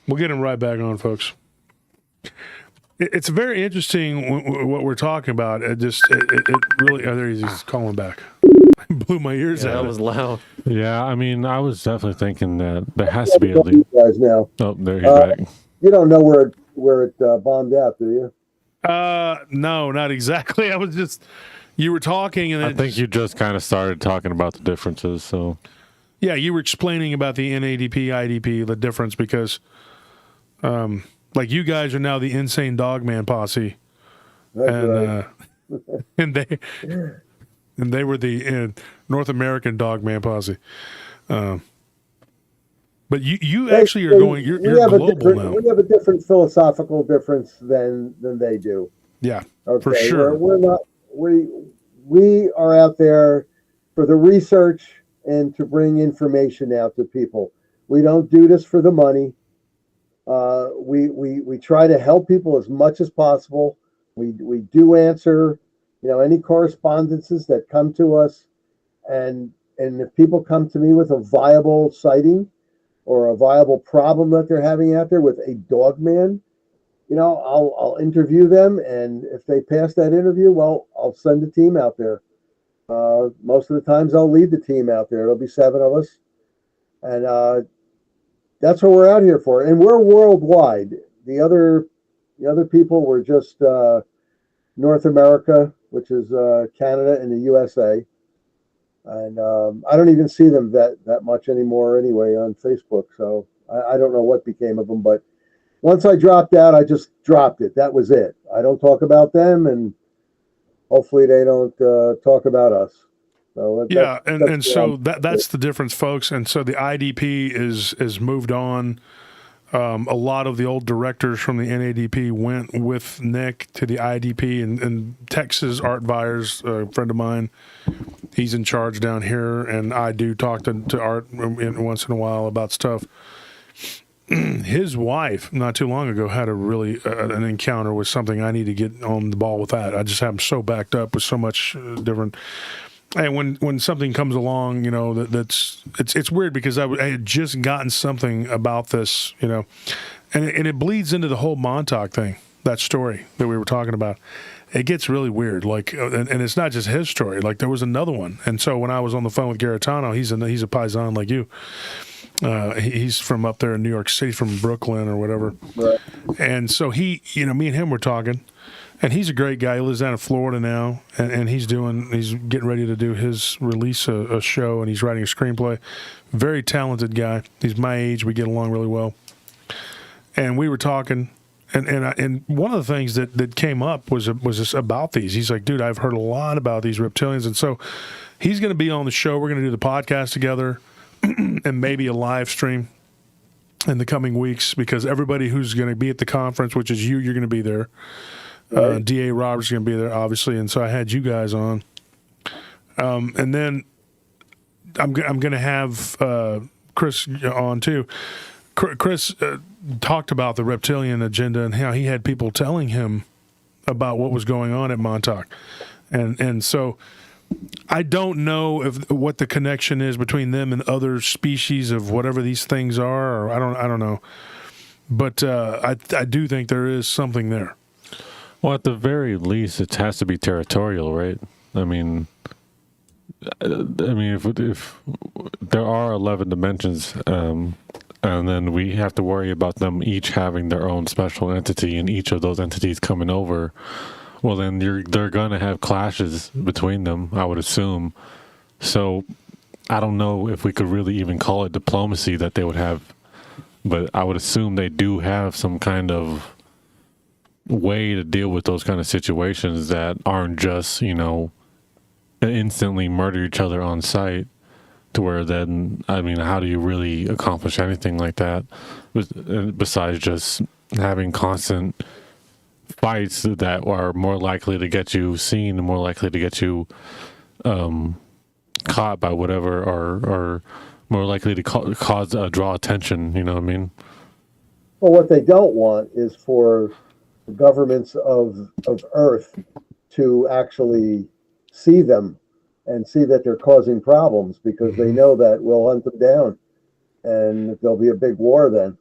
We'll get him right back on, folks. It's very interesting what we're talking about. It really. Oh, there he's calling back. Blew my ears out. That was loud. Yeah, I mean, I was definitely thinking that there has to be at least. Guys now. Oh, there he's back. You don't know where it bombed out, do you? No, not exactly. I was just, you were talking, and I think you just kind of started talking about the differences. So, yeah, you were explaining about the NADP, IDP, the difference because, like you guys are now the Insane Dogman posse, That's and right. and they were the North American Dogman posse. But you actually are going. You're global now. We have a different philosophical difference than they do. Yeah, Okay, for sure. We're not. We are out there for the research and to bring information out to people. We don't do this for the money. We try to help people as much as possible. We do answer, any correspondences that come to us, and if people come to me with a viable sighting or a viable problem that they're having out there with a dogman, I'll interview them, and if they pass that interview, well, I'll send a team out there. Most of the times I'll lead the team out there. It'll be 7 of us, and that's what we're out here for. And we're worldwide. The other people were just North America, which is Canada and the USA. And I don't even see them that much anymore anyway on Facebook. So I don't know what became of them. But once I dropped out, I just dropped it. That was it. I don't talk about them, and hopefully they don't talk about us. So that's the difference, folks. And so the IDP is moved on. A lot of the old directors from the NADP went with Nick to the IDP, and Texas Art Byers, a friend of mine, he's in charge down here, and I do talk to Art once in a while about stuff. His wife, not too long ago, had an encounter with something. I need to get on the ball with that. I just have so backed up with so much different. And when something comes along, it's weird because I had just gotten something about this, and it bleeds into the whole Montauk thing, that story that we were talking about. It gets really weird, and it's not just his story. Like there was another one, and so when I was on the phone with Garitano, he's a paisan like you. He's from up there in New York City, from Brooklyn or whatever. Right. And so me and him were talking. And he's a great guy. He lives down in Florida now, and he's getting ready to do his release a show, and he's writing a screenplay. Very talented guy. He's my age. We get along really well. And we were talking, and one of the things that came up was just about these. He's like, dude, I've heard a lot about these reptilians, and so he's going to be on the show. We're going to do the podcast together, and maybe a live stream in the coming weeks, because everybody who's going to be at the conference, which is you're going to be there. Right. D.A. Roberts is going to be there, obviously, and so I had you guys on. And then I'm going to have Chris on, too. Chris talked about the reptilian agenda and how he had people telling him about what was going on at Montauk. And so I don't know what the connection is between them and other species of whatever these things are, or I don't know. But I do think there is something there. Well, at the very least, it has to be territorial, right? I mean, I mean, if there are 11 dimensions, and then we have to worry about them each having their own special entity, and each of those entities coming over, well, then they're going to have clashes between them, I would assume. So I don't know if we could really even call it diplomacy that they would have, but I would assume they do have some kind of way to deal with those kind of situations that aren't just, instantly murder each other on sight, to where then, I mean, how do you really accomplish anything like that besides just having constant fights that are more likely to get you seen and more likely to get you caught by whatever, or more likely to draw attention, you know what I mean? Well, what they don't want is for the governments of Earth to actually see them and see that they're causing problems, because they know that we'll hunt them down and there'll be a big war then.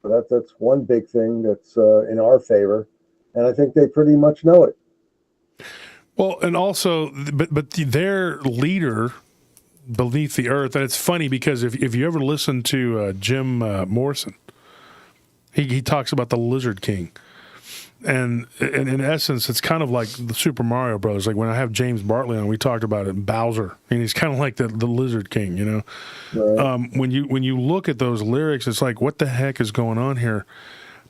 So that's one big thing that's in our favor, and I think they pretty much know it. Well, and also, but their leader beneath the earth, and it's funny because if you ever listen to Jim Morrison, he talks about the Lizard King. And in essence, it's kind of like the Super Mario Bros. Like when I have James Bartley on, we talked about it, Bowser, and he's kind of like the Lizard King, Right. When you look at those lyrics, it's like, what the heck is going on here?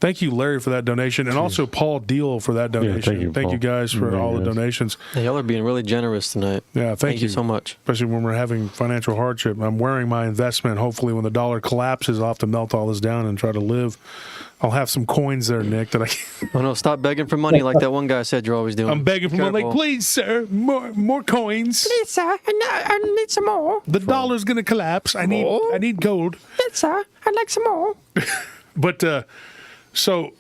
Thank you, Larry, for that donation, and also Paul Deal for that donation. Yeah, thank you guys for all the donations. Hey, y'all are being really generous tonight. Yeah, thank you so much. Especially when we're having financial hardship. I'm wearing my investment. Hopefully, when the dollar collapses, I'll have to melt all this down and try to live. I'll have some coins there, Nick, that I can. Oh no, stop begging for money like that one guy said you're always doing. I'm begging for money. Like, Careful. please, sir, more coins. Please, sir, I need some more. The dollar's gonna collapse. I need gold. Yes, sir, I'd like some more. But so,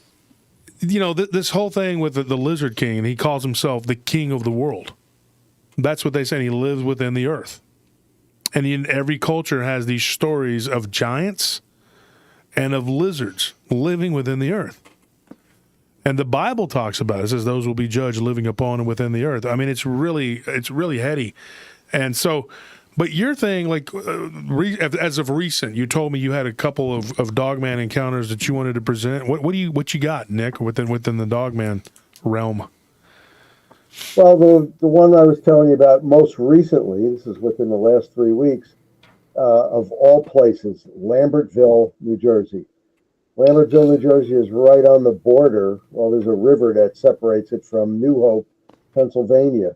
this whole thing with the Lizard King, and he calls himself the king of the world. That's what they say. He lives within the earth, and every culture has these stories of giants and of lizards living within the earth. And the Bible talks about it. It says those will be judged living upon and within the earth. I mean, it's really heady. And so, but your thing, like as of recent, you told me you had a couple of Dogman encounters that you wanted to present. What you got, Nick, within the Dogman realm? Well, the one I was telling you about most recently, this is within the last 3 weeks, of all places, Lambertville, New Jersey. Lambertville, New Jersey is right on the border. Well, there's a river that separates it from New Hope, Pennsylvania.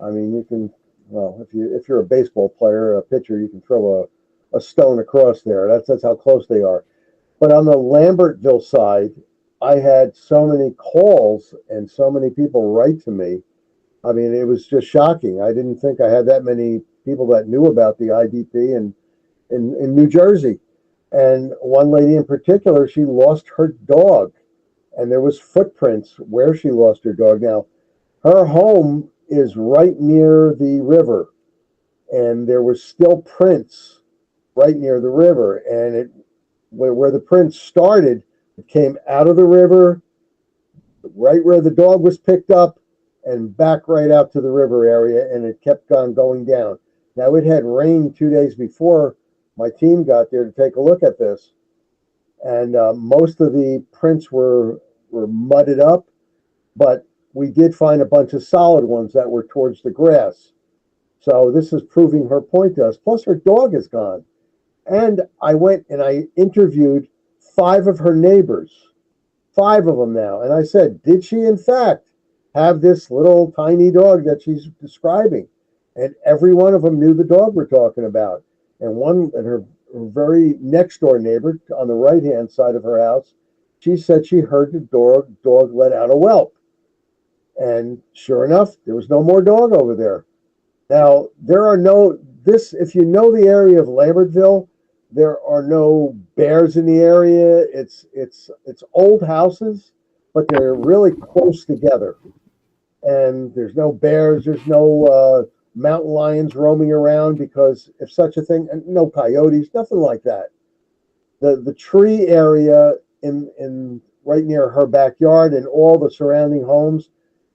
I mean, you can, well, if you're a baseball player, a pitcher, you can throw a stone across there. That's how close they are. But on the Lambertville side, I had so many calls and so many people write to me. I mean, it was just shocking. I didn't think I had that many people that knew about the IDP in New Jersey. And one lady in particular, she lost her dog, and there was footprints where she lost her dog. Now, her home is right near the river, and there was still prints right near the river. And where the prints started, it came out of the river, right where the dog was picked up, and back right out to the river area, and it kept on going down. Now, it had rained 2 days before my team got there to take a look at this, and most of the prints were mudded up, but we did find a bunch of solid ones that were towards the grass. So this is proving her point to us. Plus, her dog is gone. And I went and I interviewed 5 of her neighbors, 5 of them now, and I said, did she in fact have this little tiny dog that she's describing? And every one of them knew the dog we're talking about. And her very next door neighbor on the right hand side of her house, she said she heard the dog let out a whelp. And sure enough, there was no more dog over there. Now, if you know the area of Lambertville, there are no bears in the area. It's old houses, but they're really close together. And there's no bears, there's no mountain lions roaming around, because if such a thing, and no coyotes, nothing like that. The tree area in right near her backyard and all the surrounding homes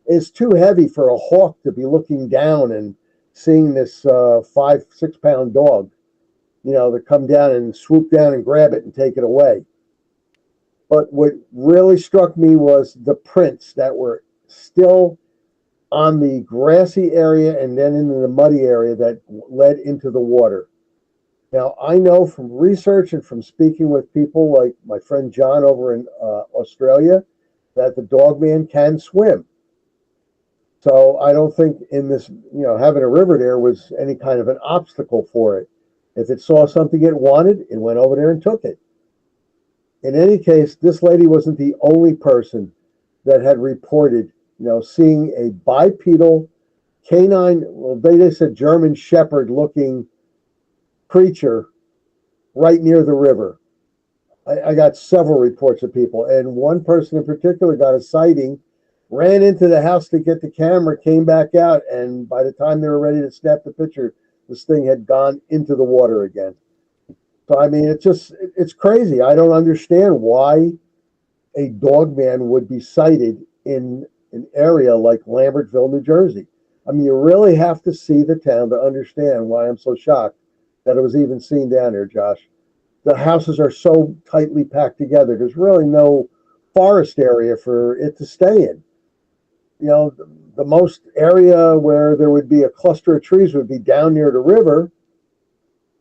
is too heavy for a hawk to be looking down and seeing this 5-6 pound dog, that come down and swoop down and grab it and take it away. But what really struck me was the prints that were still on the grassy area and then into the muddy area that led into the water. Now, I know from research and from speaking with people like my friend John over in Australia that the Dogman can swim. So I don't think in this, having a river there was any kind of an obstacle for it. If it saw something it wanted, it went over there and took it. In any case, this lady wasn't the only person that had reported, seeing a bipedal canine, well, they said German Shepherd looking creature right near the river. I got several reports of people, and one person in particular got a sighting, ran into the house to get the camera, came back out, and by the time they were ready to snap the picture, this thing had gone into the water again. So, I mean, it's crazy. I don't understand why a Dogman would be sighted in an area like Lambertville, New Jersey. I mean, you really have to see the town to understand why I'm so shocked that it was even seen down there, Josh. The houses are so tightly packed together. There's really no forest area for it to stay in. The most area where there would be a cluster of trees would be down near the river.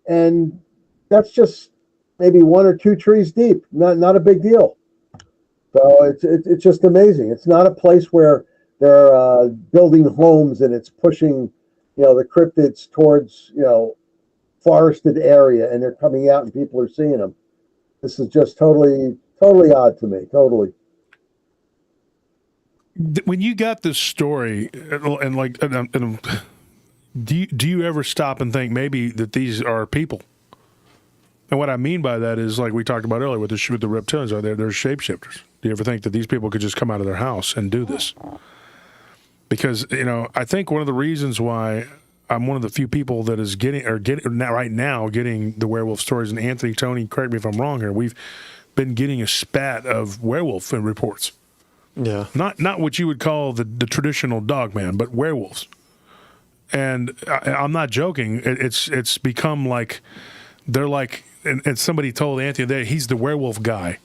And that's just maybe 1 or 2 trees deep. Not a big deal. So it's just amazing. It's not a place where they're building homes and it's pushing, the cryptids towards, forested area, and they're coming out and people are seeing them. This is just totally odd to me. Totally. When you got this story, do you ever stop and think maybe that these are people? And what I mean by that is, like we talked about earlier with the reptilians, they're shapeshifters. Do you ever think that these people could just come out of their house and do this? Because I think one of the reasons why I'm one of the few people that is getting the werewolf stories, and Anthony, Tony, correct me if I'm wrong here, we've been getting a spat of werewolf reports. Yeah. Not what you would call the traditional Dogman, but werewolves. And I'm not joking. It's become like they're like, and somebody told Anthony that he's the werewolf guy.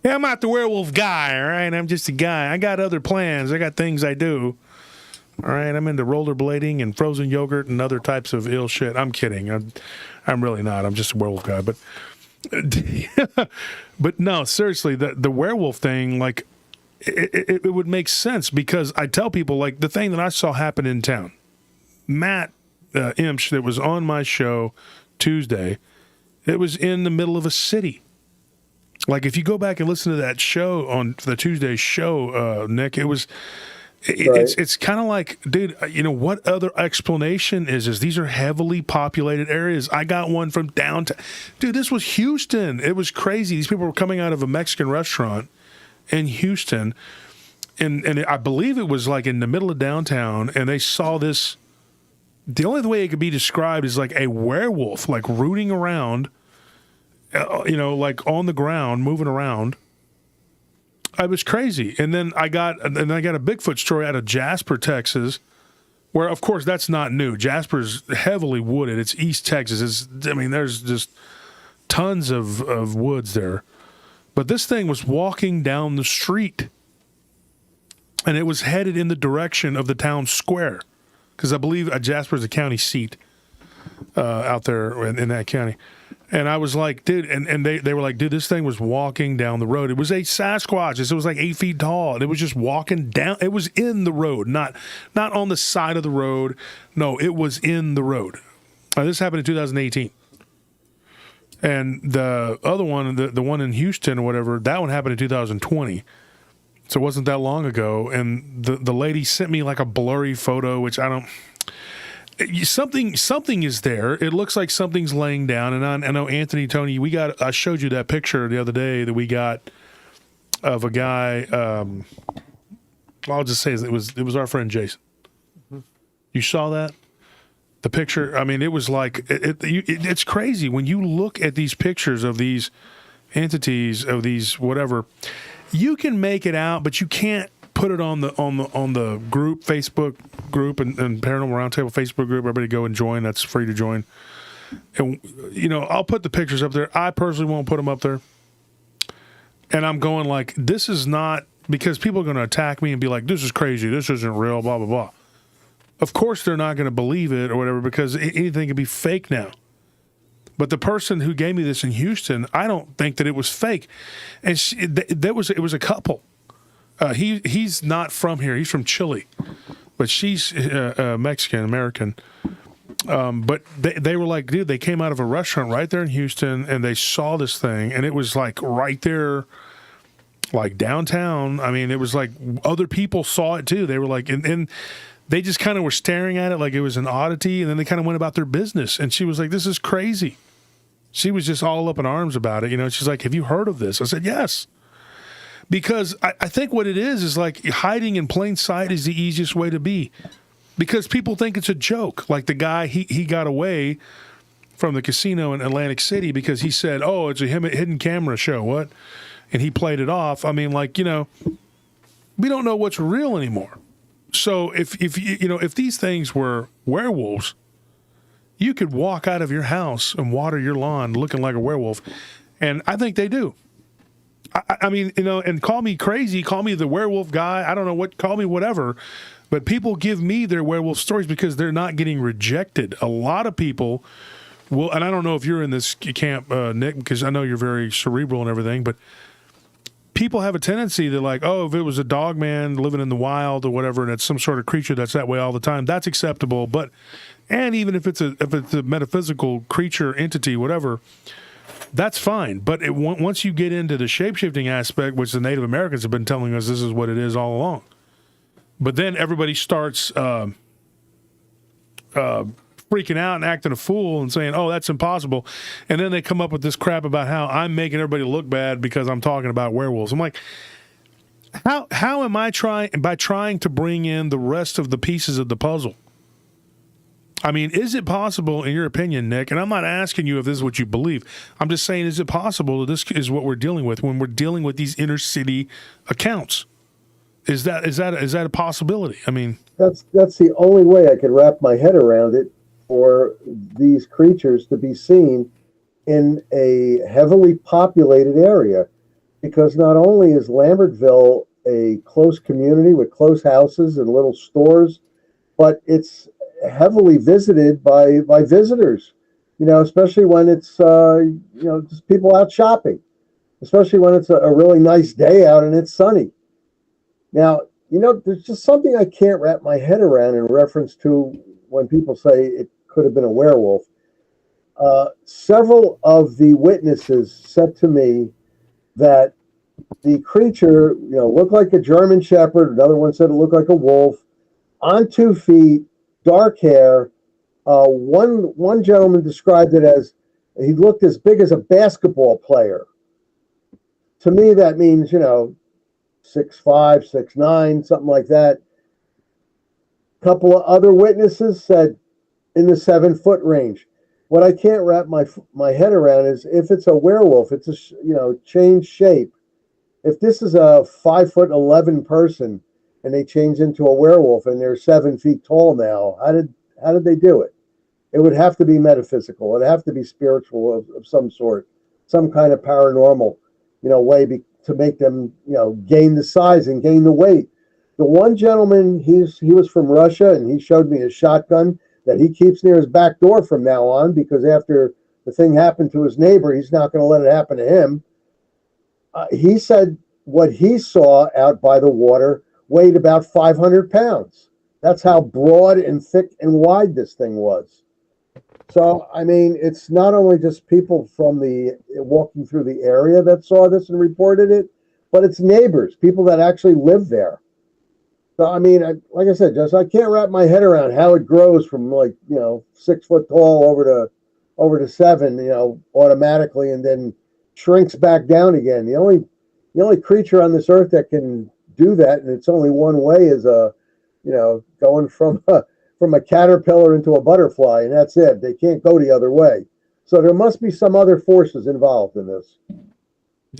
Yeah, I'm not the werewolf guy, all right? I'm just a guy. I got other plans. I got things I do. All right, I'm into rollerblading and frozen yogurt and other types of ill shit. I'm kidding. I'm really not. I'm just a werewolf guy. But no, seriously, the werewolf thing, like, it would make sense because I tell people, like, the thing that I saw happen in town, Matt Imsh, that was on my show Tuesday, it was in the middle of a city. Like, if you go back and listen to that show on the Tuesday show, Nick, it was... It's kind of like, dude, what other explanation is these are heavily populated areas. I got one from downtown. Dude, this was Houston. It was crazy. These people were coming out of a Mexican restaurant in Houston, and I believe it was like in the middle of downtown, and they saw this. The only way it could be described is like a werewolf, like rooting around, like on the ground, moving around. I was crazy. And then I got a Bigfoot story out of Jasper, Texas, where, of course, that's not new. Jasper's heavily wooded. It's East Texas. There's just tons of woods there. But this thing was walking down the street, and it was headed in the direction of the town square, because I believe Jasper's a county seat out there in that county. And I was like, dude, and they were like, dude, this thing was walking down the road. It was a Sasquatch. It was like 8 feet tall, and it was just walking down. It was in the road, not on the side of the road. No, it was in the road. This happened in 2018. And the other one, the one in Houston or whatever, that one happened in 2020. So it wasn't that long ago. And the lady sent me like a blurry photo, which I don't... Something is there. It looks like something's laying down, and I know Anthony, Tony, I showed you that picture the other day that we got of a guy. I'll just say it was our friend Jason. You saw that? The picture. I mean, it was like it's crazy when you look at these pictures of these entities, of these whatever. You can make it out, but you can't put it on the group, Facebook group, and Paranormal Roundtable Facebook group. Everybody go and join. That's free to join. And I'll put the pictures up there. I personally won't put them up there. And I'm going like, this is not, because people are going to attack me and be like, this is crazy. This isn't real. Blah blah blah. Of course, they're not going to believe it or whatever, because anything can be fake now. But the person who gave me this in Houston, I don't think that it was fake. And it was a couple. He's not from here. He's from Chile, but she's Mexican American. But they were like, dude, they came out of a restaurant right there in Houston, and they saw this thing, and it was like right there, like downtown. I mean, it was like other people saw it too. They were like, and they just kind of were staring at it like it was an oddity, and then they kind of went about their business. And she was like, this is crazy. She was just all up in arms about it. She's like, have you heard of this? I said, yes. Because I think what it is like hiding in plain sight is the easiest way to be. Because people think it's a joke. Like the guy, he got away from the casino in Atlantic City because he said, oh, it's a hidden camera show. What? And he played it off. I mean, like, we don't know what's real anymore. So if these things were werewolves, you could walk out of your house and water your lawn looking like a werewolf. And I think they do. I mean, and call me crazy, call me the werewolf guy. I don't know call me whatever. But people give me their werewolf stories because they're not getting rejected. A lot of people will, and I don't know if you're in this camp, Nick, because I know you're very cerebral and everything, but people have a tendency to like, oh, if it was a dogman living in the wild or whatever, and it's some sort of creature that's that way all the time, that's acceptable. And even if it's a metaphysical creature, entity, whatever, that's fine. But once you get into the shape-shifting aspect, which the Native Americans have been telling us this is what it is all along. But then everybody starts freaking out and acting a fool and saying, oh, that's impossible. And then they come up with this crap about how I'm making everybody look bad because I'm talking about werewolves. I'm like, how am I trying to bring in the rest of the pieces of the puzzle? I mean, is it possible, in your opinion, Nick, and I'm not asking you if this is what you believe, I'm just saying, is it possible that this is what we're dealing with when we're dealing with these inner city accounts? Is that a possibility? I mean, that's the only way I could wrap my head around it, for these creatures to be seen in a heavily populated area, because not only is Lambertville a close community with close houses and little stores, but it's heavily visited by visitors, especially when it's just people out shopping, especially when it's a really nice day out and it's sunny. Now, there's just something I can't wrap my head around in reference to when people say it could have been a werewolf. Several of the witnesses said to me that the creature, looked like a German Shepherd. Another one said it looked like a wolf, on 2 feet, dark hair. One gentleman described it as he looked as big as a basketball player. To me, that means 6'5", 6'9", something like that. A couple of other witnesses said in the 7-foot range. What I can't wrap my head around is if it's a werewolf, it's a changed shape. If this is a 5'11" person and they change into a werewolf and they're 7 feet tall now, how did they do it? It would have to be metaphysical. It'd have to be spiritual of some sort, some kind of paranormal, way to make them, gain the size and gain the weight. The one gentleman, he was from Russia, and he showed me a shotgun that he keeps near his back door from now on, because after the thing happened to his neighbor, he's not going to let it happen to him. He said what he saw out by the water weighed about 500 pounds. That's how broad and thick and wide this thing was. So, I mean, it's not only just people from walking through the area that saw this and reported it, but it's neighbors, people that actually live there. So, I mean, like I said, I can't wrap my head around how it grows from 6 foot tall over to 7, automatically, and then shrinks back down again. The only creature on this earth that can do that, and it's only one way, is going from a caterpillar into a butterfly, and that's it. They can't go the other way. So there must be some other forces involved in this.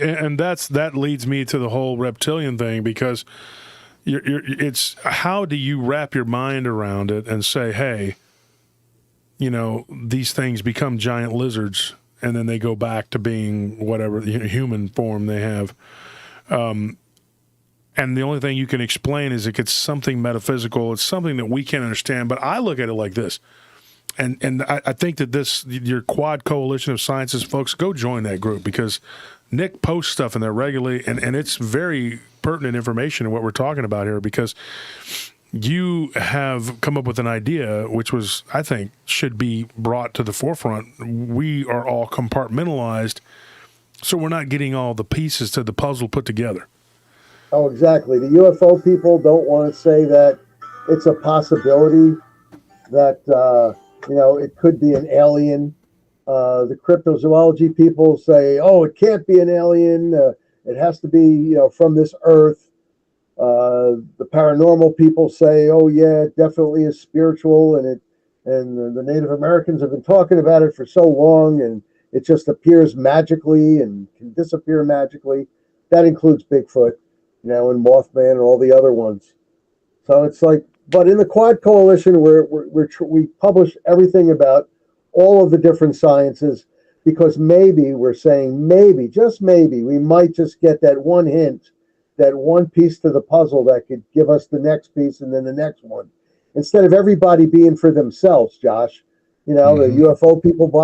And that leads me to the whole reptilian thing, because it's how do you wrap your mind around it and say, hey, these things become giant lizards and then they go back to being whatever human form they have. And the only thing you can explain is it's something metaphysical. It's something that we can't understand. But I look at it like this. And I think that your Quad Coalition of Scientists folks, go join that group because Nick posts stuff in there regularly, and it's very pertinent information in what we're talking about here because you have come up with an idea which was, I think, should be brought to the forefront. We are all compartmentalized, so we're not getting all the pieces to the puzzle put together. Oh, exactly. The UFO people don't want to say that it's a possibility that, it could be an alien. The cryptozoology people say, oh, it can't be an alien. It has to be, from this earth. The paranormal people say, oh, yeah, it definitely is spiritual. And the Native Americans have been talking about it for so long, and it just appears magically and can disappear magically. That includes Bigfoot. And Mothman and all the other ones. So it's like, but in the Quad Coalition, we publish everything about all of the different sciences because we're saying maybe, just maybe, we might just get that one hint, that one piece to the puzzle that could give us the next piece and then the next one. Instead of everybody being for themselves, Josh, the UFO people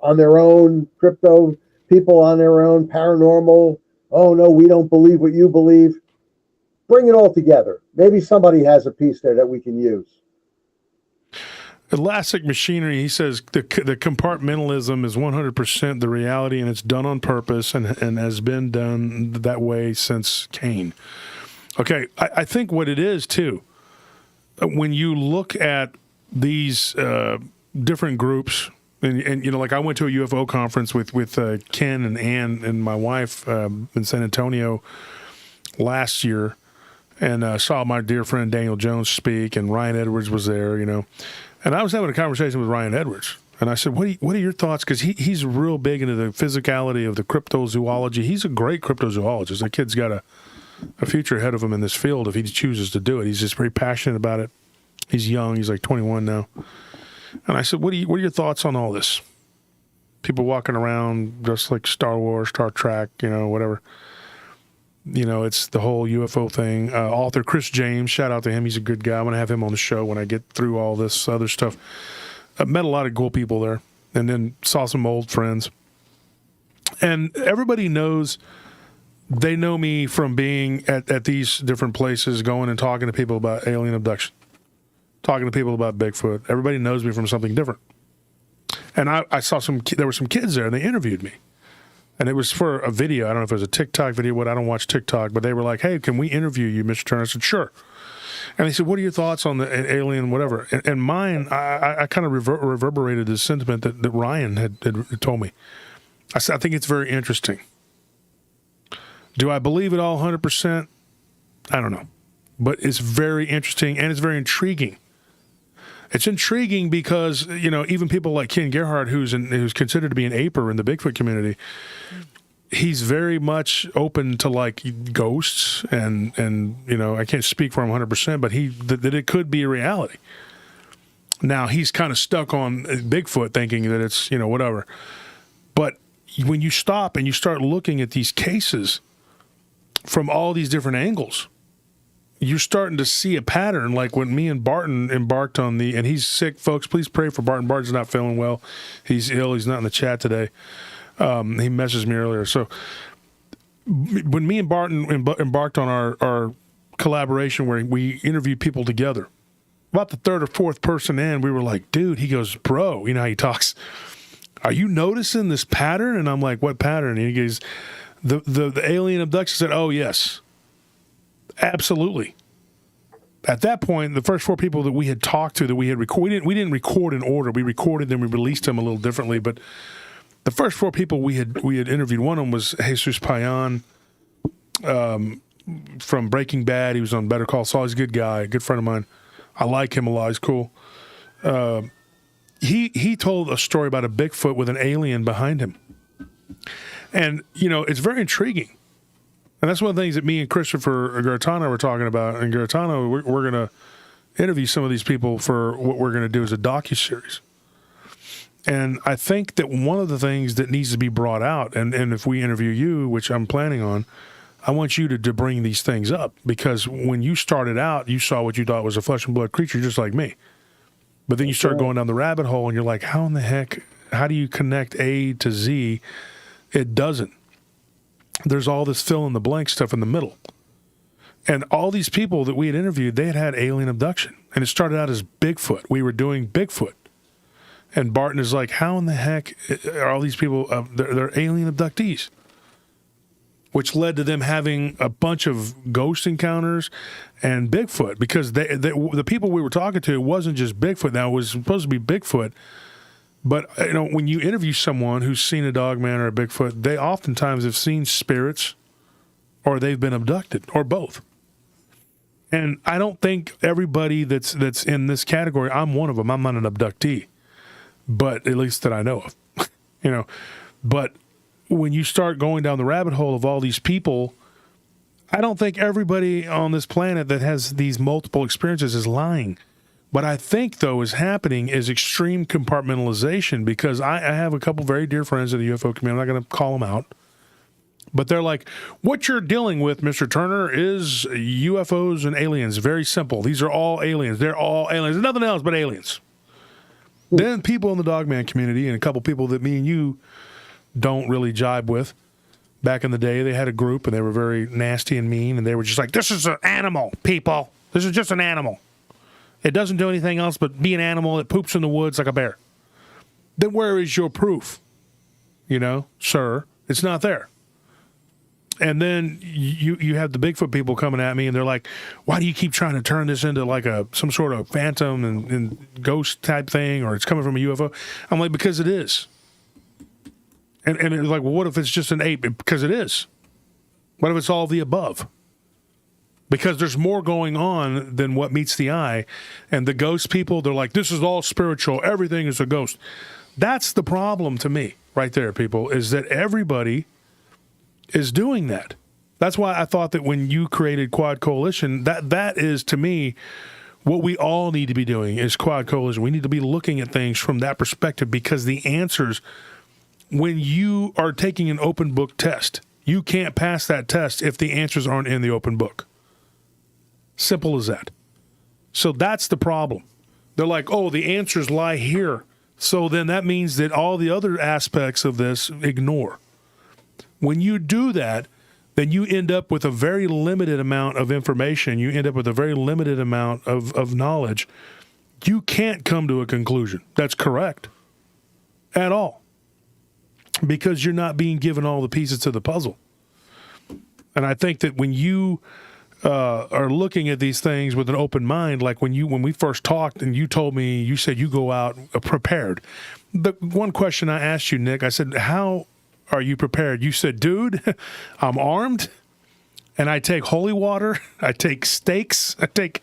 on their own, crypto people on their own, paranormal. Oh, no, we don't believe what you believe. Bring it all together. Maybe somebody has a piece there that we can use. Elastic Machinery, he says the compartmentalism is 100% the reality, and it's done on purpose and has been done that way since Cain. Okay, I think what it is, too, when you look at these different groups, and like I went to a UFO conference with Ken and Ann and my wife in San Antonio last year, and saw my dear friend Daniel Jones speak, and Ryan Edwards was there, and I was having a conversation with Ryan Edwards, and I said, "What are your thoughts?" Because he's real big into the physicality of the cryptozoology. He's a great cryptozoologist. The kid's got a future ahead of him in this field if he chooses to do it. He's just very passionate about it. He's young. He's like 21 now. And I said, what are your thoughts on all this? People walking around just like Star Wars, Star Trek, whatever. It's the whole UFO thing. Author Chris James, shout out to him. He's a good guy. I'm going to have him on the show when I get through all this other stuff. I met a lot of cool people there and then saw some old friends. And everybody knows, they know me from being at these different places, going and talking to people about alien abduction. Talking to people about Bigfoot. Everybody knows me from something different. And I saw there were some kids there, and they interviewed me. And it was for a video. I don't know if it was a TikTok video. I don't watch TikTok, but they were like, hey, can we interview you, Mr. Turner? I said, sure. And they said, what are your thoughts on the alien, whatever? And mine, I kind of reverberated the sentiment that Ryan had told me. I said, I think it's very interesting. Do I believe it all 100%? I don't know. But it's very interesting, and it's very intriguing. It's intriguing because, even people like Ken Gerhard, who's considered to be an aper in the Bigfoot community, he's very much open to like ghosts and I can't speak for him 100%, but that it could be a reality. Now he's kind of stuck on Bigfoot, thinking that it's whatever. But when you stop and you start looking at these cases from all these different angles, you're starting to see a pattern. Like when me and Barton embarked on and he's sick, folks, please pray for Barton. Barton's not feeling well. He's ill. He's not in the chat today. He messaged me earlier. So when me and Barton embarked on our collaboration where we interviewed people together, about the third or fourth person in, we were like, dude, he goes, bro, how he talks. Are you noticing this pattern? And I'm like, what pattern? And he goes, the alien abduction. Said, oh, yes. Absolutely. At that point, the first four people that we had talked to, that we had recorded, we didn't record in order. We recorded them, we released them a little differently. But the first four people we had interviewed, one of them was Jesus Payan from Breaking Bad. He was on Better Call Saul. He's a good guy, a good friend of mine. I like him a lot. He's cool. He told a story about a Bigfoot with an alien behind him. And, it's very intriguing. And that's one of the things that me and Christopher Garitano were talking about. And Garitano, we're going to interview some of these people for what we're going to do as a docu-series. And I think that one of the things that needs to be brought out, and if we interview you, which I'm planning on, I want you to bring these things up. Because when you started out, you saw what you thought was a flesh and blood creature, just like me. But then you start going down the rabbit hole, and you're like, how in the heck, how do you connect A to Z? It doesn't. There's all this fill-in-the-blank stuff in the middle. And all these people that we had interviewed, they had alien abduction. And it started out as Bigfoot. We were doing Bigfoot. And Barton is like, how in the heck are all these people, they're alien abductees? Which led to them having a bunch of ghost encounters and Bigfoot. Because the people we were talking to, it wasn't just Bigfoot. Now, it was supposed to be Bigfoot. But, you know, when you interview someone who's seen a Dogman or a Bigfoot, they oftentimes have seen spirits or they've been abducted or both. And I don't think everybody that's in this category, I'm one of them. I'm not an abductee, but at least that I know of, you know. But when you start going down the rabbit hole of all these people, I don't think everybody on this planet that has these multiple experiences is lying. What I think, though, is happening is extreme compartmentalization, because I have a couple very dear friends in the UFO community. I'm not going to call them out. But they're like, what you're dealing with, Mr. Turner, is UFOs and aliens. Very simple. These are all aliens. They're all aliens. There's nothing else but aliens. Then people in the Dogman community, and a couple people that me and you don't really jibe with, back in the day, they had a group, and they were very nasty and mean, and they were just like, this is an animal, people. This is just an animal. It doesn't do anything else but be an animal that poops in the woods like a bear. Then where is your proof? You know, sir, it's not there. And then you have the Bigfoot people coming at me, and they're like, why do you keep trying to turn this into like some sort of phantom and ghost type thing, or it's coming from a UFO? I'm like, because it is. And it's like, well, what if it's just an ape? Because it is. What if it's all the above? Because there's more going on than what meets the eye. And the ghost people, they're like, this is all spiritual. Everything is a ghost. That's the problem to me right there, people, is that everybody is doing that. That's why I thought that when you created Quad Coalition, that is, to me, what we all need to be doing is Quad Coalition. We need to be looking at things from that perspective, because the answers, when you are taking an open book test, you can't pass that test if the answers aren't in the open book. Simple as that. So that's the problem. They're like, oh, the answers lie here. So then that means that all the other aspects of this ignore. When you do that, then you end up with a very limited amount of information. You end up with a very limited amount of knowledge. You can't come to a conclusion that's correct at all, because you're not being given all the pieces to the puzzle. And I think that when you are looking at these things with an open mind, like when we first talked and you told me, you said you go out prepared. The one question I asked you, Nick, I said, how are you prepared? You said, dude, I'm armed, and I take holy water, I take stakes, I take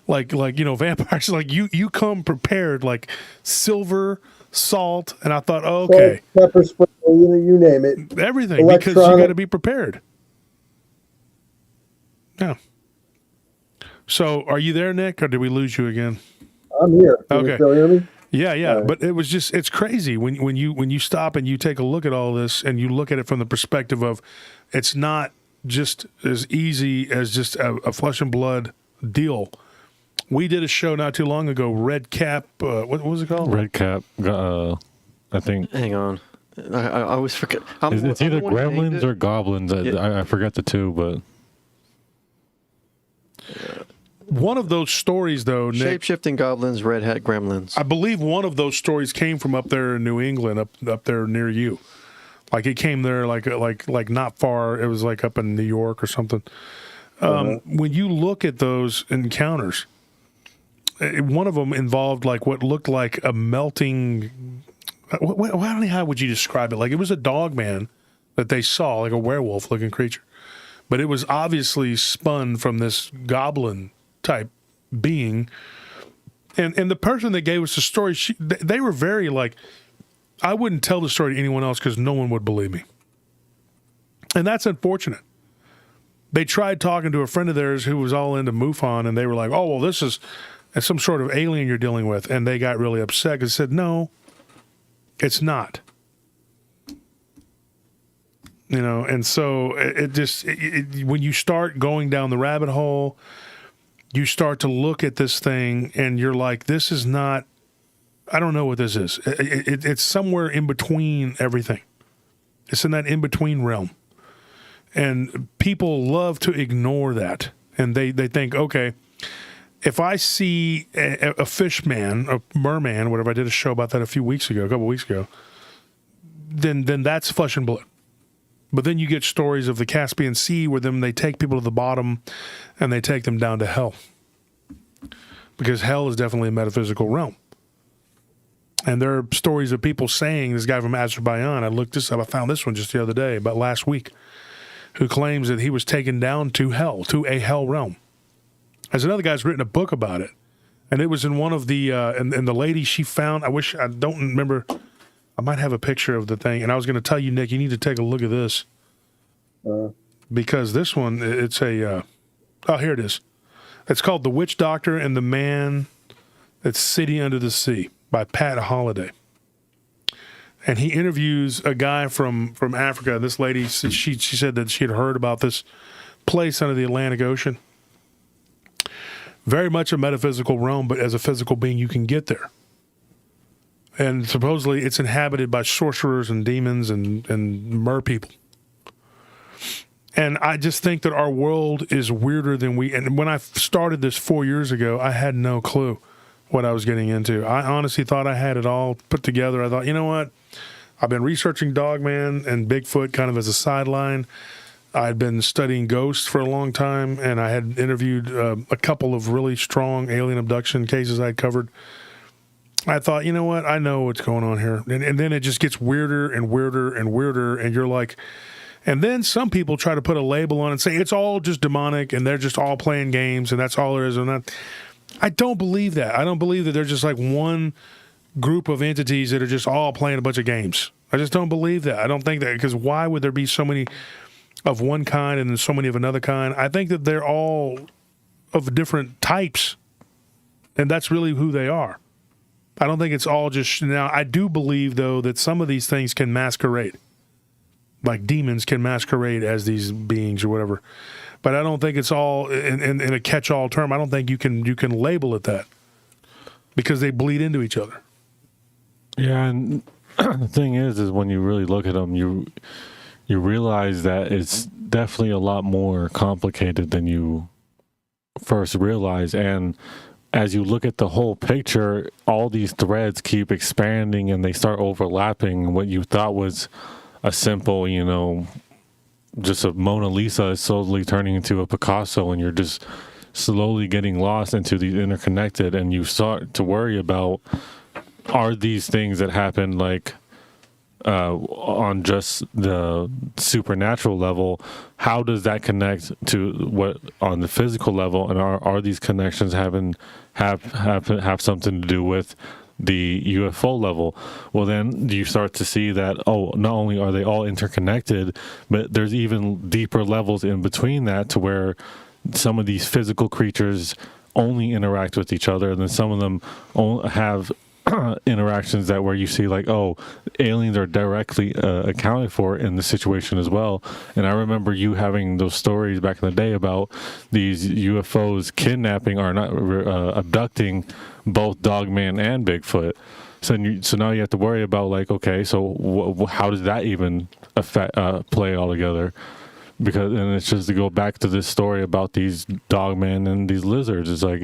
like vampires. Like you come prepared, like silver, salt, and I thought, oh, okay, salt, pepper spray, you name it, everything, because you got to be prepared. Yeah. So, are you there, Nick, or did we lose you again? I'm here. Can okay. You still hear me? Yeah. But it was just, it's crazy when you stop and you take a look at all this, and you look at it from the perspective of, it's not just as easy as just a flesh and blood deal. We did a show not too long ago, Red Cap. What was it called? Red Cap. I think. Hang on. I always forget. It's either gremlins or goblins. Yeah. I forget the two, but. One of those stories, though, Nick, shape-shifting goblins, red hat gremlins. I believe one of those stories came from up there in New England, up there near you. Like it came there, like not far. It was like up in New York or something. When you look at those encounters, one of them involved like what looked like a melting. How would you describe it? Like it was a Dogman that they saw, like a werewolf-looking creature. But it was obviously spun from this goblin type being. And the person that gave us the story, they were very like, I wouldn't tell the story to anyone else because no one would believe me. And that's unfortunate. they tried talking to a friend of theirs who was all into MUFON, and they were like, "Oh, well, this is some sort of alien you're dealing with," and they got really upset because said, "No, it's not." You know, and so when you start going down the rabbit hole, you start to look at this thing, and you're like, "This is not. I don't know what this is. It's somewhere in between everything. It's in that in between realm." And people love to ignore that. And they think, okay, if I see a fish man, a merman, whatever, I did a show about that a couple weeks ago, then that's flesh and blood. But then you get stories of the Caspian Sea where they take people to the bottom and they take them down to hell. Because hell is definitely a metaphysical realm. And there are stories of people saying, this guy from Azerbaijan, I looked this up, I found this one just the other day, about last week, who claims that he was taken down to hell, to a hell realm. There's another guy's written a book about it. And it was in one of the, and the lady she found, I don't remember, I might have a picture of the thing. And I was going to tell you, Nick, you need to take a look at this. Because this one, it's oh, here it is. It's called The Witch Doctor and the Man That's Sitting Under the Sea by Pat Holliday. And he interviews a guy from Africa. This lady, she said that she had heard about this place under the Atlantic Ocean. Very much a metaphysical realm, but as a physical being, you can get there. And supposedly it's inhabited by sorcerers and demons and mer people. And I just think that our world is weirder than and when I started this 4 years ago, I had no clue what I was getting into. I honestly thought I had it all put together. I thought, you know what? I've been researching Dogman and Bigfoot kind of as a sideline. I'd been studying ghosts for a long time, and I had interviewed a couple of really strong alien abduction cases I'd covered. I thought, you know what? I know what's going on here. And then it just gets weirder and weirder and weirder, and you're like... And then some people try to put a label on it and say it's all just demonic and they're just all playing games and that's all there is. And I don't believe that. I don't believe that there's just like one group of entities that are just all playing a bunch of games. I just don't believe that. I don't think that, because why would there be so many of one kind and then so many of another kind? I think that they're all of different types, and that's really who they are. I don't think it's all just... Now, I do believe, though, that some of these things can masquerade. Like demons can masquerade as these beings or whatever. But I don't think it's all in a catch-all term. I don't think you can label it that, because they bleed into each other. Yeah, and the thing is when you really look at them, you realize that it's definitely a lot more complicated than you first realize. And as you look at the whole picture, all these threads keep expanding and they start overlapping. What you thought was a simple, just a Mona Lisa is slowly turning into a Picasso, and you're just slowly getting lost into these interconnected, and you start to worry about, are these things that happen like on just the supernatural level, how does that connect to what on the physical level, and are these connections have something to do with the UFO level? Well, then you start to see that, not only are they all interconnected, but there's even deeper levels in between that, to where some of these physical creatures only interact with each other, and then some of them have interactions that where you see like, aliens are directly accounted for in the situation as well. And I remember you having those stories back in the day about these UFOs kidnapping or not abducting both Dogman and Bigfoot. So now you have to worry about like, okay, so how does that even affect play all together? Because, and it's just to go back to this story about these Dogmen and these lizards. It's like,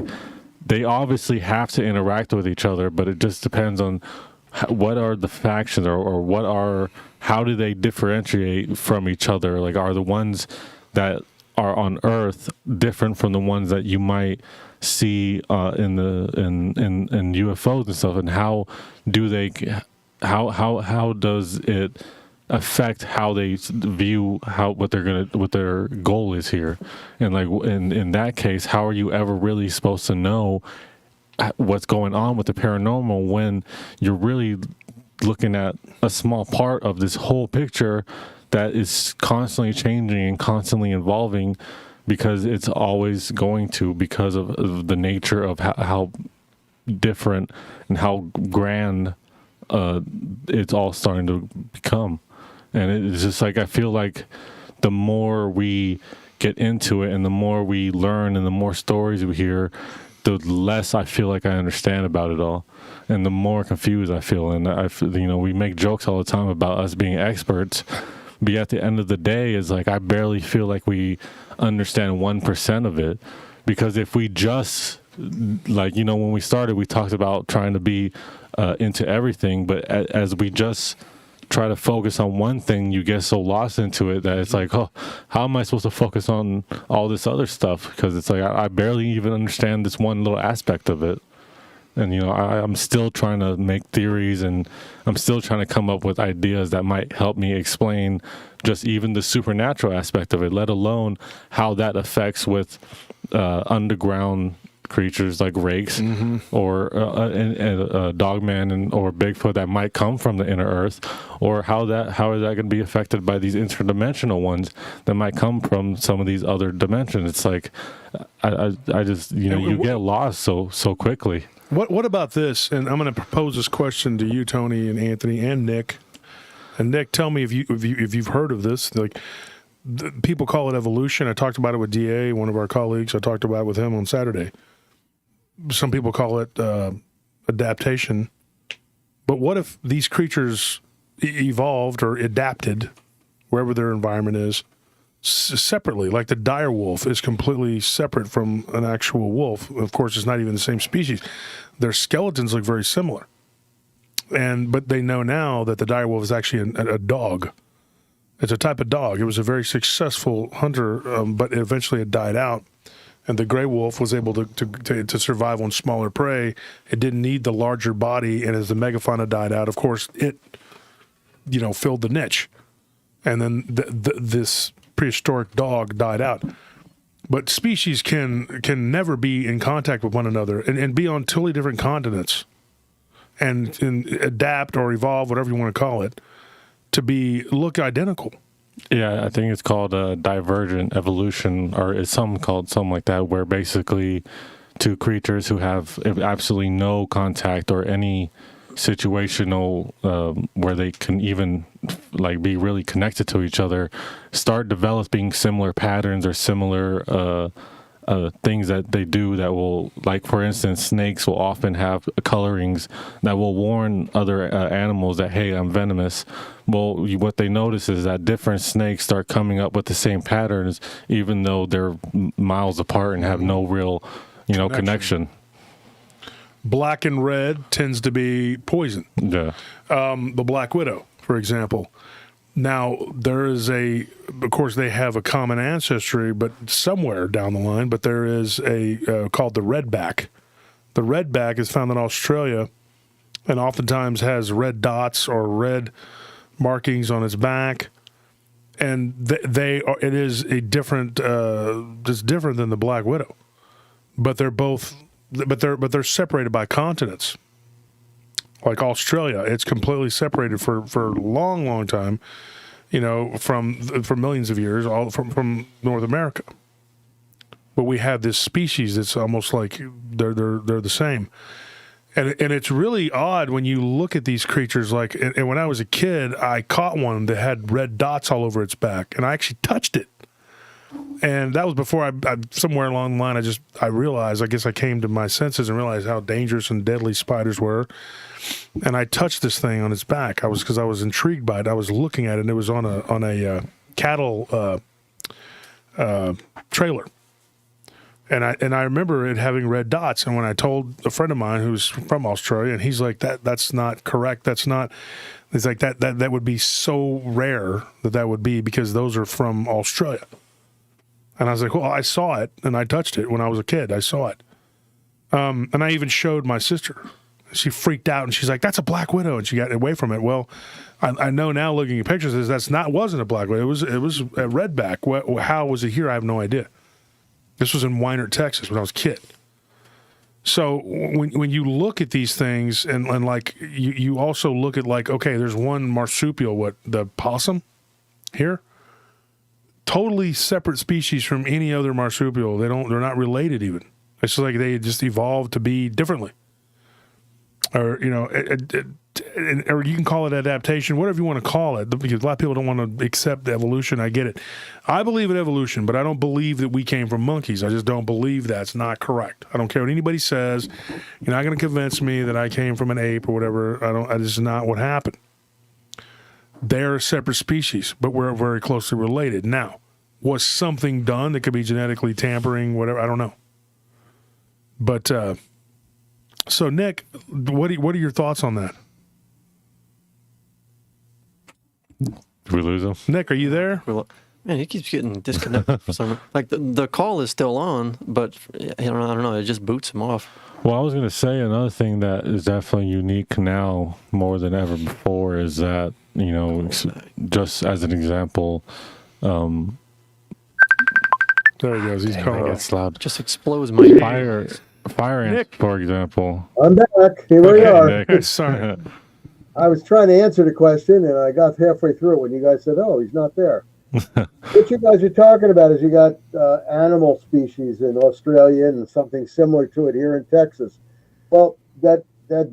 they obviously have to interact with each other, but it just depends on what are the factions or how do they differentiate from each other? Like, are the ones that are on Earth different from the ones that you might see in UFOs and stuff? And how does it affect how they view what their goal is here? And like in that case, how are you ever really supposed to know what's going on with the paranormal when you're really looking at a small part of this whole picture that is constantly changing and constantly evolving, because it's always going to, because of the nature of how different and how grand it's all starting to become. And it's just like, I feel like the more we get into it and the more we learn and the more stories we hear, the less I feel like I understand about it all, and the more confused I feel. And we make jokes all the time about us being experts, but at the end of the day, it's like I barely feel like we understand 1% of it. Because if we just, like, when we started, we talked about trying to be into everything, but as we just try to focus on one thing, you get so lost into it that it's like, oh, how am I supposed to focus on all this other stuff? Because it's like I barely even understand this one little aspect of it. And, I'm still trying to make theories, and I'm still trying to come up with ideas that might help me explain just even the supernatural aspect of it, let alone how that affects with underground creatures like rakes or Dogman or Bigfoot that might come from the inner earth, or how is that going to be affected by these interdimensional ones that might come from some of these other dimensions. It's like I just you get lost so quickly. What about this? And I'm going to propose this question to you, Tony and Anthony and Nick. And Nick, tell me if you've heard of this. Like, people call it evolution. I talked about it with DA, one of our colleagues. I talked about it with him on Saturday. Some people call it adaptation. But what if these creatures evolved or adapted, wherever their environment is, separately? Like the dire wolf is completely separate from an actual wolf. Of course, it's not even the same species. Their skeletons look very similar. But they know now that the dire wolf is actually a dog. It's a type of dog. It was a very successful hunter, but eventually it died out. And the gray wolf was able to survive on smaller prey. It didn't need the larger body. And as the megafauna died out, of course, it, filled the niche. And then this prehistoric dog died out. But species can never be in contact with one another and be on totally different continents and adapt or evolve, whatever you want to call it, to look identical. Yeah, I think it's called divergent evolution, or it's called something like that, where basically two creatures who have absolutely no contact or any situational where they can even be really connected to each other, start developing similar patterns or similar things that they do that will, like, for instance, snakes will often have colorings that will warn other animals that, hey, I'm venomous. Well, what they notice is that different snakes start coming up with the same patterns, even though they're miles apart and have no real, connection. Black and red tends to be poison. Yeah. The black widow, for example. Now, there is of course, they have a common ancestry, but somewhere down the line, but there is called the redback. The redback is found in Australia and oftentimes has red dots or red markings on its back. And it is it's different than the black widow. But they're separated by continents. Like Australia, it's completely separated for a long, long time, for millions of years, all from North America. But we have this species that's almost like they're the same, and it's really odd when you look at these creatures. Like, and when I was a kid, I caught one that had red dots all over its back, and I actually touched it. And that was before I somewhere along the line, I realized, I guess I came to my senses and realized how dangerous and deadly spiders were. And I touched this thing on its back. Because I was intrigued by it. I was looking at it, and it was on a cattle trailer. And I remember it having red dots. And when I told a friend of mine who's from Australia, and he's like, that's not correct. That's not. It's like that would be so rare that would be, because those are from Australia. And I was like, well, I saw it, and I touched it when I was a kid. I saw it. And I even showed my sister. She freaked out, and she's like, that's a black widow, and she got away from it. Well, I know now, looking at pictures, wasn't a black widow. It was a redback. How was it here? I have no idea. This was in Wynert, Texas, when I was a kid. So when you look at these things and like you also look at like, okay, there's one marsupial, what, the possum here? Totally separate species from any other marsupial. They're not related even. It's just like they just evolved to be differently. Or, you know, or you can call it adaptation, whatever you want to call it, because a lot of people don't want to accept evolution. I get it. I believe in evolution, but I don't believe that we came from monkeys. I just don't believe that's not correct. I don't care what anybody says. You're not going to convince me that I came from an ape or whatever. This is not what happened. They're a separate species, but we're very closely related. Now, was something done that could be genetically tampering, whatever? I don't know. But, so Nick, what are your thoughts on that? Did we lose him? Nick, are you there? Man, he keeps getting disconnected for some. Like the call is still on, but I don't know. It just boots him off. Well, I was going to say another thing that is definitely unique now more than ever before is that, you know, just as an example, There he goes. He's calling. that's loud. Just explodes my Fire ants, Nick. for example. I'm back. Here we are. Nick. Sorry. I was trying to answer the question, and I got halfway through it when you guys said, "Oh, he's not there." What you guys are talking about is you got animal species in Australia and something similar to it here in Texas. Well, that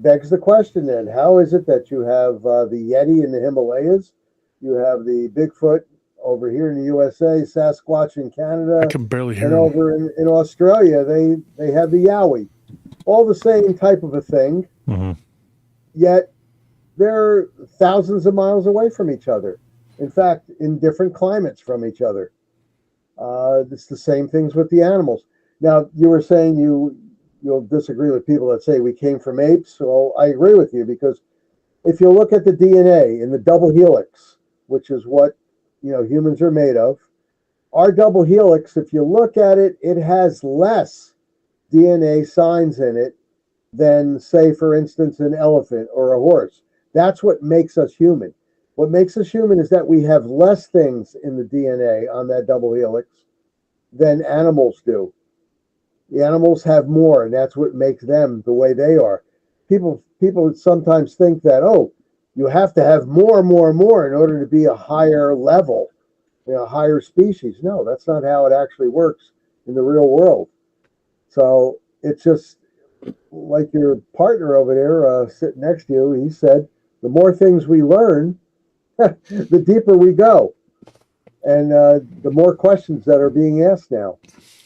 begs the question then: how is it that you have the Yeti in the Himalayas, you have the Bigfoot over here in the USA, Sasquatch in Canada, I can barely hear and him. over in Australia they have the Yowie, all the same type of a thing, yet they're thousands of miles away from each other. In fact, in different climates from each other. It's the same things with the animals. Now, you were saying you'll disagree with people that say we came from apes. Well, I agree with you, because if you look at the DNA in the double helix, which is what humans are made of, our double helix, if you look at it, it has less DNA signs in it than, say, for instance, an elephant or a horse. That's what makes us human. What makes us human is that we have less things in the DNA on that double helix than animals do. The animals have more, and that's what makes them the way they are. People sometimes think that, oh, you have to have more in order to be a higher level, a higher species. No, that's not how it actually works in the real world. So it's just like your partner over there sitting next to you, he said, the more things we learn, the deeper we go, and the more questions that are being asked now.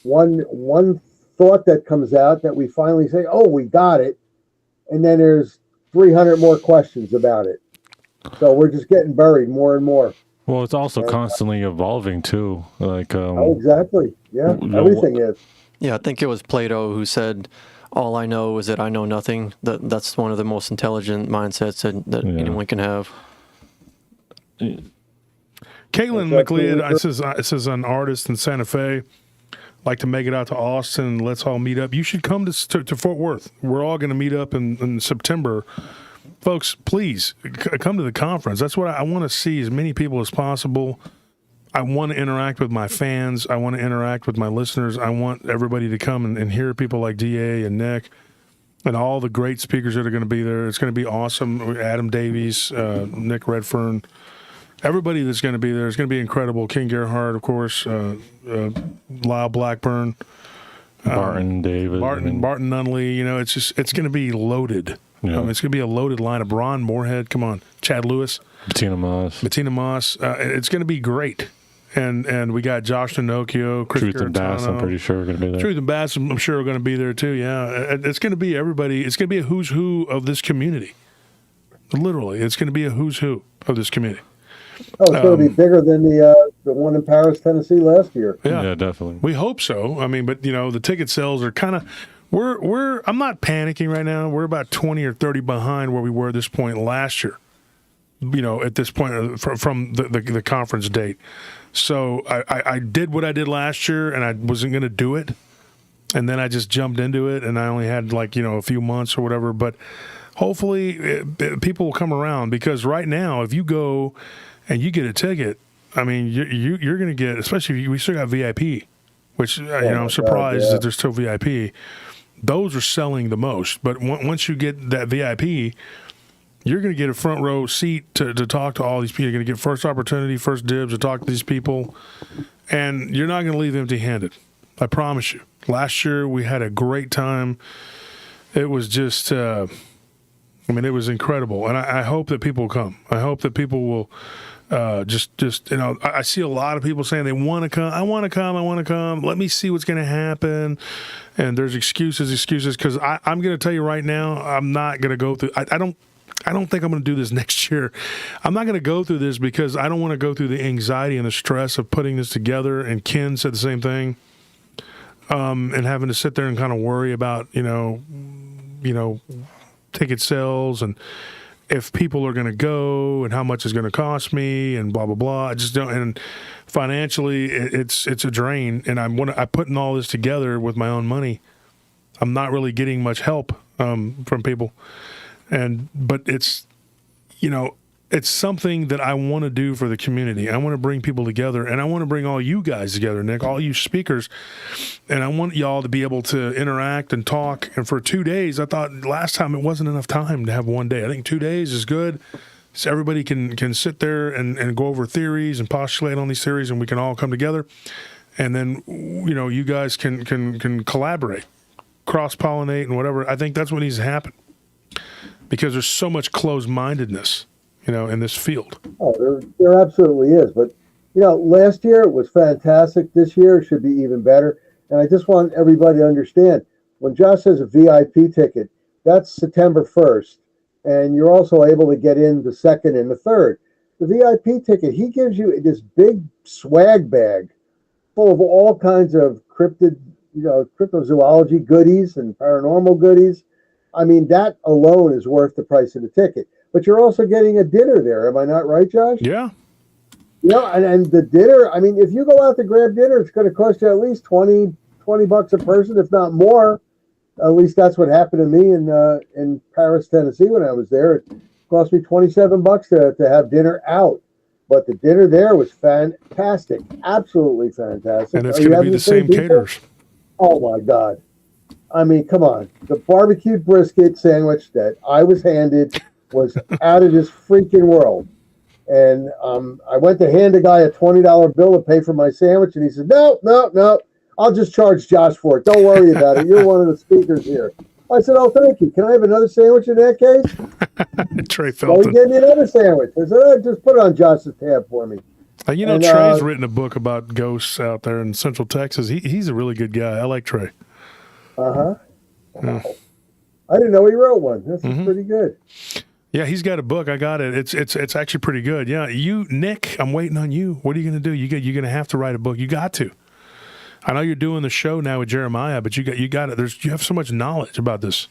One thought that comes out that we finally say, "Oh, we got it," and then there's 300 more questions about it. So we're just getting buried more and more. Well, it's also constantly evolving too. Like, oh, exactly. Yeah, everything is. Yeah, I think it was Plato who said, "All I know is that I know nothing." That's one of the most intelligent mindsets that anyone can have. Caitlin McLeod, it says an artist in Santa Fe, like to make it out to Austin. Let's all meet up. You should come to Fort Worth. We're all going to meet up in September. Folks, please come to the conference. That's what I want to see, as many people as possible. I want to interact with my fans. I want to interact with my listeners. I want everybody to come and hear people like DA and Nick and all the great speakers that are going to be there. It's going to be awesome. Adam Davies, Nick Redfern, everybody that's going to be there is going to be incredible. King Gerhard, of course, Lyle Blackburn, Barton David, Barton Nunley. It's going to be loaded. Yeah. It's going to be a loaded lineup. Ron Moorhead, come on, Chad Lewis, Bettina Moss. It's going to be great. And we got Josh Pinocchio, Chris Truth and Bass, I'm pretty sure we're going to be there. Truth and Bass, I'm sure we're going to be there too. Yeah, it's going to be everybody. It's going to be a who's who of this community. Literally, it's going to be a who's who of this community. Oh, it's going to be bigger than the one in Paris, Tennessee last year. Yeah, definitely. We hope so. I mean, but the ticket sales are kind of. I'm not panicking right now. We're about 20 or 30 behind where we were at this point last year. At this point from the conference date. So I did what I did last year, and I wasn't going to do it, and then I just jumped into it, and I only had a few months or whatever. But hopefully people will come around, because right now, if you go and you get a ticket, I mean, you're going to get, especially if we still got VIP, which I'm surprised that there's still VIP. those are selling the most. But once you get that VIP, you're going to get a front row seat to talk to all these people. You're going to get first opportunity, first dibs to talk to these people, and you're not going to leave empty-handed. I promise you. Last year we had a great time. It was just, it was incredible, and I hope that people come. I hope that people will I see a lot of people saying they want to come. I want to come. Let me see what's going to happen. And there's excuses because I'm going to tell you right now, I'm not going to go through. I don't think I'm going to do this next year. I'm not going to go through this because I don't want to go through the anxiety and the stress of putting this together. And Ken said the same thing. And having to sit there and kind of worry about, ticket sales and if people are going to go and how much it's going to cost me and blah, blah, blah. I just don't. And financially, it's a drain. And I'm putting all this together with my own money. I'm not really getting much help from people. But it's, it's something that I want to do for the community. I want to bring people together, and I want to bring all you guys together, Nick, all you speakers, and I want y'all to be able to interact and talk. And for 2 days, I thought last time it wasn't enough time to have one day. I think 2 days is good, so everybody can sit there and go over theories and postulate on these theories, and we can all come together. And then, you guys can collaborate, cross-pollinate, and whatever. I think that's what needs to happen because there's so much closed-mindedness in this field. Oh, there absolutely is. But, last year it was fantastic. This year it should be even better. And I just want everybody to understand, when Josh says a VIP ticket, that's September 1st. And you're also able to get in the 2nd and the 3rd. The VIP ticket, he gives you this big swag bag full of all kinds of cryptozoology goodies and paranormal goodies. I mean, that alone is worth the price of the ticket. But you're also getting a dinner there. Am I not right, Josh? Yeah. And the dinner, I mean, if you go out to grab dinner, it's going to cost you at least $20 a person, if not more. At least that's what happened to me in Paris, Tennessee when I was there. It cost me $27 to have dinner out. But the dinner there was fantastic. Absolutely fantastic. And it's going to be the same caterers. Oh, my God. I mean, come on. The barbecued brisket sandwich that I was handed was out of this freaking world. And I went to hand a guy a $20 bill to pay for my sandwich, and he said, no, I'll just charge Josh for it. Don't worry about it. You're one of the speakers here. I said, oh, thank you. Can I have another sandwich in that case? Trey Felton. So he gave me another sandwich. I said, just put it on Josh's tab for me. Trey's written a book about ghosts out there in Central Texas. He's a really good guy. I like Trey. Uh-huh. Yeah. I didn't know he wrote one. This is pretty good. Yeah, he's got a book. I got it. It's actually pretty good. Yeah, Nick, I'm waiting on you. What are you going to do? You're going to have to write a book. You got to. I know you're doing the show now with Jeremiah, but you got it. You have so much knowledge about this.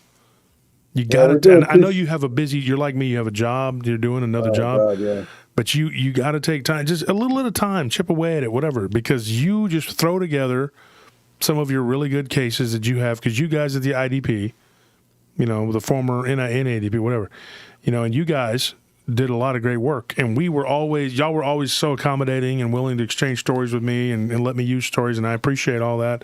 You got it. And I know you have you're like me. You have a job. You're doing another job. God, yeah. But you got to take time, just a little at a time, chip away at it, whatever. Because you just throw together some of your really good cases that you have. Because you guys at the IDP, the former NADP, whatever. And you guys did a lot of great work. And y'all were always so accommodating and willing to exchange stories with me and let me use stories. And I appreciate all that.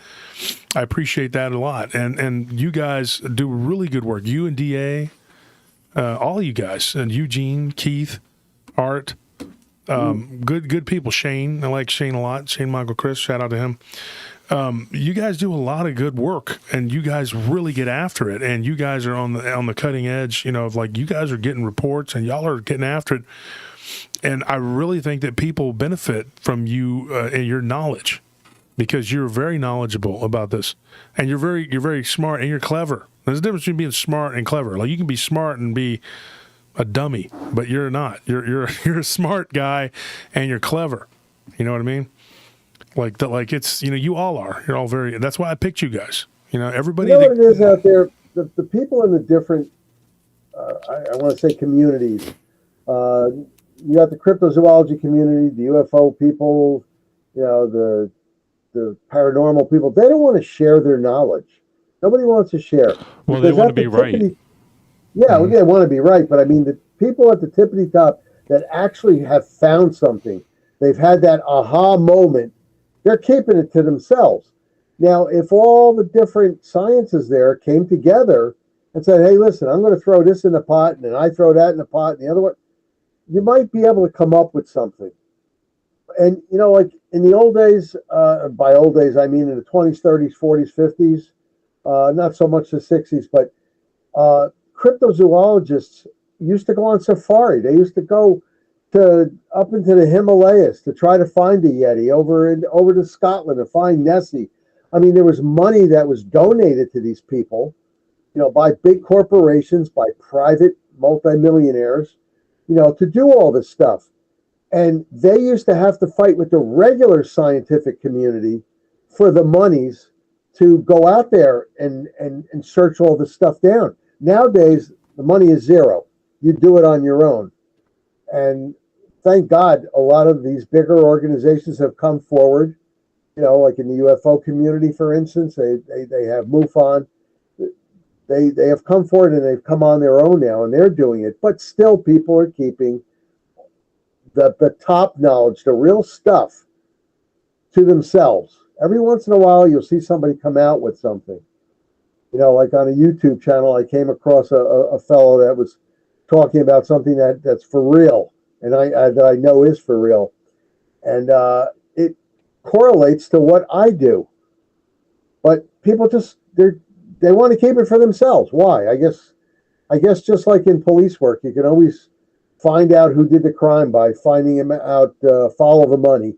I appreciate that a lot. And you guys do really good work. You and DA, all you guys, and Eugene, Keith, Art, good people. Shane, I like Shane a lot. Shane Michael Chris, shout out to him. You guys do a lot of good work, and you guys really get after it, and you guys are on the cutting edge. Of like you guys are getting reports, and y'all are getting after it. And I really think that people benefit from you and your knowledge, because you're very knowledgeable about this, and you're very smart and you're clever. There's a difference between being smart and clever. Like you can be smart and be a dummy, but you're not. You're a smart guy, and you're clever. You know what I mean? Like it's, you all are. You're all very, that's why I picked you guys. Everybody. What it is out there, the people in the different, I want to say communities. You got the cryptozoology community, the UFO people, the paranormal people. They don't want to share their knowledge. Nobody wants to share. Well, they want to be right. Yeah, they want to be right. But I mean, the people at the tippity top that actually have found something, they've had that aha moment. They're keeping it to themselves. Now, if all the different sciences there came together and said, hey, listen, I'm going to throw this in the pot, and then I throw that in the pot, and the other one, you might be able to come up with something. And, you know, like in the old days, by old days, I mean in the 20s, 30s, 40s, 50s, not so much the 60s, but cryptozoologists used to go on safari. They used to go up into the Himalayas to try to find a Yeti, over to Scotland to find Nessie. I mean, there was money that was donated to these people, you know, by big corporations, by private multimillionaires, you know, to do all this stuff. And they used to have to fight with the regular scientific community for the monies to go out there and search all this stuff down. Nowadays, the money is zero. You do it on your own. And thank God a lot of these bigger organizations have come forward, you know, like in the UFO community, for instance, they have MUFON. They have come forward and they've come on their own now and they're doing it. But still people are keeping the top knowledge, the real stuff, to themselves. Every once in a while, you'll see somebody come out with something. You know, like on a YouTube channel, I came across a fellow that was talking about something that's for real, and that I know is for real, and it correlates to what I do. But people just they want to keep it for themselves. Why? I guess just like in police work, you can always find out who did the crime by finding him out, follow the money,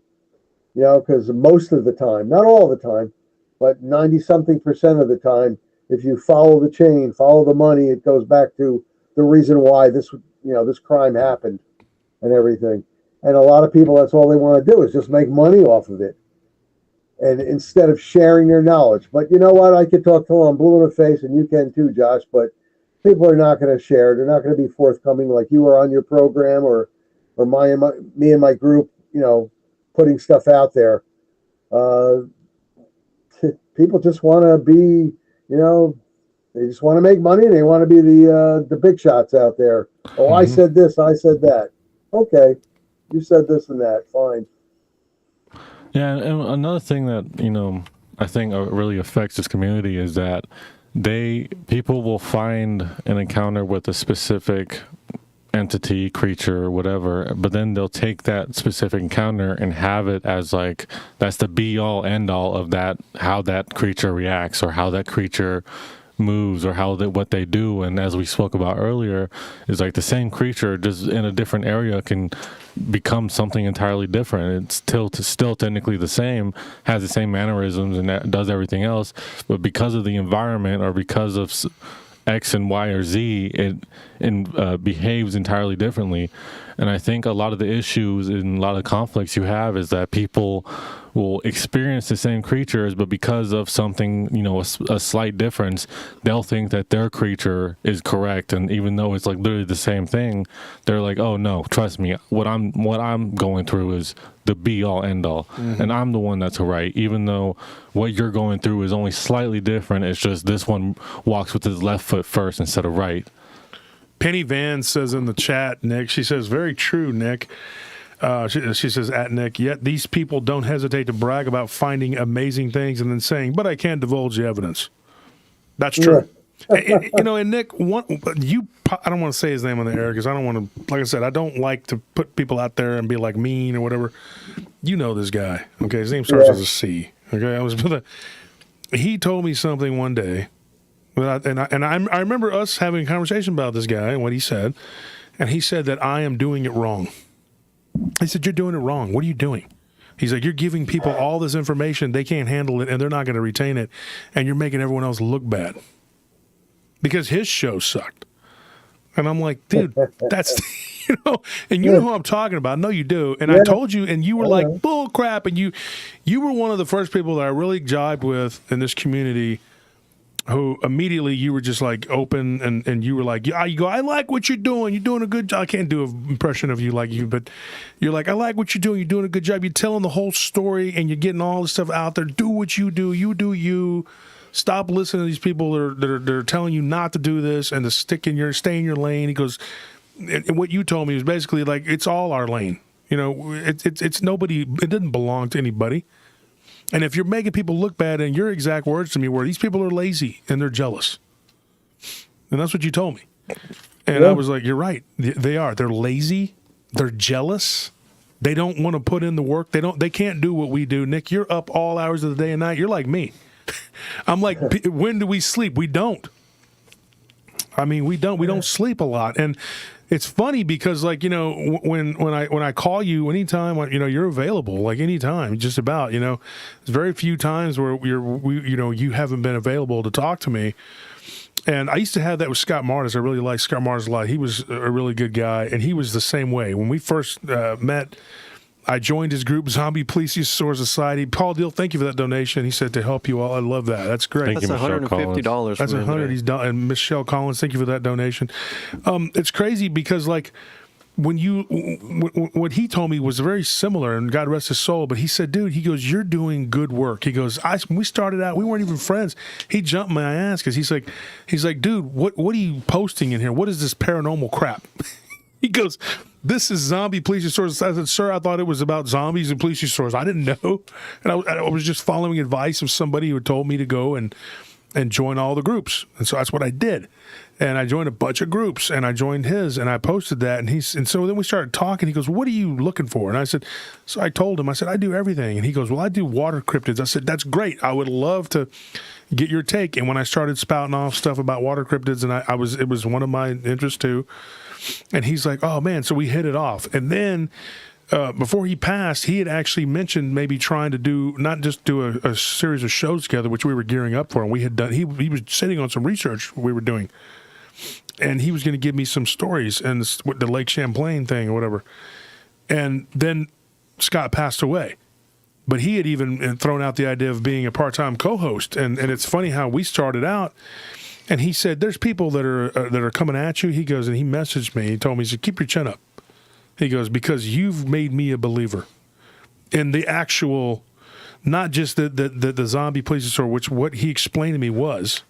you know, because most of the time, not all the time, but 90-something% of the time, if you follow the chain, follow the money, it goes back to the reason why this crime happened and everything. And a lot of people, that's all they want to do is just make money off of it. And instead of sharing their knowledge. But you know what? I could talk till I'm blue in the face, and you can too, Josh, but people are not going to share. They're not going to be forthcoming like you are on your program or me and my group, you know, putting stuff out there. People just want to be, you know, they just want to make money and they want to be the big shots out there. Oh, I said this, I said that. Okay, you said this and that. Fine. Yeah, and another thing that, you know, I think really affects this community is that people will find an encounter with a specific entity, creature, whatever, but then they'll take that specific encounter and have it as like that's the be all end all of that, how that creature reacts or how that creature moves or what they do. And as we spoke about earlier, is like the same creature just in a different area can become something entirely different. It's still technically the same, has the same mannerisms and that does everything else, but because of the environment or because of X and Y or Z, it behaves entirely differently. And I think a lot of the issues and a lot of conflicts you have is that people will experience the same creatures, but because of something, you know, a slight difference, they'll think that their creature is correct. And even though it's like literally the same thing, they're like, oh no, trust me, what I'm going through is the be all end all. And I'm the one that's right, even though what you're going through is only slightly different. It's just this one walks with his left foot first instead of right. Penny Van says in the chat, Nick, she says, very true, Nick. She says, at Nick, yet these people don't hesitate to brag about finding amazing things and then saying, but I can't divulge the evidence. That's true. Yeah. You know, and Nick, I don't want to say his name on the air because I don't want to, like I said, I don't like to put people out there and be like mean or whatever. You know this guy, okay? His name starts with a C, okay? He told me something one day, and I remember us having a conversation about this guy and what he said, and he said that I am doing it wrong. He said, you're doing it wrong. What are you doing? He's like, you're giving people all this information. They can't handle it, and they're not going to retain it, and you're making everyone else look bad. Because his show sucked. And I'm like, dude, that's, you know, and you know who I'm talking about. No, you do. And I told you, and you were like, bull crap. And you were one of the first people that I really jibed with in this community who immediately you were just like open and you were like, yeah, you go, I like what you're doing. You're doing a good job. I can't do an impression of you like you, but you're like, I like what you're doing. You're doing a good job. You're telling the whole story and you're getting all this stuff out there. Do what you do. You do you. Stop listening to these people that are telling you not to do this and to stay in your lane. He goes, and what you told me was basically like, it's all our lane. You know, it's nobody, it didn't belong to anybody. And if you're making people look bad, and your exact words to me were, these people are lazy and they're jealous. And that's what you told me. And I was like, you're right. They are. They're lazy. They're jealous. They don't want to put in the work. They can't do what we do. Nick, you're up all hours of the day and night. You're like me. I'm like, when do we sleep? We don't. I mean, we don't sleep a lot. And it's funny because, like, you know, when I call you anytime, you know, you're available, like anytime, just about, you know, there's very few times where you haven't been available to talk to me. And I used to have that with Scott Martis. I really liked Scott Martis a lot. He was a really good guy, and he was the same way. When we first met, I joined his group, Zombie Plesiosaur Society. Paul Deal, thank you for that donation. He said to help you all. I love that. That's great. Thank you, That's $150. That's $100. He's done. And Michelle Collins, thank you for that donation. It's crazy because, like, what he told me was very similar, and God rest his soul. But he said, dude, he goes, you're doing good work. He goes, when we started out, we weren't even friends. He jumped my ass because he's like, dude, what are you posting in here? What is this paranormal crap? He goes, this is zombie plesiosaurs. I said, sir, I thought it was about zombies and plesiosaurs. I didn't know. And I was just following advice of somebody who had told me to go and join all the groups. And so that's what I did. And I joined a bunch of groups, and I joined his, and I posted that. And so then we started talking. He goes, what are you looking for? And I said, so I told him, I said, I do everything. And he goes, well, I do water cryptids. I said, that's great. I would love to get your take. And when I started spouting off stuff about water cryptids, and it was one of my interests too. And he's like, oh man, so we hit it off. And then before he passed, he had actually mentioned maybe trying to not just do a series of shows together, which we were gearing up for. And we had done, he was sitting on some research we were doing. And he was going to give me some stories and the Lake Champlain thing or whatever. And then Scott passed away. But he had even thrown out the idea of being a part-time co-host. And it's funny how we started out. And he said, there's people that are coming at you. He goes, and he messaged me. He told me, he said, keep your chin up. He goes, because you've made me a believer in the actual, not just the zombie plesiosaur, which what he explained to me was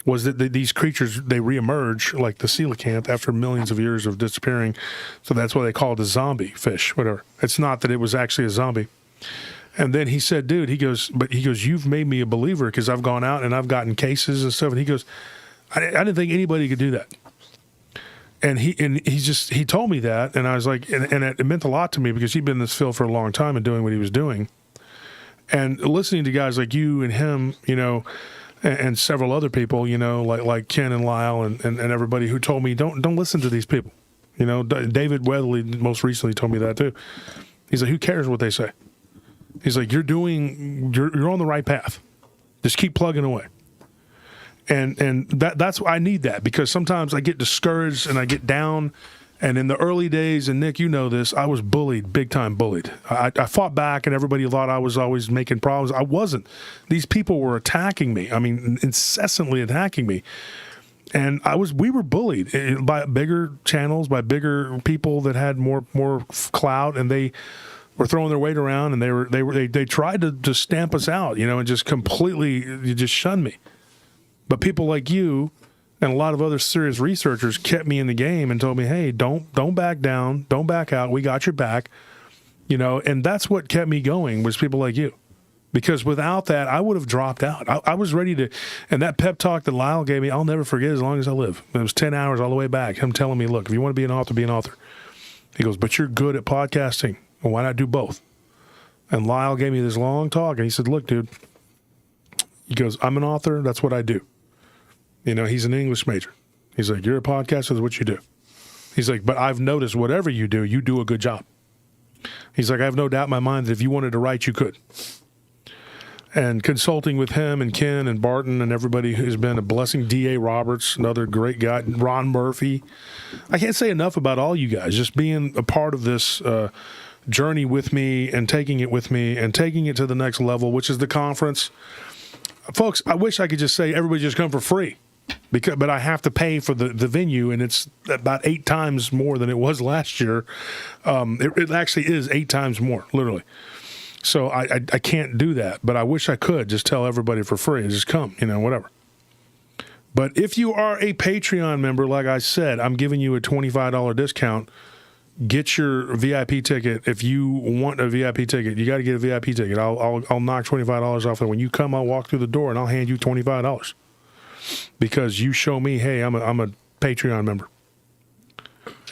that these creatures, they reemerge like the coelacanth after millions of years of disappearing. So that's why they call it a zombie fish, whatever. It's not that it was actually a zombie. And then he said, dude, he goes, you've made me a believer because I've gone out and I've gotten cases and stuff. And he goes, I didn't think anybody could do that. And he told me that. And I was like, and it meant a lot to me because he'd been in this field for a long time and doing what he was doing. And listening to guys like you and him, you know, and several other people, you know, like Ken and Lyle and everybody who told me, don't listen to these people. You know, David Weatherly most recently told me that too. He's like, who cares what they say? He's like, you're on the right path. Just keep plugging away. And that's I need that because sometimes I get discouraged and I get down. And in the early days, and Nick, you know this, I was bullied, big time bullied. I fought back, and everybody thought I was always making problems. I wasn't. These people were attacking me. I mean, incessantly attacking me. And we were bullied by bigger channels, by bigger people that had more clout, and they were throwing their weight around, and they tried to stamp us out, you know, and just completely just shun me. But people like you and a lot of other serious researchers kept me in the game and told me, hey, don't back down, don't back out. We got your back, you know, and that's what kept me going was people like you. Because without that, I would have dropped out. I was ready to, and that pep talk that Lyle gave me, I'll never forget as long as I live. It was 10 hours all the way back. Him telling me, look, if you want to be an author, be an author. He goes, but you're good at podcasting. Well, why not do both? And Lyle gave me this long talk, and he said, look, dude, he goes, I'm an author. That's what I do. You know, he's an English major. He's like, you're a podcaster, that's what you do. He's like, but I've noticed whatever you do a good job. He's like, I have no doubt in my mind that if you wanted to write, you could. And consulting with him and Ken and Barton and everybody has been a blessing. D.A. Roberts, another great guy. Ron Murphy. I can't say enough about all you guys. Just being a part of this journey with me and taking it with me and taking it to the next level, which is the conference. Folks, I wish I could just say everybody just come for free. But I have to pay for the venue, and it's about 8 times more than it was last year. It actually is 8 times more, literally. So I can't do that, but I wish I could just tell everybody for free. Just come, you know, whatever. But if you are a Patreon member, like I said, I'm giving you a $25 discount get your VIP ticket. If you want a VIP ticket, you got to get a VIP ticket. I'll knock $25 off, and when you come, I'll walk through the door and I'll hand you $25 because you show me, hey, I'm a Patreon member.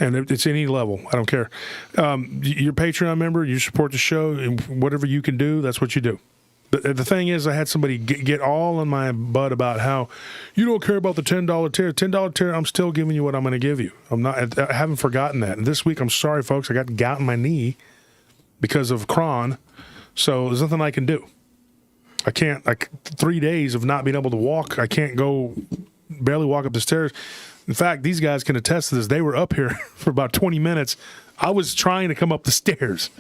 And it's any level. I don't care. You're a Patreon member. You support the show, and whatever you can do, that's what you do. The thing is, I had somebody get all in my butt about how you don't care about the $10 tier. $10 tier, I'm still giving you what I'm going to give you. I haven't forgotten that. And this week, I'm sorry, folks, I got gout in my knee because of Crohn. So there's nothing I can do. I can't, 3 days of not being able to walk. I can't barely walk up the stairs. In fact, these guys can attest to this. They were up here for about 20 minutes. I was trying to come up the stairs.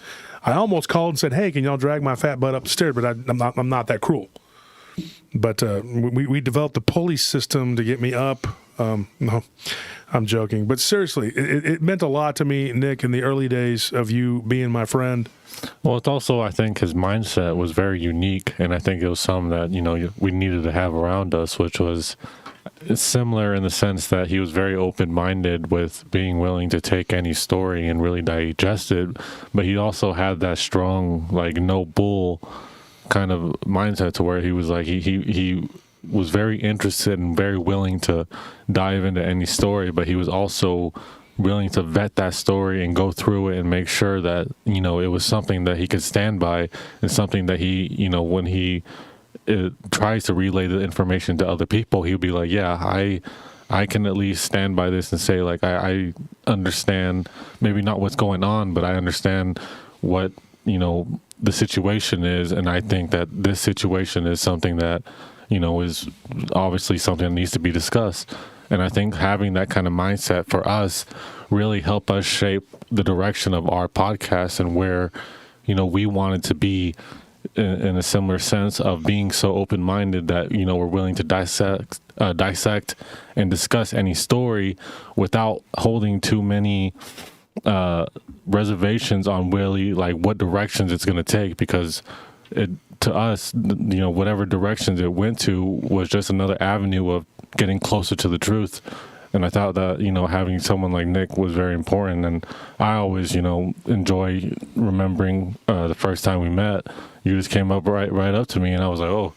I almost called and said, hey, can y'all drag my fat butt up the stairs? But I'm not that cruel. But we developed a pulley system to get me up. No, I'm joking. But seriously, it meant a lot to me, Nick, in the early days of you being my friend. Well, it's also, I think his mindset was very unique. And I think it was something that, we needed to have around us, which was similar in the sense that he was very open-minded with being willing to take any story and really digest it, but he also had that strong, no bull kind of mindset to where he was he was very interested and very willing to dive into any story, but he was also willing to vet that story and go through it and make sure that it was something that he could stand by and something that he when he tries to relay the information to other people, he would be like, yeah, I can at least stand by this and say, I understand maybe not what's going on, but I understand what, the situation is. And I think that this situation is something that, is obviously something that needs to be discussed. And I think having that kind of mindset for us really helped us shape the direction of our podcast and where, we wanted to be in a similar sense of being so open-minded that we're willing to dissect and discuss any story without holding too many reservations on really what directions it's going to take, because to us, whatever directions it went to was just another avenue of getting closer to the truth. And I thought that, having someone like Nick was very important. And I always, enjoy remembering the first time we met. You just came up right up to me, and I was like, oh,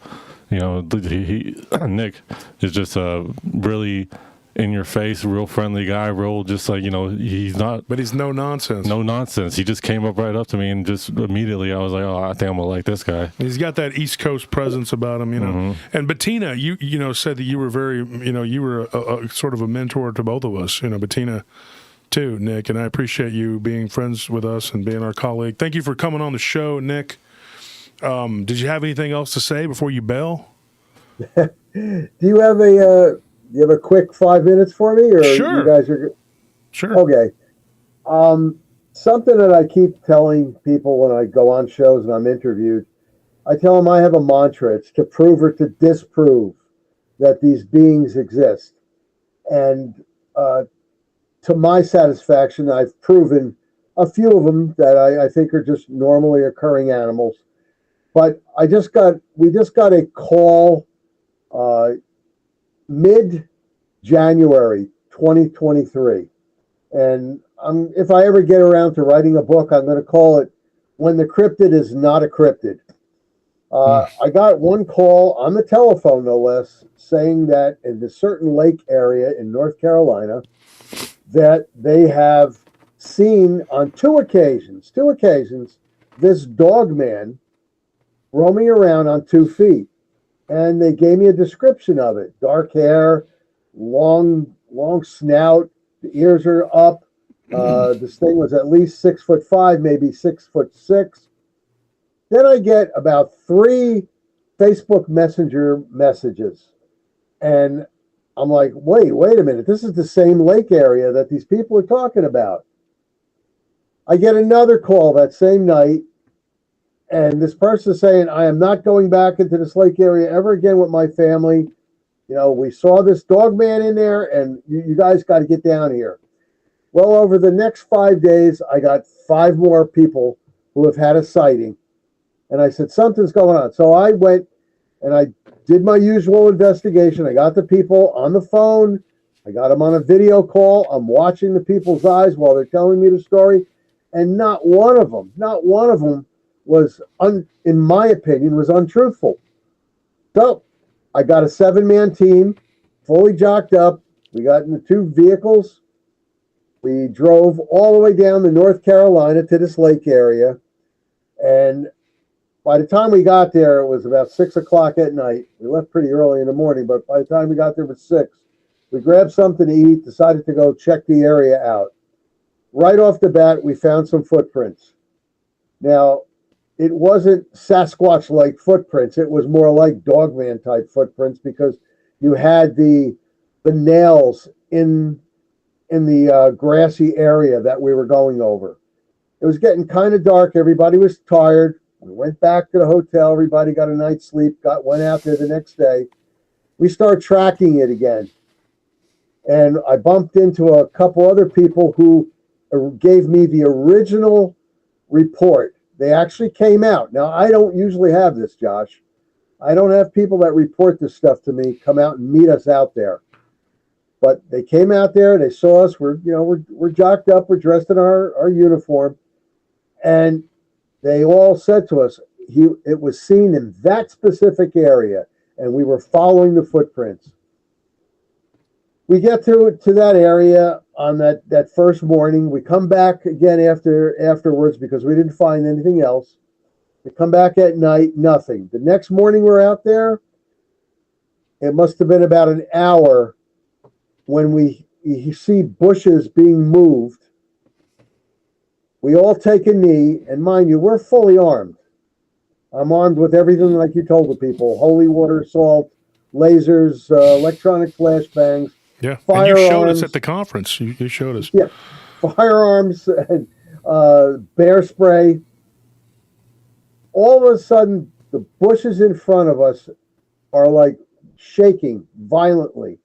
Nick is just a really in your face, real friendly guy, real just he's not. But he's no nonsense. No nonsense. He just came up right up to me, and just immediately I was like, oh, I think I'm going to like this guy. He's got that East Coast presence about him, Mm-hmm. And Bettina, you said that you were very, you were a sort of a mentor to both of us, Bettina too, Nick, and I appreciate you being friends with us and being our colleague. Thank you for coming on the show, Nick. Did you have anything else to say before you bail? Do you have a quick 5 minutes for me, or Sure. you guys are Sure. okay? Something that I keep telling people when I go on shows and I'm interviewed, I tell them I have a mantra. It's to prove or to disprove that these beings exist. And to my satisfaction, I've proven a few of them that I think are just normally occurring animals. But we just got a call mid-January 2023. And if I ever get around to writing a book, I'm going to call it When the Cryptid is Not a Cryptid. I got one call on the telephone, no less, saying that in a certain lake area in North Carolina, that they have seen on two occasions, this Dogman roaming around on 2 feet. And they gave me a description of it. Dark hair, long snout, the ears are up. This thing was at least 6'5", maybe 6'6". Then I get about 3 Facebook Messenger messages. And I'm like, wait a minute. This is the same lake area that these people are talking about. I get another call that same night. And this person is saying, I am not going back into this lake area ever again with my family. We saw this Dogman in there, and you guys got to get down here. Well, over the next 5 days, I got 5 more people who have had a sighting. And I said, something's going on. So I went and I did my usual investigation. I got the people on the phone. I got them on a video call. I'm watching the people's eyes while they're telling me the story. And not one of them was, in my opinion, was untruthful. So I got a 7-man team, fully jocked up. We got in the 2 vehicles. We drove all the way down to North Carolina to this lake area. And by the time we got there, it was about 6 o'clock at night. We left pretty early in the morning, but by the time we got there, it was 6. We grabbed something to eat, decided to go check the area out. Right off the bat, we found some footprints. Now, it wasn't Sasquatch-like footprints. It was more like Dogman-type footprints because you had the nails in the grassy area that we were going over. It was getting kind of dark. Everybody was tired. We went back to the hotel. Everybody got a night's sleep. Went out there the next day. We start tracking it again. And I bumped into a couple other people who gave me the original report. They actually came out. Now, I don't usually have this, Josh. I don't have people that report this stuff to me come out and meet us out there. But they came out there. They saw us. We're jocked up. We're dressed in our uniform. And they all said to us, it was seen in that specific area. And we were following the footprints. We get to that area on that first morning. We come back again afterwards because we didn't find anything else. We come back at night, nothing. The next morning we're out there. It must have been about an hour when you see bushes being moved. We all take a knee, and mind you, we're fully armed. I'm armed with everything like you told the people: holy water, salt, lasers, electronic flashbangs. Yeah, firearms. And you showed us at the conference. You showed us. Yeah, firearms and bear spray. All of a sudden, the bushes in front of us are like shaking violently.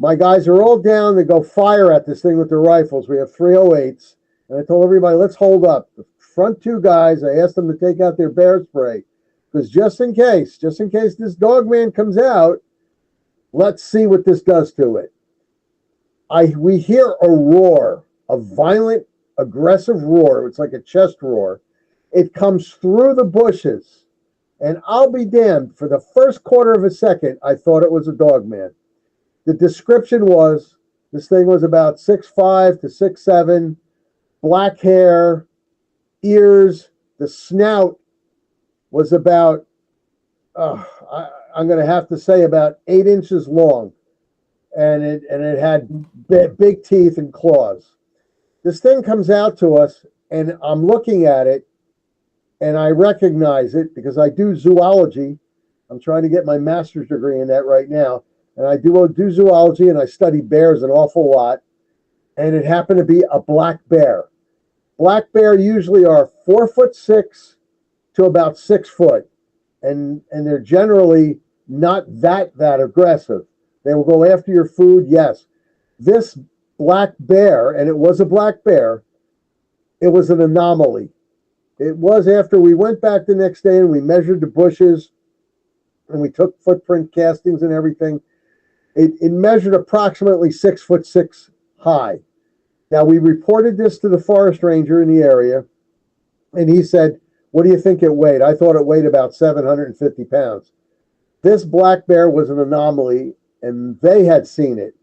My guys are all down to go fire at this thing with their rifles. We have 308s. And I told everybody, let's hold up. The front 2 guys, I asked them to take out their bear spray. Because just in case this Dogman comes out, let's see what this does to it. We hear a roar, a violent, aggressive roar. It's like a chest roar. It comes through the bushes. And I'll be damned, for the first quarter of a second, I thought it was a Dogman. The description was, this thing was about 6'5" to 6'7", black hair, ears. The snout was about, I'm going to have to say about 8 inches long. And it had big teeth and claws. This thing comes out to us, and I'm looking at it, and I recognize it because I do zoology. I'm trying to get my master's degree in that right now. And I do zoology, and I study bears an awful lot. And it happened to be a black bear. Black bear usually are 4'6" to about 6 foot. And they're generally not that aggressive. They will go after your food, yes. This black bear, and it was a black bear, it was an anomaly. It was after we went back the next day and we measured the bushes and we took footprint castings and everything. It measured approximately 6'6" high. Now, we reported this to the forest ranger in the area, and he said, what do you think it weighed? I thought it weighed about 750 pounds. This black bear was an anomaly, and they had seen it.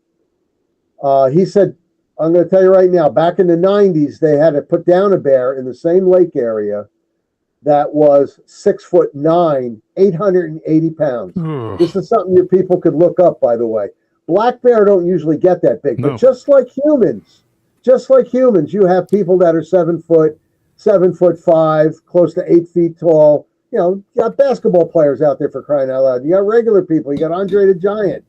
He said, I'm going to tell you right now, back in the 90s, they had to put down a bear in the same lake area that was 6'9", 880 pounds. This is something your people could look up, by the way. Black bear don't usually get that big, No. but just like humans, you have people that are 7 foot, 7'5", close to 8 feet tall. You know, you got basketball players out there for crying out loud. You got regular people. You got Andre the Giant.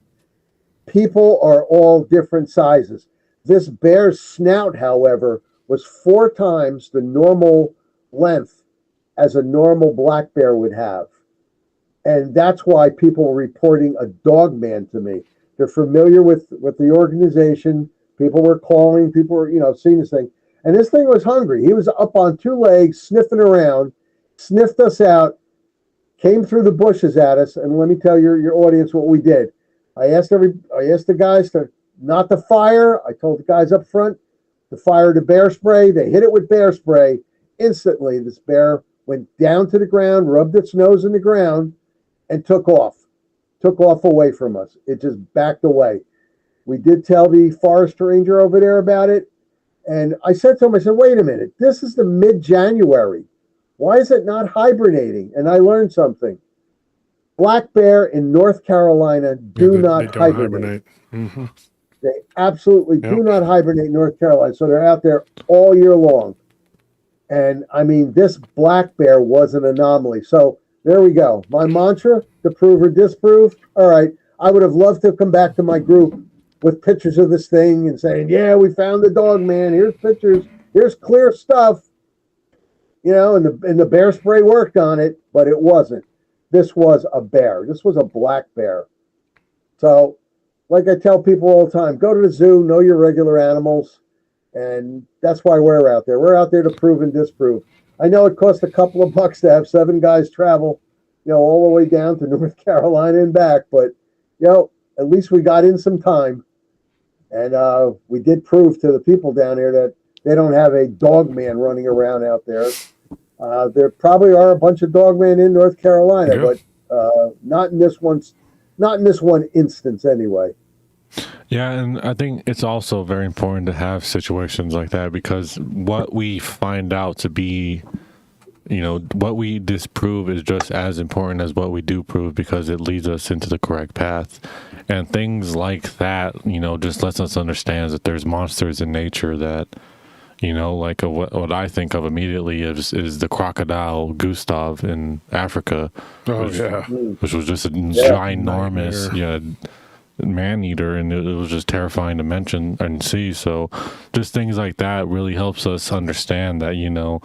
People are all different sizes. This bear's snout, however, was 4 times the normal length as a normal black bear would have. And that's why people were reporting a Dogman to me. They're familiar with the organization. People were calling. People were, seeing this thing. And this thing was hungry. He was up on 2 legs, sniffing around, sniffed us out, came through the bushes at us. And let me tell your audience what we did. I asked the guys to not the fire. I told the guys up front to fire the bear spray. They hit it with bear spray. Instantly, this bear went down to the ground, rubbed its nose in the ground, and took off away from us. It just backed away. We did tell the forest ranger over there about it. And I said to him, I said, wait a minute, this is the mid-January. Why is it not hibernating? And I learned something. Black bear in North Carolina do not hibernate. Mm-hmm. They absolutely do not hibernate in North Carolina. So they're out there all year long. And I mean, this black bear was an anomaly. So there we go. My mantra, to prove or disprove. All right. I would have loved to come back to my group with pictures of this thing and saying, yeah, we found the Dogman. Here's pictures. Here's clear stuff. You know, and the bear spray worked on it, but it wasn't. This was a bear. This was a black bear. So, like I tell people all the time, go to the zoo, know your regular animals. And that's why we're out there. We're out there to prove and disprove. I know it costs a couple of bucks to have 7 guys travel, you know, all the way down to North Carolina and back. But, you know, at least we got in some time. And we did prove to the people down there that they don't have a Dogman running around out there. There probably are a bunch of Dogman in North Carolina, but not in this one instance anyway. Yeah, and I think it's also very important to have situations like that, because what we find out to be, you know, what we disprove is just as important as what we do prove, because it leads us into the correct path. And things like that, you know, just lets us understand that there's monsters in nature that, you know, like what I think of immediately is the crocodile Gustav in Africa. Which was just a ginormous man-eater, and it was just terrifying to mention and see. So just things like that really helps us understand that, you know,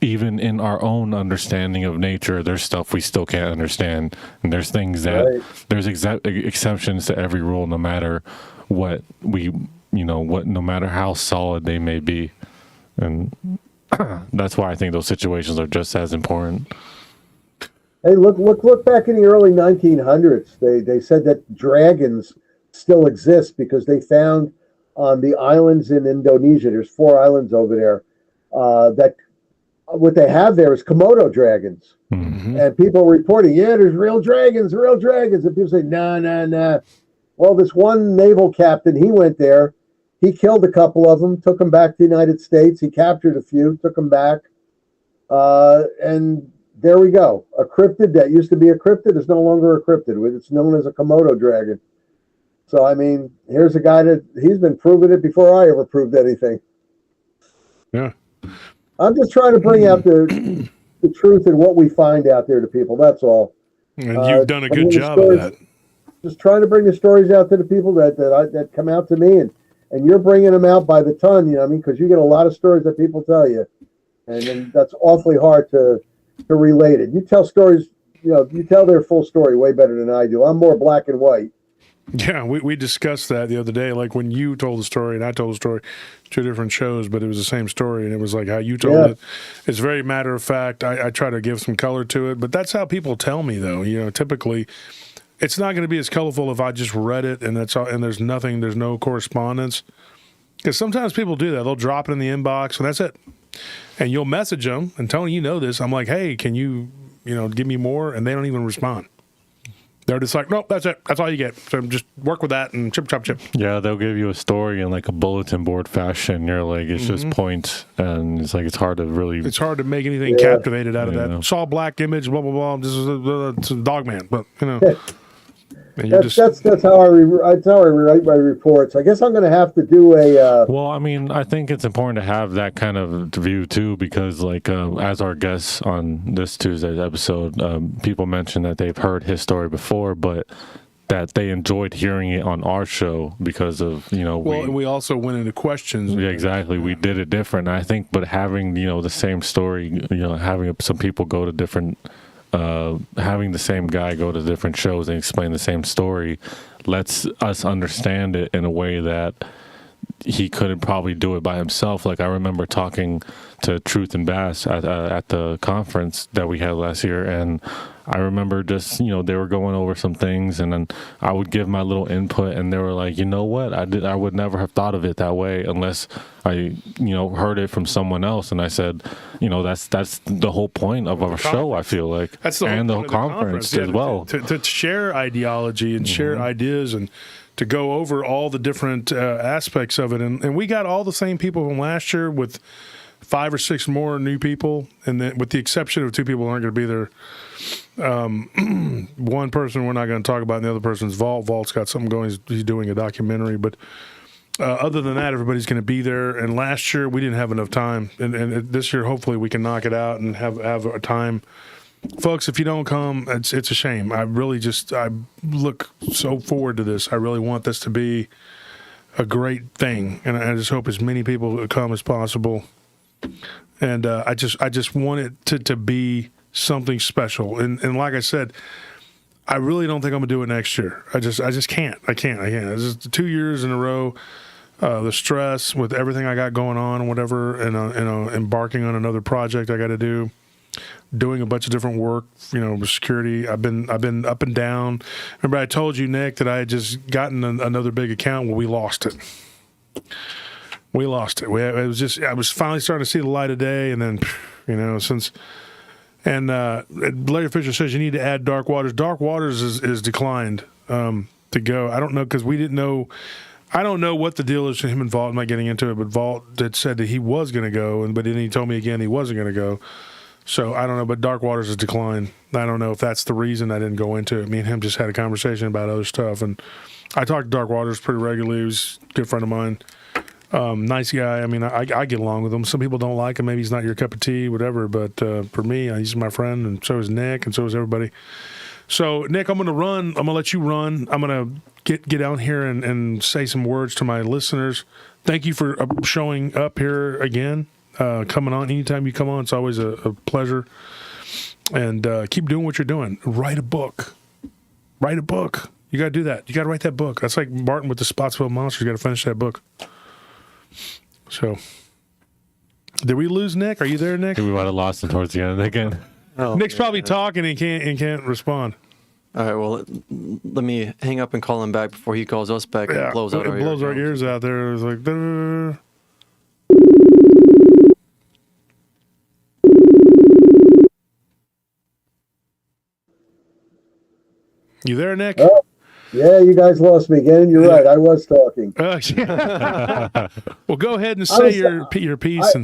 even in our own understanding of nature, there's stuff we still can't understand, and there's things that there's exceptions to every rule, no matter what no matter how solid they may be. And that's why I think those situations are just as important. Hey, look back in the early 1900s. They said that dragons still exist because they found on the islands in Indonesia, there's 4 islands over there, that what they have there is Komodo dragons. Mm-hmm. And people reporting, yeah, there's real dragons. And people say, nah. Well, this one naval captain, he went there. He killed a couple of them, took them back to the United States. He captured a few, took them back. And there we go. A cryptid that used to be a cryptid is no longer a cryptid. It's known as a Komodo dragon. So, I mean, here's a guy that he's been proving it before I ever proved anything. Yeah. I'm just trying to bring out the truth and what we find out there to people. That's all. And you've done a good job of that. Just trying to bring the stories out to the people that come out to me, and you're bringing them out by the ton, you know what I mean? Because you get a lot of stories that people tell you, and that's awfully hard to relate it. You tell stories, you know, you tell their full story way better than I do. I'm more black and white. Yeah, we discussed that the other day, like when you told the story and I told the story, 2 different shows, but it was the same story, and it was like how you told it. It's very matter of fact. I try to give some color to it, but that's how people tell me, though. You know, typically, it's not going to be as colorful if I just read it and that's all, and there's no correspondence. Because sometimes people do that. They'll drop it in the inbox, and that's it. And you'll message them, and Tony, you know this. I'm like, hey, can you give me more? And they don't even respond. They're just like, nope, that's it. That's all you get. So just work with that and chip. Yeah, they'll give you a story in like a bulletin board fashion. You're like, it's just points, and it's like it's hard to make anything captivated out of that. Saw a black image, blah blah blah. This is a Dogman, but you know. That's how I write my reports. I guess I'm going to have to do a. Well, I mean, I think it's important to have that kind of view too, because like as our guests on this Tuesday's episode, people mentioned that they've heard his story before, but that they enjoyed hearing it on our show because of and we also went into questions. Yeah, exactly. We did it different. I think, but having the same story, having some people go to different. Having the same guy go to different shows and explain the same story lets us understand it in a way that he couldn't probably do it by himself. Like I remember talking to Truth and Bass at the conference that we had last year, and I remember just, they were going over some things, and then I would give my little input, and they were like, you know what, I would never have thought of it that way unless I, heard it from someone else. And I said, that's the whole point of our show, I feel like. That's the whole and the point of conference yeah, as well. To share ideology and share ideas and to go over all the different aspects of it. And we got all the same people from last year with 5 or 6 more new people, and then with the exception of 2 people who aren't going to be there. One person we're not going to talk about, and the other person's Vault. Vault's got something going. He's doing a documentary, but other than that, everybody's going to be there. And last year we didn't have enough time, and this year hopefully we can knock it out and have a time. Folks, if you don't come, it's a shame. I look so forward to this. I really want this to be a great thing, and I just hope as many people come as possible. And I just want it to be something special. And like I said, I really don't think I'm gonna do it next year. I just can't. I can't. It's just 2 years in a row. The stress with everything I got going on, and whatever, and embarking on another project I got to do, doing a bunch of different work. With security. I've been up and down. Remember, I told you, Nick, that I had just gotten another big account. Well, we lost it. We lost it. I was finally starting to see the light of day, and then, since. And Larry Fisher says you need to add Dark Waters. Dark Waters is declined to go. I don't know, because we didn't know. I don't know what the deal is for him and Vault. I'm not getting into it, but Vault had said that he was going to go, but then he told me again he wasn't going to go. So I don't know, but Dark Waters is declined. I don't know if that's the reason I didn't go into it. Me and him just had a conversation about other stuff, and I talked to Dark Waters pretty regularly. He was a good friend of mine. Nice guy. I mean, I get along with him. Some people don't like him. Maybe he's not your cup of tea, whatever. But for me, he's my friend, and so is Nick, and so is everybody. So, Nick, I'm going to run. I'm going to let you run. I'm going to get out here and say some words to my listeners. Thank you for showing up here again, coming on. Anytime you come on, it's always a pleasure. And keep doing what you're doing. Write a book. Write a book. You got to do that. You got to write that book. That's like Martin with the Spotsville Monsters. You got to finish that book. So, did we lose Nick? Are you there, Nick? We might have lost him towards the end again. Oh, Nick's probably talking and can't respond. All right, well, let me hang up and call him back before he calls us back and blows out our blows our ears out there. It's like, you there, Nick? Oh, yeah, you guys lost me again. You're right. I was talking. Well, go ahead and say your piece.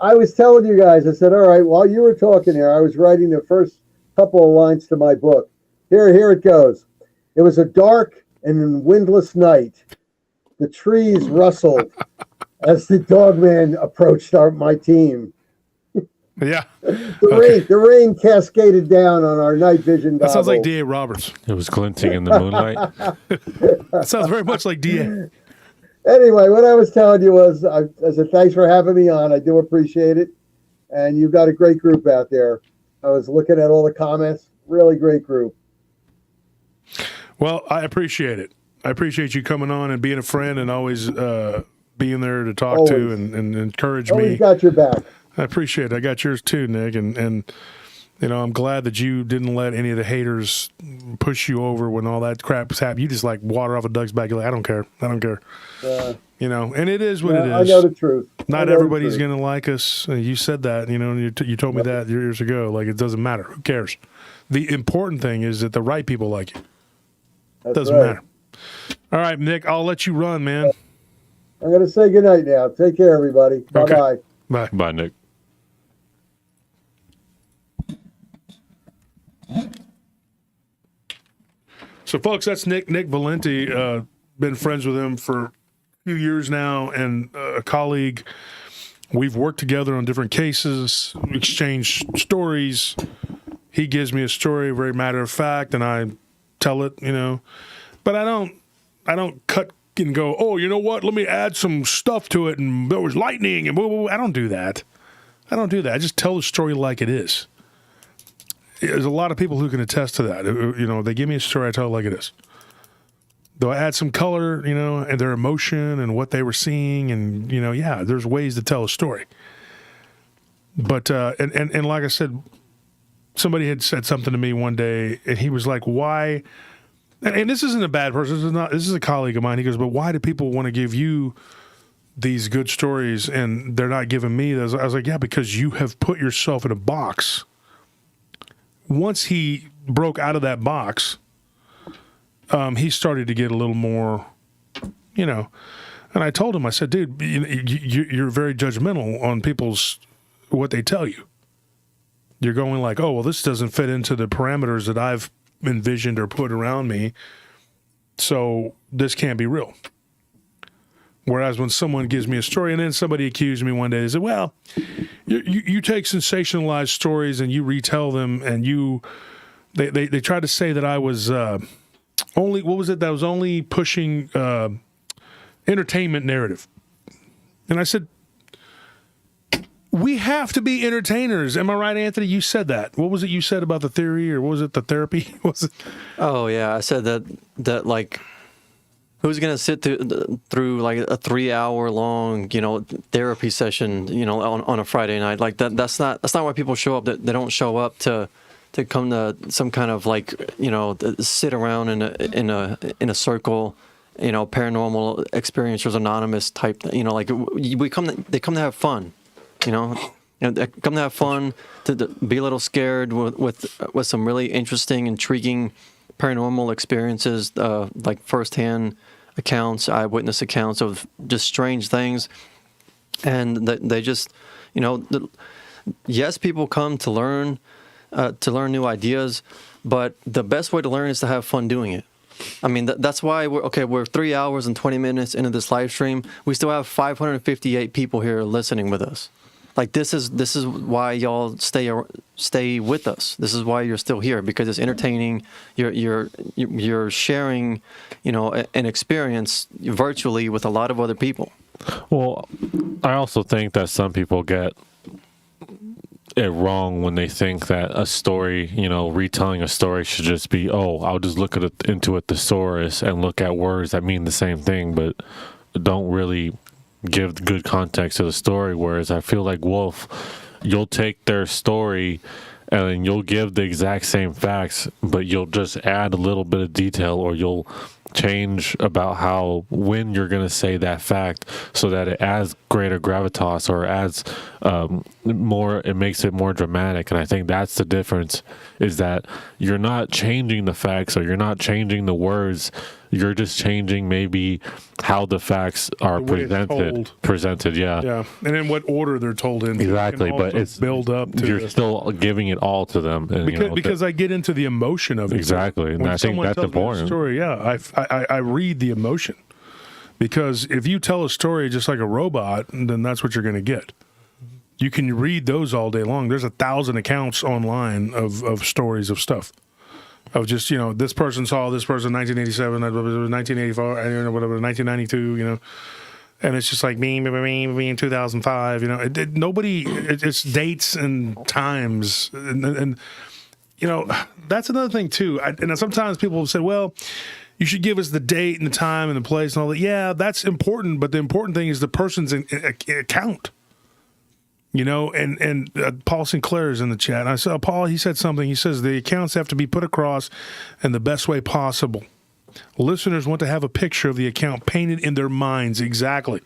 I was telling you guys, I said, all right, while you were talking there, I was writing the first couple of lines to my book. Here it goes. It was a dark and windless night. The trees rustled as the Dogman approached my team. Yeah. The rain cascaded down on our night vision goggles. That sounds like D.A. Roberts. It was glinting in the moonlight. That sounds very much like D.A. Anyway, what I was telling you was, I said, thanks for having me on. I do appreciate it. And you've got a great group out there. I was looking at all the comments. Really great group. Well, I appreciate it. I appreciate you coming on and being a friend and always being there to talk to and encourage me. Always got your back. I appreciate it. I got yours too, Nick. And I'm glad that you didn't let any of the haters push you over when all that crap was happening. You just like water off a duck's back. You're like, I don't care. And it is what it is. I know the truth. Not everybody's going to like us. You said that, and you told me that years ago. Like, it doesn't matter. Who cares? The important thing is that the right people like you. It doesn't matter. All right, Nick, I'll let you run, man. I'm going to say goodnight now. Take care, everybody. Bye-bye. Okay. Bye. Bye, Nick. So, folks, that's Nick Valenti. Been friends with him for a few years now, and a colleague. We've worked together on different cases, exchanged stories. He gives me a story, very matter of fact, and I tell it, But I don't cut and go, oh, you know what? Let me add some stuff to it, and there was lightning, and blah, blah, blah. I don't do that. I just tell the story like it is. There's a lot of people who can attest to that. They give me a story, I tell it like it is. Though I add some color, and their emotion and what they were seeing, and there's ways to tell a story. But and like I said, somebody had said something to me one day, and he was like, "Why?" And this isn't a bad person. This is a colleague of mine. He goes, "But why do people want to give you these good stories and they're not giving me those?" I was like, "Yeah, because you have put yourself in a box." Once he broke out of that box, he started to get a little more, And I told him, I said, "Dude, you're very judgmental on what they tell you. You're going like, oh, well, this doesn't fit into the parameters that I've envisioned or put around me, so this can't be real." Whereas when someone gives me a story, and then somebody accused me one day, they said, "Well, you take sensationalized stories and you retell them, and they tried to say that I was only, what was it? That I was only pushing entertainment narrative." And I said, we have to be entertainers. Am I right, Anthony? You said that. What was it you said about the theory, or what was it, the therapy? Was it? Oh yeah, I said that like, who's gonna sit through like a 3-hour long therapy session on a Friday night? Like that's not why people show up. They don't show up to come to some kind of like sit around in a circle, paranormal experiencers anonymous type. Like they come to have fun. They come to have fun, to be a little scared with some really interesting, intriguing paranormal experiences, like firsthand accounts, eyewitness accounts of just strange things. And they just, yes, people come to learn new ideas, but the best way to learn is to have fun doing it. I mean, that's why we're 3 hours and 20 minutes into this live stream. We still have 558 people here listening with us. Like this is why y'all stay with us. This is why you're still here, because it's entertaining. You're sharing, an experience virtually with a lot of other people. Well, I also think that some people get it wrong when they think that a story, retelling a story should just be, I'll just look into a thesaurus and look at words that mean the same thing, but don't really give good context to the story. Whereas I feel like Wolf, you'll take their story and then you'll give the exact same facts, but you'll just add a little bit of detail, or you'll change about when you're going to say that fact so that it adds greater gravitas, or adds more, it makes it more dramatic. And I think that's the difference, is that you're not changing the facts, or you're not changing the words. You're just changing maybe how the facts are presented. Yeah. And in what order they're told in. Exactly, but it's build up to. You're still giving it all to them, and, because I get into the emotion of it. Exactly, and I think that's important. Story, I read the emotion, because if you tell a story just like a robot, then that's what you're going to get. You can read those all day long. There's 1,000 accounts online of stories of stuff. Of just, this person saw this person in 1987, 1984, whatever, 1992, and it's just like me in 2005, it's dates and times, and that's another thing too. And sometimes people will say, well, you should give us the date and the time and the place and all that. Yeah, that's important, but the important thing is the person's account. And Paul Sinclair is in the chat. And I saw Paul, he said something. He says the accounts have to be put across in the best way possible. Listeners want to have a picture of the account painted in their minds. Exactly.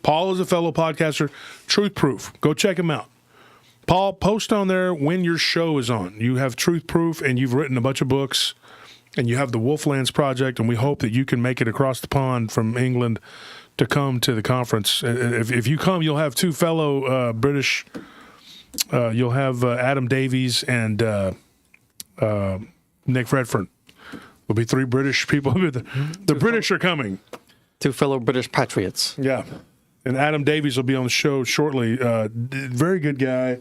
Paul is a fellow podcaster, Truth Proof. Go check him out. Paul, post on there when your show is on. You have Truth Proof, and you've written a bunch of books, and you have the Wolflands Project, and we hope that you can make it across the pond from England to come to the conference. If you come, you'll have two fellow British. You'll have Adam Davies and Nick Redfern. There'll be 3 British people. The British are coming. 2 fellow British patriots. Yeah. And Adam Davies will be on the show shortly. Very good guy.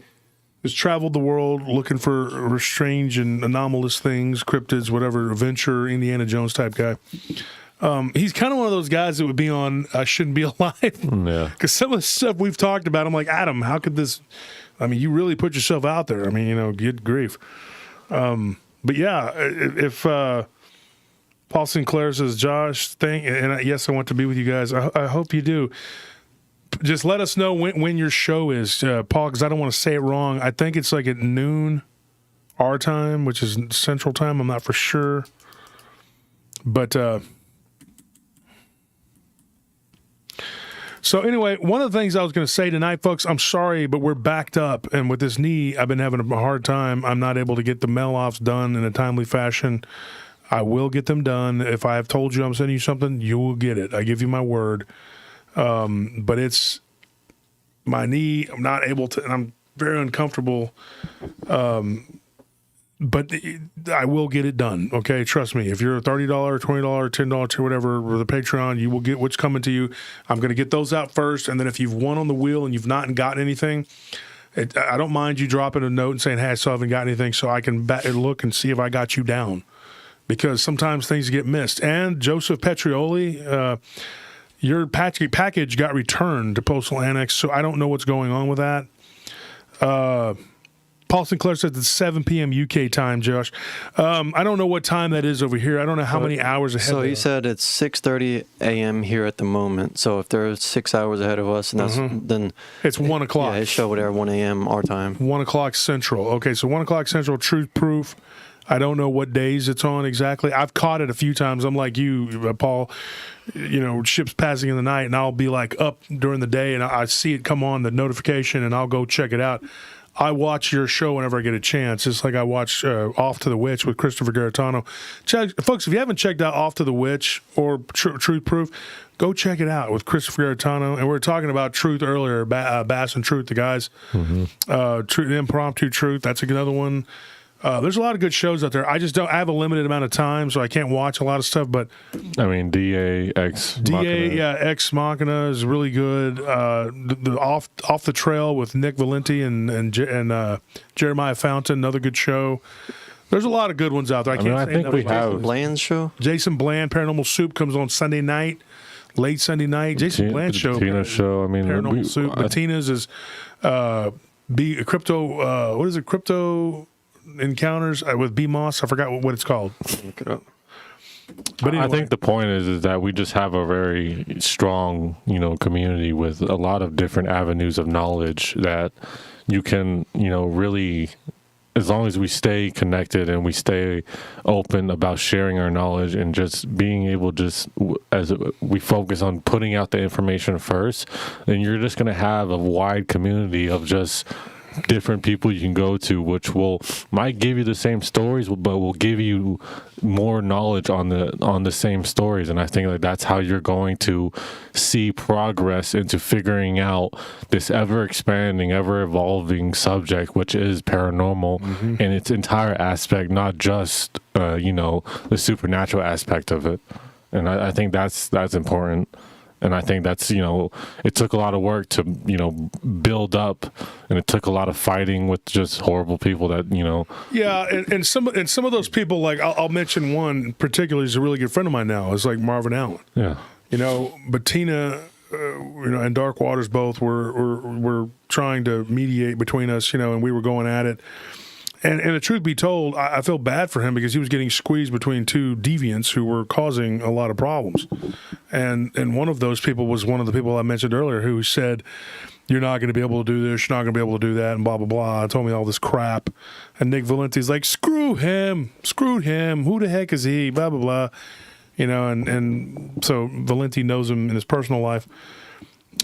Has traveled the world looking for strange and anomalous things, cryptids, whatever, adventure, Indiana Jones type guy. He's kind of one of those guys that would be on I Shouldn't Be Alive. Yeah. Because some of the stuff we've talked about, I'm like, Adam, how could this... I mean, you really put yourself out there. I mean, good grief. But yeah, if Paul Sinclair says, Josh, yes, I want to be with you guys. I hope you do. Just let us know when your show is, Paul, because I don't want to say it wrong. I think it's like at noon our time, which is Central Time. I'm not for sure. But so anyway, one of the things I was going to say tonight, folks, I'm sorry, but we're backed up. And with this knee, I've been having a hard time. I'm not able to get the mail-offs done in a timely fashion. I will get them done. If I have told you I'm sending you something, you will get it. I give you my word. But it's my knee. I'm not able to, and I'm very uncomfortable. But I will get it done. Okay, trust me. If you're a $30, $20, $10, whatever, or the Patreon, you will get what's coming to you. I'm going to get those out first, and then if you've won on the wheel and you've not gotten anything, I don't mind you dropping a note and saying, "Hey, I still haven't got anything," so I can look and see if I got you down, because sometimes things get missed. And Joseph Petrioli, your package got returned to Postal Annex, so I don't know what's going on with that. Paul Sinclair says it's 7 p.m. UK time, Josh. I don't know what time that is over here. I don't know how many hours ahead. So he said it's 6:30 a.m. here at the moment. So if they're 6 hours ahead of us, and that's then it's 1 o'clock. Yeah, it show there 1 a.m. our time. 1 o'clock Central. Okay, so 1 o'clock Central, Truth Proof. I don't know what days it's on exactly. I've caught it a few times. I'm like you, Paul, ships passing in the night, and I'll be like up during the day, and I see it come on, the notification, and I'll go check it out. I watch your show whenever I get a chance. It's like I watch Off to the Witch with Christopher Garetano. Folks, if you haven't checked out Off to the Witch or Truth Proof, go check it out with Christopher Garetano. And we were talking about Truth earlier, Bass and Truth, the guys. Impromptu Truth, that's another one. There's a lot of good shows out there. I have a limited amount of time, so I can't watch a lot of stuff. But I mean, DA Ex Machina is really good. The off the Trail with Nick Valenti and Jeremiah Fountain, another good show. There's a lot of good ones out there. I think we have Jason Bland's show. Jason Bland, Paranormal Soup comes on Sunday night, late Sunday night. Jason Bland's show, Tina's show. I mean, Paranormal Soup. But Tina's is crypto. What is it? Crypto Encounters with B Moss. I forgot what it's called. Look it up. But anyway. I think the point is that we just have a very strong, community with a lot of different avenues of knowledge that you can, really, as long as we stay connected and we stay open about sharing our knowledge and just being able as we focus on putting out the information first, then you're just going to have a wide community of just different people you can go to, which might give you the same stories, but will give you more knowledge on the same stories. And I think that's how you're going to see progress into figuring out this ever expanding, ever evolving subject, which is paranormal in its entire aspect, not just the supernatural aspect of it. And I think that's important. And I think that's, it took a lot of work to, build up, and it took a lot of fighting with just horrible people that, Yeah, and some of those people, like I'll mention one in particular, he's a really good friend of mine now. It's like Marvin Allen. Yeah. But Tina, and Dark Waters both were trying to mediate between us, and we were going at it. And the truth be told, I feel bad for him because he was getting squeezed between two deviants who were causing a lot of problems. And one of those people was one of the people I mentioned earlier who said, "You're not going to be able to do this, you're not going to be able to do that," and blah, blah, blah. Told me all this crap. And Nick Valenti's like, screw him. Who the heck is he? Blah, blah, blah. And so Valenti knows him in his personal life.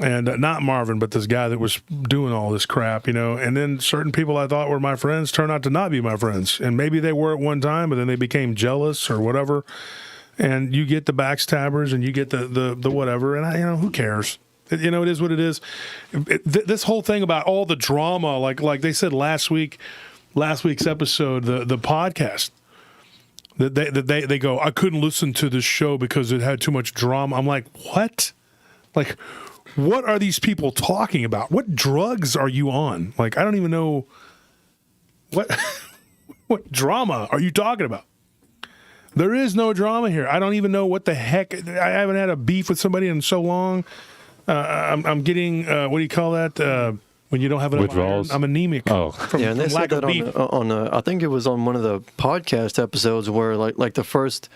And not Marvin, but this guy that was doing all this crap, And then certain people I thought were my friends turned out to not be my friends. And maybe they were at one time, but then they became jealous or whatever. And you get the backstabbers and you get the whatever. And, who cares? It is what it is. This whole thing about all the drama, like they said last week's episode, the podcast, that they go, I couldn't listen to this show because it had too much drama. I'm like, what? Like, what are these people talking about? What drugs are you on? Like, I don't even know what drama are you talking about? There is no drama here. I don't even know what the heck. I haven't had a beef with somebody in so long. I'm getting what do you call that? When you don't have enough withdrawals. iron? I'm anemic. Oh, And they said that on I think it was on one of the podcast episodes where like the first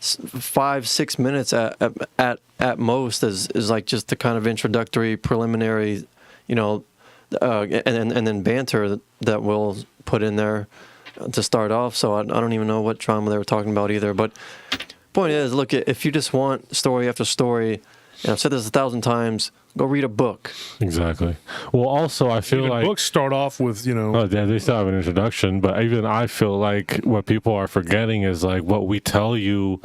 5-6 minutes at most is like just the kind of introductory preliminary, and then banter that we'll put in there, to start off, so I don't even know what drama they were talking about either. But point is, look, if you just want story after story, and I've said this 1,000 times, go read a book. Exactly. Well, also, I feel Even like books start off with, you know. Oh, yeah, they still have an introduction, but even I feel like what people are forgetting is like what we tell you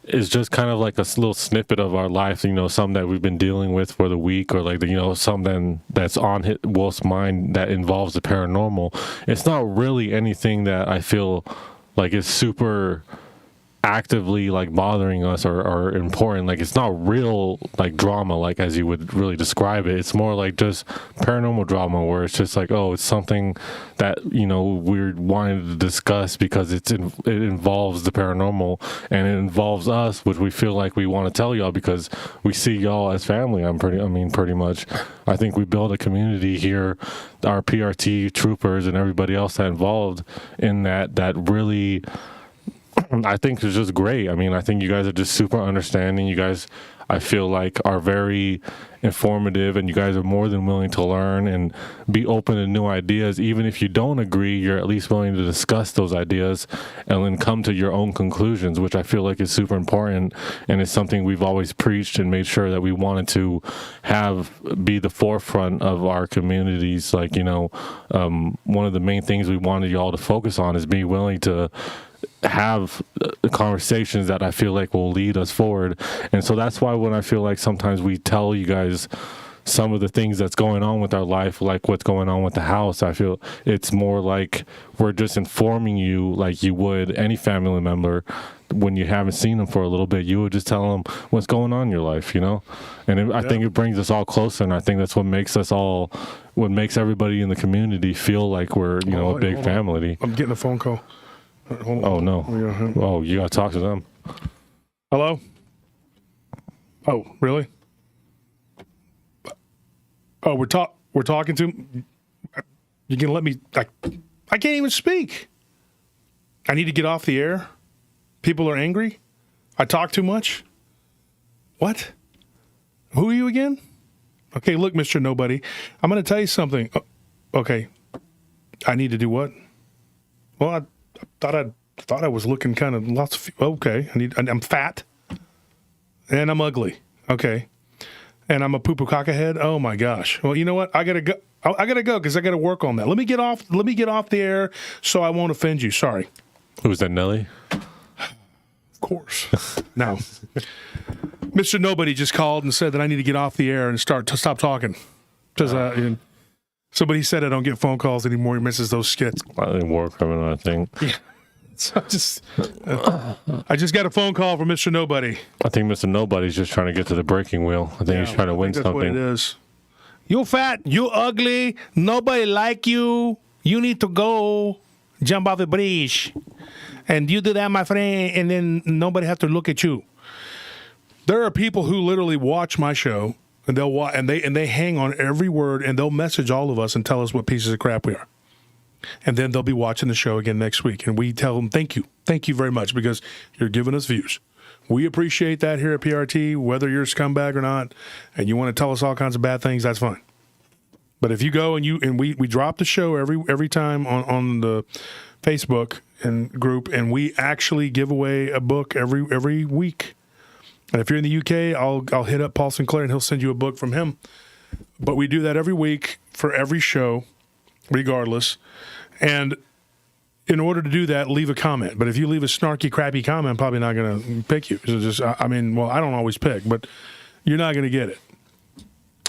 is just kind of like a little snippet of our life, you know, some that we've been dealing with for the week, or like, you know, something that's on Wolf's mind that involves the paranormal. It's not really anything that I feel like is super actively like bothering us or important. Like, it's not real like drama, like as you would really describe it. It's more like just paranormal drama, where it's just like, oh, it's something that, you know, we're wanting to discuss because it involves the paranormal, and it involves us, which we feel like we want to tell y'all because we see y'all as family. Pretty much. I think we build a community here, our PRT troopers and everybody else that involved in that really, I think it's just great. I mean, I think you guys are just super understanding. You guys, I feel like, are very informative, and you guys are more than willing to learn and be open to new ideas. Even if you don't agree, you're at least willing to discuss those ideas and then come to your own conclusions, which I feel like is super important. And it's something we've always preached and made sure that we wanted to have be the forefront of our communities. Like, you know, one of the main things we wanted y'all to focus on is being willing to have conversations that I feel like will lead us forward. And so that's why when I feel like sometimes we tell you guys some of the things that's going on with our life, like what's going on with the house, I feel it's more like we're just informing you like you would any family member. When you haven't seen them for a little bit, you would just tell them what's going on in your life, you know? And I think it brings us all closer, and I think that's what makes everybody in the community feel like we're, you know, a big family. I'm getting a phone call. Oh, no. Oh, you got to talk to them. Hello? Oh, really? Oh, we're talking to him? You can let me... I can't even speak. I need to get off the air? People are angry? I talk too much? What? Who are you again? Okay, look, Mr. Nobody. I'm going to tell you something. Okay. I need to do what? Well, I thought I was looking kind of lots of. Okay, I'm fat, and I'm ugly. Okay, and I'm a poo poo caca head. Oh my gosh. Well, you know what? I gotta go. I gotta go because I gotta work on that. Let me get off the air so I won't offend you. Sorry. Who's that, Nelly? Of course. Now, Mr. Nobody just called and said that I need to get off the air and stop talking because somebody said I don't get phone calls anymore. He misses those skits. War criminal, I think. Yeah. So I just got a phone call from Mr. Nobody. I think Mr. Nobody's just trying to get to the breaking wheel. I think he's trying to win that's something. What it is. You fat, you ugly, nobody like you. You need to go jump off the bridge. And you do that, my friend, and then nobody has to look at you. There are people who literally watch my show, and they'll watch, and they hang on every word, and they'll message all of us and tell us what pieces of crap we are. And then they'll be watching the show again next week. And we tell them, thank you very much, because you're giving us views. We appreciate that here at PRT, whether you're a scumbag or not, and you want to tell us all kinds of bad things, that's fine. But if you go and we drop the show every time on the Facebook and group, and we actually give away a book every week. And if you're in the UK, I'll hit up Paul Sinclair and he'll send you a book from him. But we do that every week for every show, regardless. And in order to do that, leave a comment. But if you leave a snarky, crappy comment, I'm probably not going to pick you. So I don't always pick, but you're not going to get it.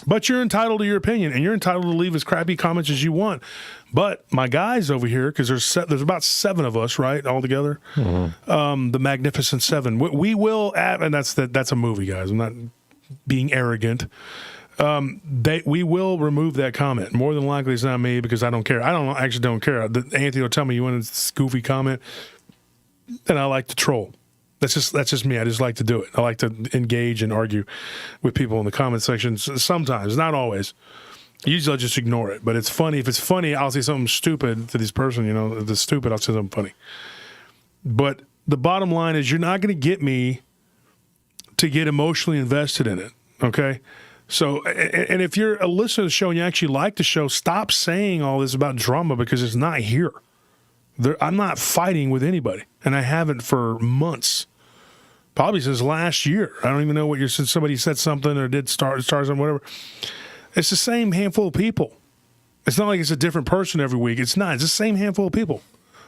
But you're entitled to your opinion, and you're entitled to leave as crappy comments as you want. But my guys over here, because there's about 7 of us, right, all together, the Magnificent Seven. We will, and that's a movie, guys. I'm not being arrogant. We will remove that comment. More than likely, it's not me because I don't care. I don't care. Anthony will tell me you want a goofy comment, and I like to troll. That's just me. I just like to do it. I like to engage and argue with people in the comment section. Sometimes, not always. Usually, I'll just ignore it. But it's funny. If it's funny, I'll say something stupid to this person. You know, if it's stupid, I'll say something funny. But the bottom line is, you're not going to get me to get emotionally invested in it. Okay. So, and if you're a listener to the show and you actually like the show, stop saying all this about drama because it's not here. I'm not fighting with anybody, and I haven't for months. Probably since last year. I don't even know what you're. Since somebody said something or did start something, whatever. It's the same handful of people. It's not like it's a different person every week. It's not. It's the same handful of people.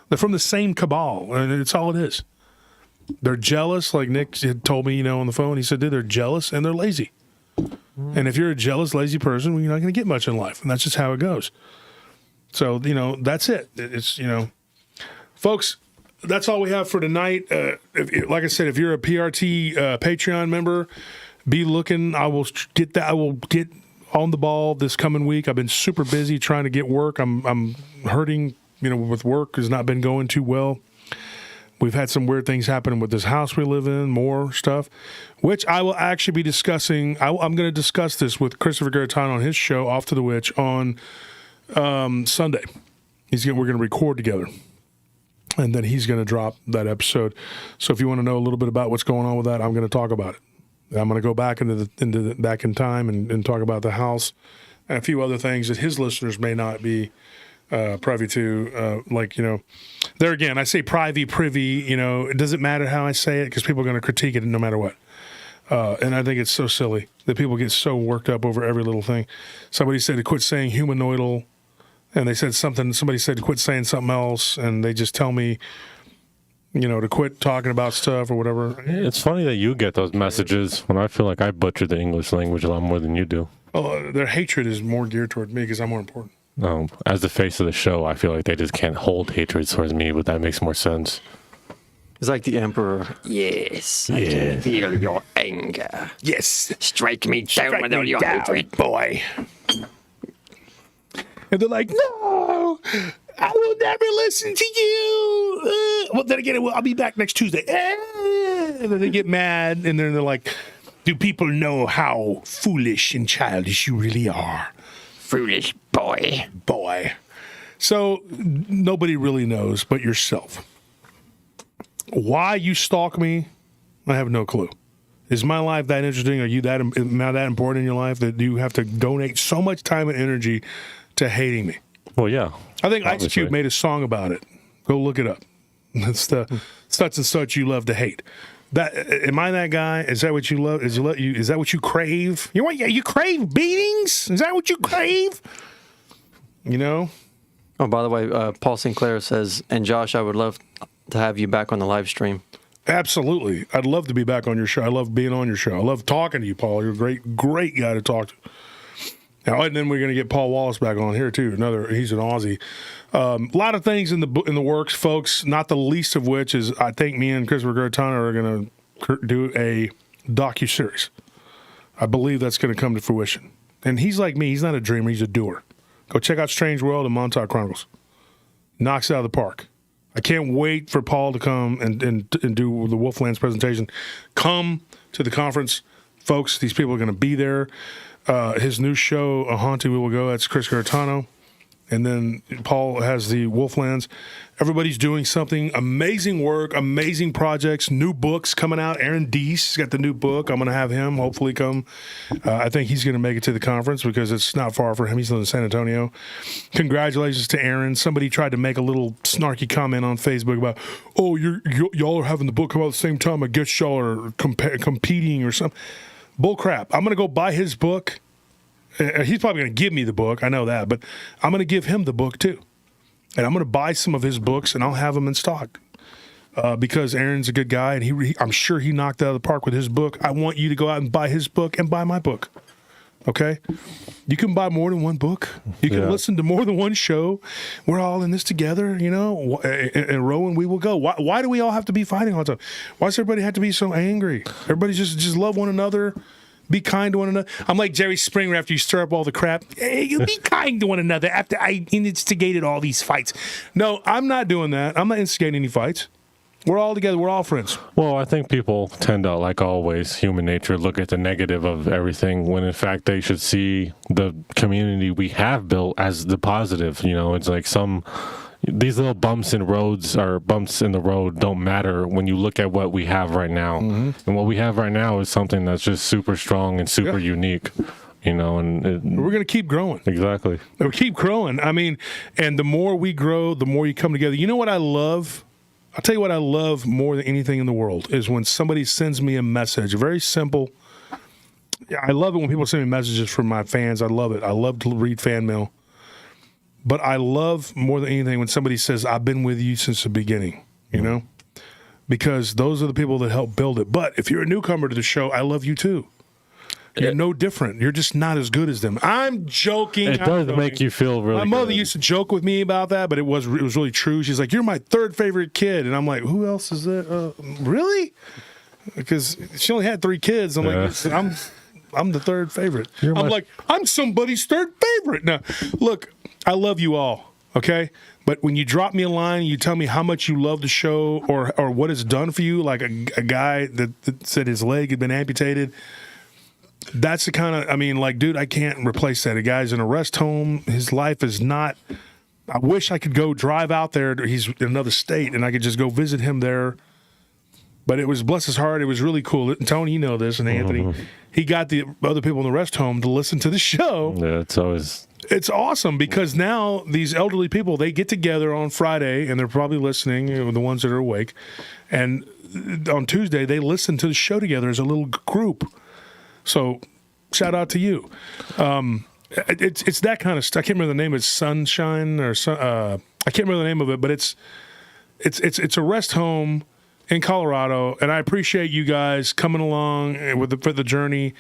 They're from the same cabal, and it's all it is. They're jealous, like Nick had told me, on the phone. He said, dude, they're jealous and they're lazy. And if you're a jealous, lazy person, well, you're not going to get much in life, and that's just how it goes. So, that's it. It's, folks, that's all we have for tonight. Like I said, if you're a PRT Patreon member, be looking. I will get on the ball this coming week. I've been super busy trying to get work. I'm hurting, with work has not been going too well. We've had some weird things happening with this house we live in, more stuff, which I will actually be discussing. I'm going to discuss this with Christopher Garetano on his show, Off to the Witch, on Sunday. We're going to record together, and then he's going to drop that episode. So if you want to know a little bit about what's going on with that, I'm going to talk about it. I'm going to go back back in time and talk about the house and a few other things that his listeners may not be privy to. There again, I say privy. It doesn't matter how I say it because people are going to critique it no matter what. And I think it's so silly that people get so worked up over every little thing. Somebody said to quit saying humanoidal, and they said something. Somebody said to quit saying something else, and they just tell me, to quit talking about stuff or whatever. It's funny that you get those messages when I feel like I butcher the English language a lot more than you do. Oh, their hatred is more geared toward me because I'm more important. As the face of the show, I feel like they just can't hold hatred towards me, but that makes more sense. It's like the Emperor. Yes, I can feel your anger. Yes. Strike me down with all your hatred. Boy. And they're like, no, I will never listen to you. Well, then again, I'll be back next Tuesday. And then they get mad, and then they're like, do people know how foolish and childish you really are? Foolish boy. Boy. So nobody really knows but yourself. Why you stalk me, I have no clue. Is my life that interesting? Are you not that important in your life that you have to donate so much time and energy to hating me? Well, yeah. I think Ice obviously. Cube made a song about it. Go look it up. It's the such and such you love to hate. Am I that guy? Is that what you love? Is that what you crave? You crave beatings? Is that what you crave? Oh, by the way, Paul Sinclair says, and Josh, I would love to have you back on the live stream. Absolutely. I'd love to be back on your show. I love being on your show. I love talking to you, Paul. You're a great guy to talk to. Now, and then we're going to get Paul Wallace back on here too. He's an Aussie. A lot of things in the works, folks. Not the least of which is I think me and Christopher Garetano are going to do a docu-series. I believe that's going to come to fruition. And he's like me. He's not a dreamer. He's a doer. Go check out Strange World and Montauk Chronicles. Knocks it out of the park. I can't wait for Paul to come and do the Wolflands presentation. Come to the conference, folks. These people are going to be there. His new show, A Haunting We Will Go, that's Chris Garetano. And then Paul has the Wolflands. Everybody's doing something. Amazing work, amazing projects, new books coming out. Aaron Deese got the new book. I'm going to have him hopefully come. I think he's going to make it to the conference because it's not far for him. He's in San Antonio. Congratulations to Aaron. Somebody tried to make a little snarky comment on Facebook about, oh, y'all are having the book come out at the same time. I guess y'all are competing or something. Bull crap. I'm going to go buy his book. He's probably going to give me the book. I know that. But I'm going to give him the book, too. And I'm going to buy some of his books, and I'll have them in stock. Because Aaron's a good guy, and I'm sure he knocked it out of the park with his book. I want you to go out and buy his book and buy my book. Okay? You can buy more than one book. You can listen to more than one show. We're all in this together, and Rowan, we will go. Why do we all have to be fighting all the time? Why does everybody have to be so angry? Everybody just love one another. Be kind to one another. I'm like Jerry Springer after you stir up all the crap. Hey, you be kind to one another after I instigated all these fights. No, I'm not doing that. I'm not instigating any fights. We're all together. We're all friends. Well, I think people tend to, like always, human nature, look at the negative of everything when in fact they should see the community we have built as the positive. It's like these little bumps in roads or bumps in the road don't matter when you look at what we have right now. Mm-hmm. And what we have right now is something that's just super strong and super unique. and We're going to keep growing. exactly. We keep growing. I mean, and the more we grow, the more you come together. You know what I love? I'll tell you what I love more than anything in the world is when somebody sends me a message, very simple. I love it when people send me messages from my fans. I love it. I love to read fan mail. But I love more than anything when somebody says, I've been with you since the beginning, because those are the people that help build it. But if you're a newcomer to the show, I love you too. You're no different. You're just not as good as them. I'm joking. It does make you feel really My mother good. used to joke with me about that, but it was really true. She's like, "You're my third favorite kid," and I'm like, "Who else is that? Really?" Because she only had 3 kids. I'm like, I'm the third favorite. I'm like, I'm somebody's third favorite. Now, look, I love you all. Okay. But when you drop me a line and you tell me how much you love the show or what it's done for you, like a guy that said his leg had been amputated. That's the kind of, dude, I can't replace that. A guy's in a rest home. His life is not. I wish I could go drive out there. He's in another state and I could just go visit him there. But it was, bless his heart, it was really cool. And Tony, you know this, and Anthony, he got the other people in the rest home to listen to the show. Yeah, it's awesome because now these elderly people, they get together on Friday and they're probably listening, the ones that are awake. And on Tuesday, they listen to the show together as a little group. So, shout out to you. It's that kind of stuff. I can't remember the name. It's Sunshine or I can't remember the name of it, but it's a rest home in Colorado, and I appreciate you guys coming along for the journey.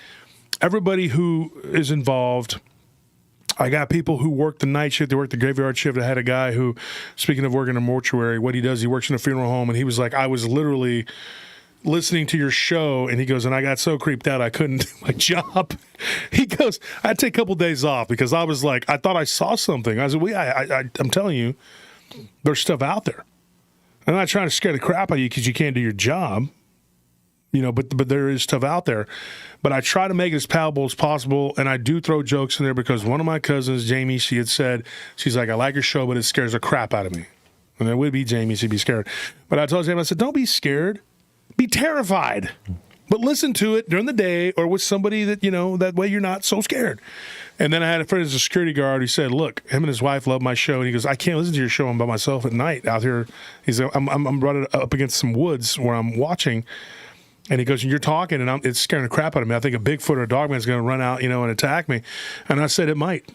Everybody who is involved. I got people who work the night shift. They work the graveyard shift. I had a guy who, speaking of working in a mortuary, what he does, he works in a funeral home, and he was like, I was literally listening to your show, and he goes, and I got so creeped out I couldn't do my job. He goes, I had to take a couple days off because I was like, I thought I saw something. I said, I'm telling you, there's stuff out there. I'm not trying to scare the crap out of you because you can't do your job, but there is stuff out there. But I try to make it as palatable as possible, and I do throw jokes in there because one of my cousins, Jamie, she had said, she's like, I like your show, but it scares the crap out of me. And it would be Jamie, she'd be scared. But I told Jamie, I said, don't be scared. Be terrified, but listen to it during the day or with somebody that, that way you're not so scared. And then I had a friend who's a security guard who said, look, him and his wife love my show. And he goes, I can't listen to your show. I'm by myself at night out here. He said, I'm running up against some woods where I'm watching. And he goes, and you're talking and it's scaring the crap out of me. I think a Bigfoot or a Dogman is going to run out, and attack me. And I said, it might.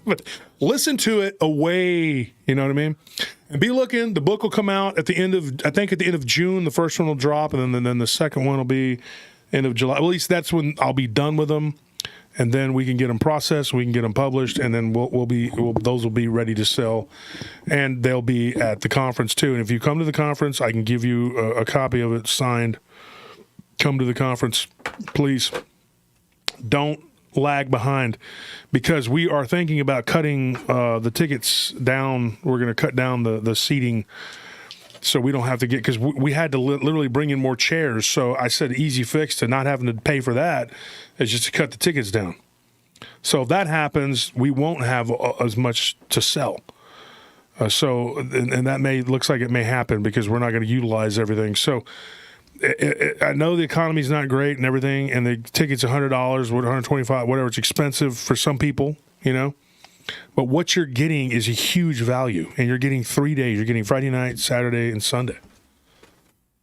But listen to it away, you know what I mean? And be looking. The book will come out at the end of June. The first one will drop, and then the second one will be end of July. Well, at least that's when I'll be done with them, and then we can get them processed, we can get them published, and then those will be ready to sell, and they'll be at the conference too. And if you come to the conference, I can give you a copy of it signed. Come to the conference, please. Don't lag behind, because we are thinking about cutting the tickets down. We're going to cut down the seating so we don't have to because we had to literally bring in more chairs. So I said easy fix to not having to pay for that is just to cut the tickets down. So if that happens, we won't have as much to sell. And that looks like it may happen because we're not going to utilize everything. So I know the economy's not great and everything, and the ticket's $100, $125, whatever. It's expensive for some people, But what you're getting is a huge value, and you're getting 3 days. You're getting Friday night, Saturday, and Sunday.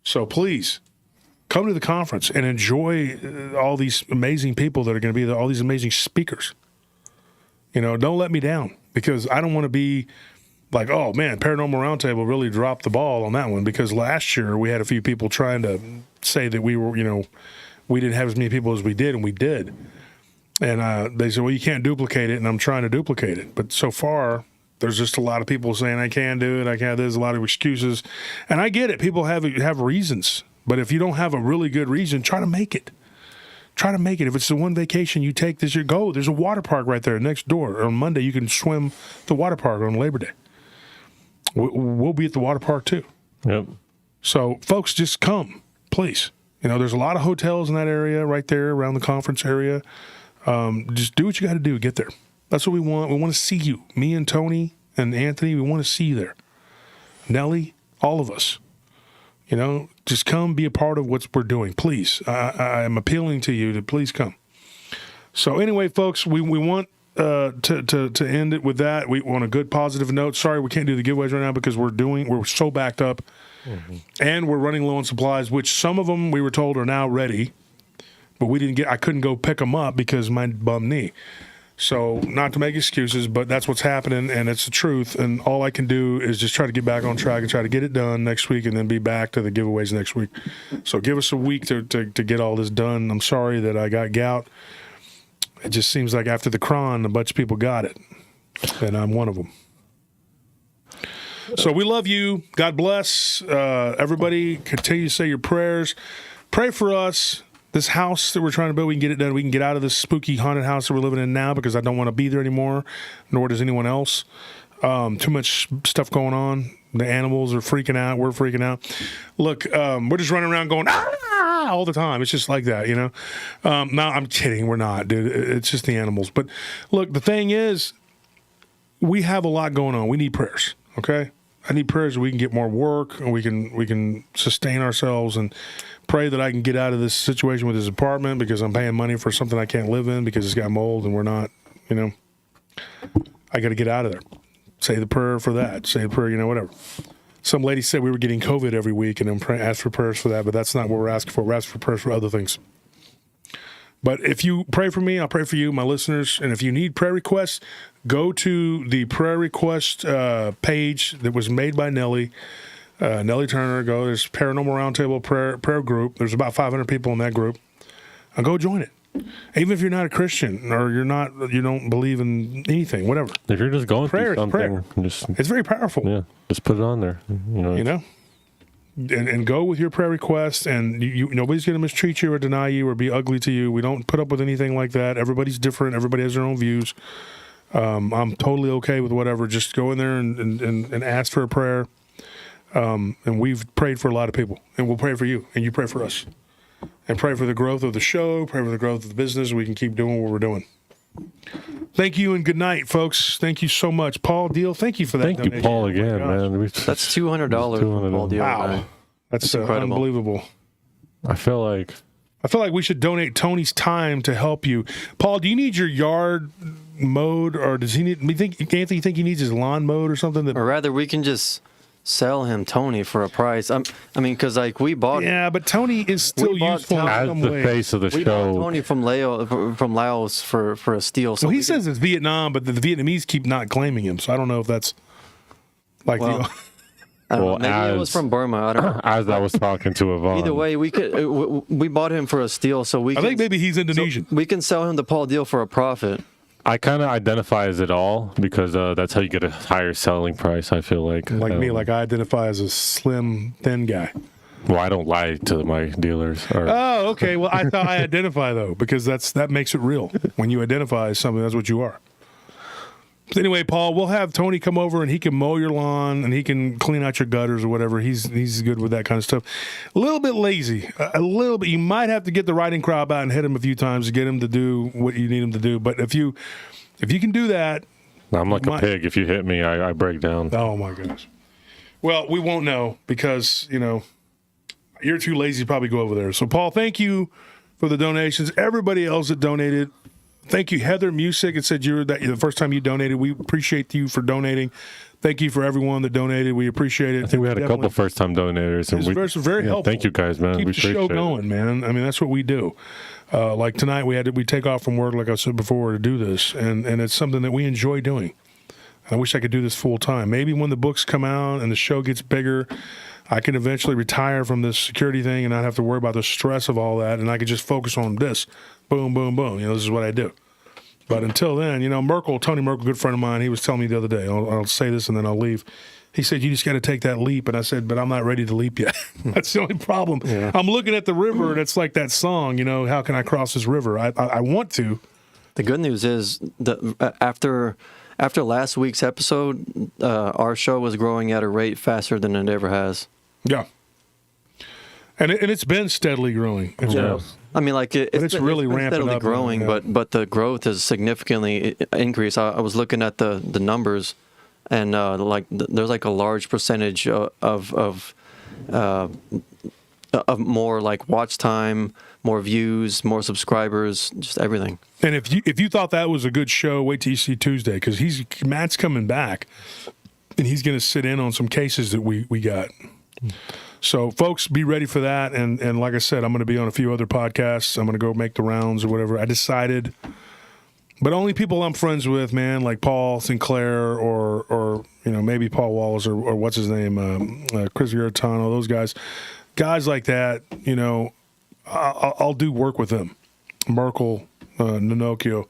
So please come to the conference and enjoy all these amazing people that are going to be there, all these amazing speakers. Don't let me down, because I don't want to be like, oh man, Paranormal Roundtable really dropped the ball on that one, because last year we had a few people trying to say that we were, we didn't have as many people as we did, and we did. And they said, well, you can't duplicate it, and I'm trying to duplicate it. But so far, there's just a lot of people saying, I can't do it, there's a lot of excuses. And I get it, people have reasons. But if you don't have a really good reason, try to make it. Try to make it. If it's the one vacation you take this year, go. There's a water park right there next door. On Monday, you can swim the water park on Labor Day. We'll be at the water park too. Yep. So, folks, just come, please. There's a lot of hotels in that area right there around the conference area. Just do what you got to do. Get there. That's what we want. We want to see you. Me and Tony and Anthony, we want to see you there. Nellie, all of us. Just come be a part of what we're doing. Please. I am appealing to you to please come. So anyway, folks, we want to end it with that. We want a good positive note. Sorry, we can't do the giveaways right now because we're so backed up, and we're running low on supplies. Which some of them we were told are now ready, but I couldn't go pick them up because my bum knee. So not to make excuses, but that's what's happening, and it's the truth. And all I can do is just try to get back on track and try to get it done next week, and then be back to the giveaways next week. So give us a week to get all this done. I'm sorry that I got gout. It just seems like after the Cron, a bunch of people got it, and I'm one of them. So we love you. God bless. Everybody continue to say your prayers. Pray for us. This house that we're trying to build, we can get it done. We can get out of this spooky haunted house that we're living in now because I don't want to be there anymore, nor does anyone else. Too much stuff going on. The animals are freaking out. We're freaking out. Look, we're just running around going, ah, all the time. It's just like that, you know? No, I'm kidding. We're not, dude. It's just the animals. But look, the thing is, we have a lot going on. We need prayers, okay? I need prayers so we can get more work and we can sustain ourselves, and pray that I can get out of this situation with this apartment because I'm paying money for something I can't live in because it's got mold and we're not, you know, I got to get out of there. Say the prayer for that. Say the prayer, you know, whatever. Some lady said we were getting COVID every week, and I'm asked for prayers for that, but that's not what we're asking for. We're asking for prayers for other things. But if you pray for me, I'll pray for you, my listeners. And if you need prayer requests, go to the prayer request page that was made by Nellie. Nellie Turner. There's Paranormal Roundtable prayer group. There's about 500 people in that group. Go join it. Even if you're not a Christian or you don't believe in anything, whatever. If you're just going through something, prayer. It's very powerful. Yeah, just put it on there. You know. And go with your prayer request, and nobody's going to mistreat you or deny you or be ugly to you. We don't put up with anything like that. Everybody's different. Everybody has their own views. I'm totally okay with whatever. Just go in there and ask for a prayer. And we've prayed for a lot of people, and we'll pray for you, and you pray for us, and pray for the growth of the show, pray for the growth of the business. We can keep doing what we're doing. Thank you, and good night, folks. Thank you so much. Paul Deal, thank you for that. Thank you, Paul, again, man. That's $200 for Paul Deal. Wow. Man. That's incredible. Unbelievable. I feel like we should donate Tony's time to help you. Paul, do you need your yard mowed, or does he need? Anthony, think he needs his lawn mowed or something? Or rather, we can just sell him Tony for a price. I mean, because like we bought. Yeah, but Tony is still useful in as some the way. face of the We bought show. Tony from Laos for a steal. So Well, he says it's Vietnam, but the Vietnamese keep not claiming him. So I don't know if that's like. Well, I don't know. Maybe it was from Burma. I don't know. As I was talking to Yvonne. Either way, we could. We bought him for a steal, so we. I think maybe he's Indonesian. We can sell him the Paul Deal for a profit. I kind of identify as it all because that's how you get a higher selling price, I feel like. Like me, like I identify as a slim, thin guy. Well, I don't lie to my dealers. Oh, okay. Well, I thought I identify, though, because that makes it real. When you identify as something, that's what you are. Anyway, Paul, we'll have Tony come over, and he can mow your lawn, and he can clean out your gutters or whatever. He's good with that kind of stuff. A little bit lazy. A little bit. You might have to get the riding crop out and hit him a few times to get him to do what you need him to do. But if you can do that... I'm like a pig. If you hit me, I break down. Oh, my gosh. Well, we won't know because, you're too lazy to probably go over there. So, Paul, thank you for the donations. Everybody else that donated... Thank you, Heather Music. It said the first time you donated. We appreciate you for donating. Thank you for everyone that donated. We appreciate it. I think we had a couple first-time donators. And it's very helpful. Thank you, guys, man. Keep we the show going, man. I mean, that's what we do. Like tonight, we take off from work, like I said before, to do this, and it's something that we enjoy doing. I wish I could do this full time. Maybe when the books come out and the show gets bigger, I can eventually retire from this security thing and not have to worry about the stress of all that, and I can just focus on this. Boom, boom, boom. This is what I do. But until then, Tony Merkel, good friend of mine, he was telling me the other day, I'll say this and then I'll leave. He said, you just got to take that leap. And I said, but I'm not ready to leap yet. That's the only problem. Yeah. I'm looking at the river, and it's like that song, how can I cross this river? I want to. The good news is that after last week's episode, our show was growing at a rate faster than it ever has. Yeah. And it's been steadily growing. I mean, like it's really ramping steadily up, growing, yeah. but the growth has significantly increased. I was looking at the numbers, and there's like a large percentage of more like watch time, more views, more subscribers, just everything. And if you thought that was a good show, wait till you see Tuesday, because Matt's coming back, and he's going to sit in on some cases that we got. So, folks, be ready for that. And like I said, I'm going to be on a few other podcasts. I'm going to go make the rounds or whatever. I decided, but only people I'm friends with, man, like Paul Sinclair or maybe Paul Wallace or what's his name, Chris Garitano, those guys like that. I'll do work with them. Merkel, Ninocchio.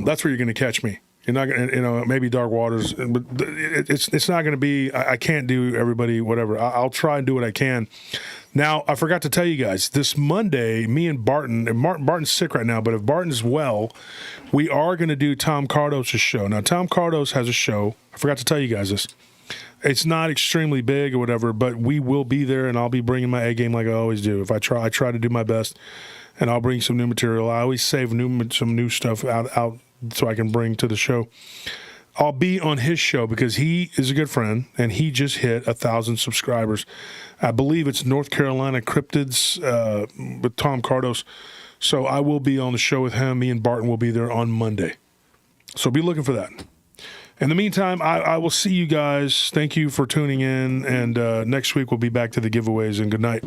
That's where you're going to catch me. You're not going to, maybe Dark Waters, but it's not going to be, I can't do everybody, whatever. I'll try and do what I can. Now, I forgot to tell you guys, this Monday, me and Barton, and Barton's sick right now, but if Barton's well, we are going to do Tom Cardos' show. Now, Tom Cardos has a show. I forgot to tell you guys this. It's not extremely big or whatever, but we will be there, and I'll be bringing my A game like I always do. If I try to do my best, and I'll bring some new material. I always save some new stuff out so I can bring to the show. I'll be on his show because he is a good friend, and he just hit 1,000 subscribers. I believe it's North Carolina Cryptids with Tom Cardos. So I will be on the show with him. Me and Barton will be there on Monday. So be looking for that. In the meantime, I will see you guys. Thank you for tuning in, and next week we'll be back to the giveaways, and good night.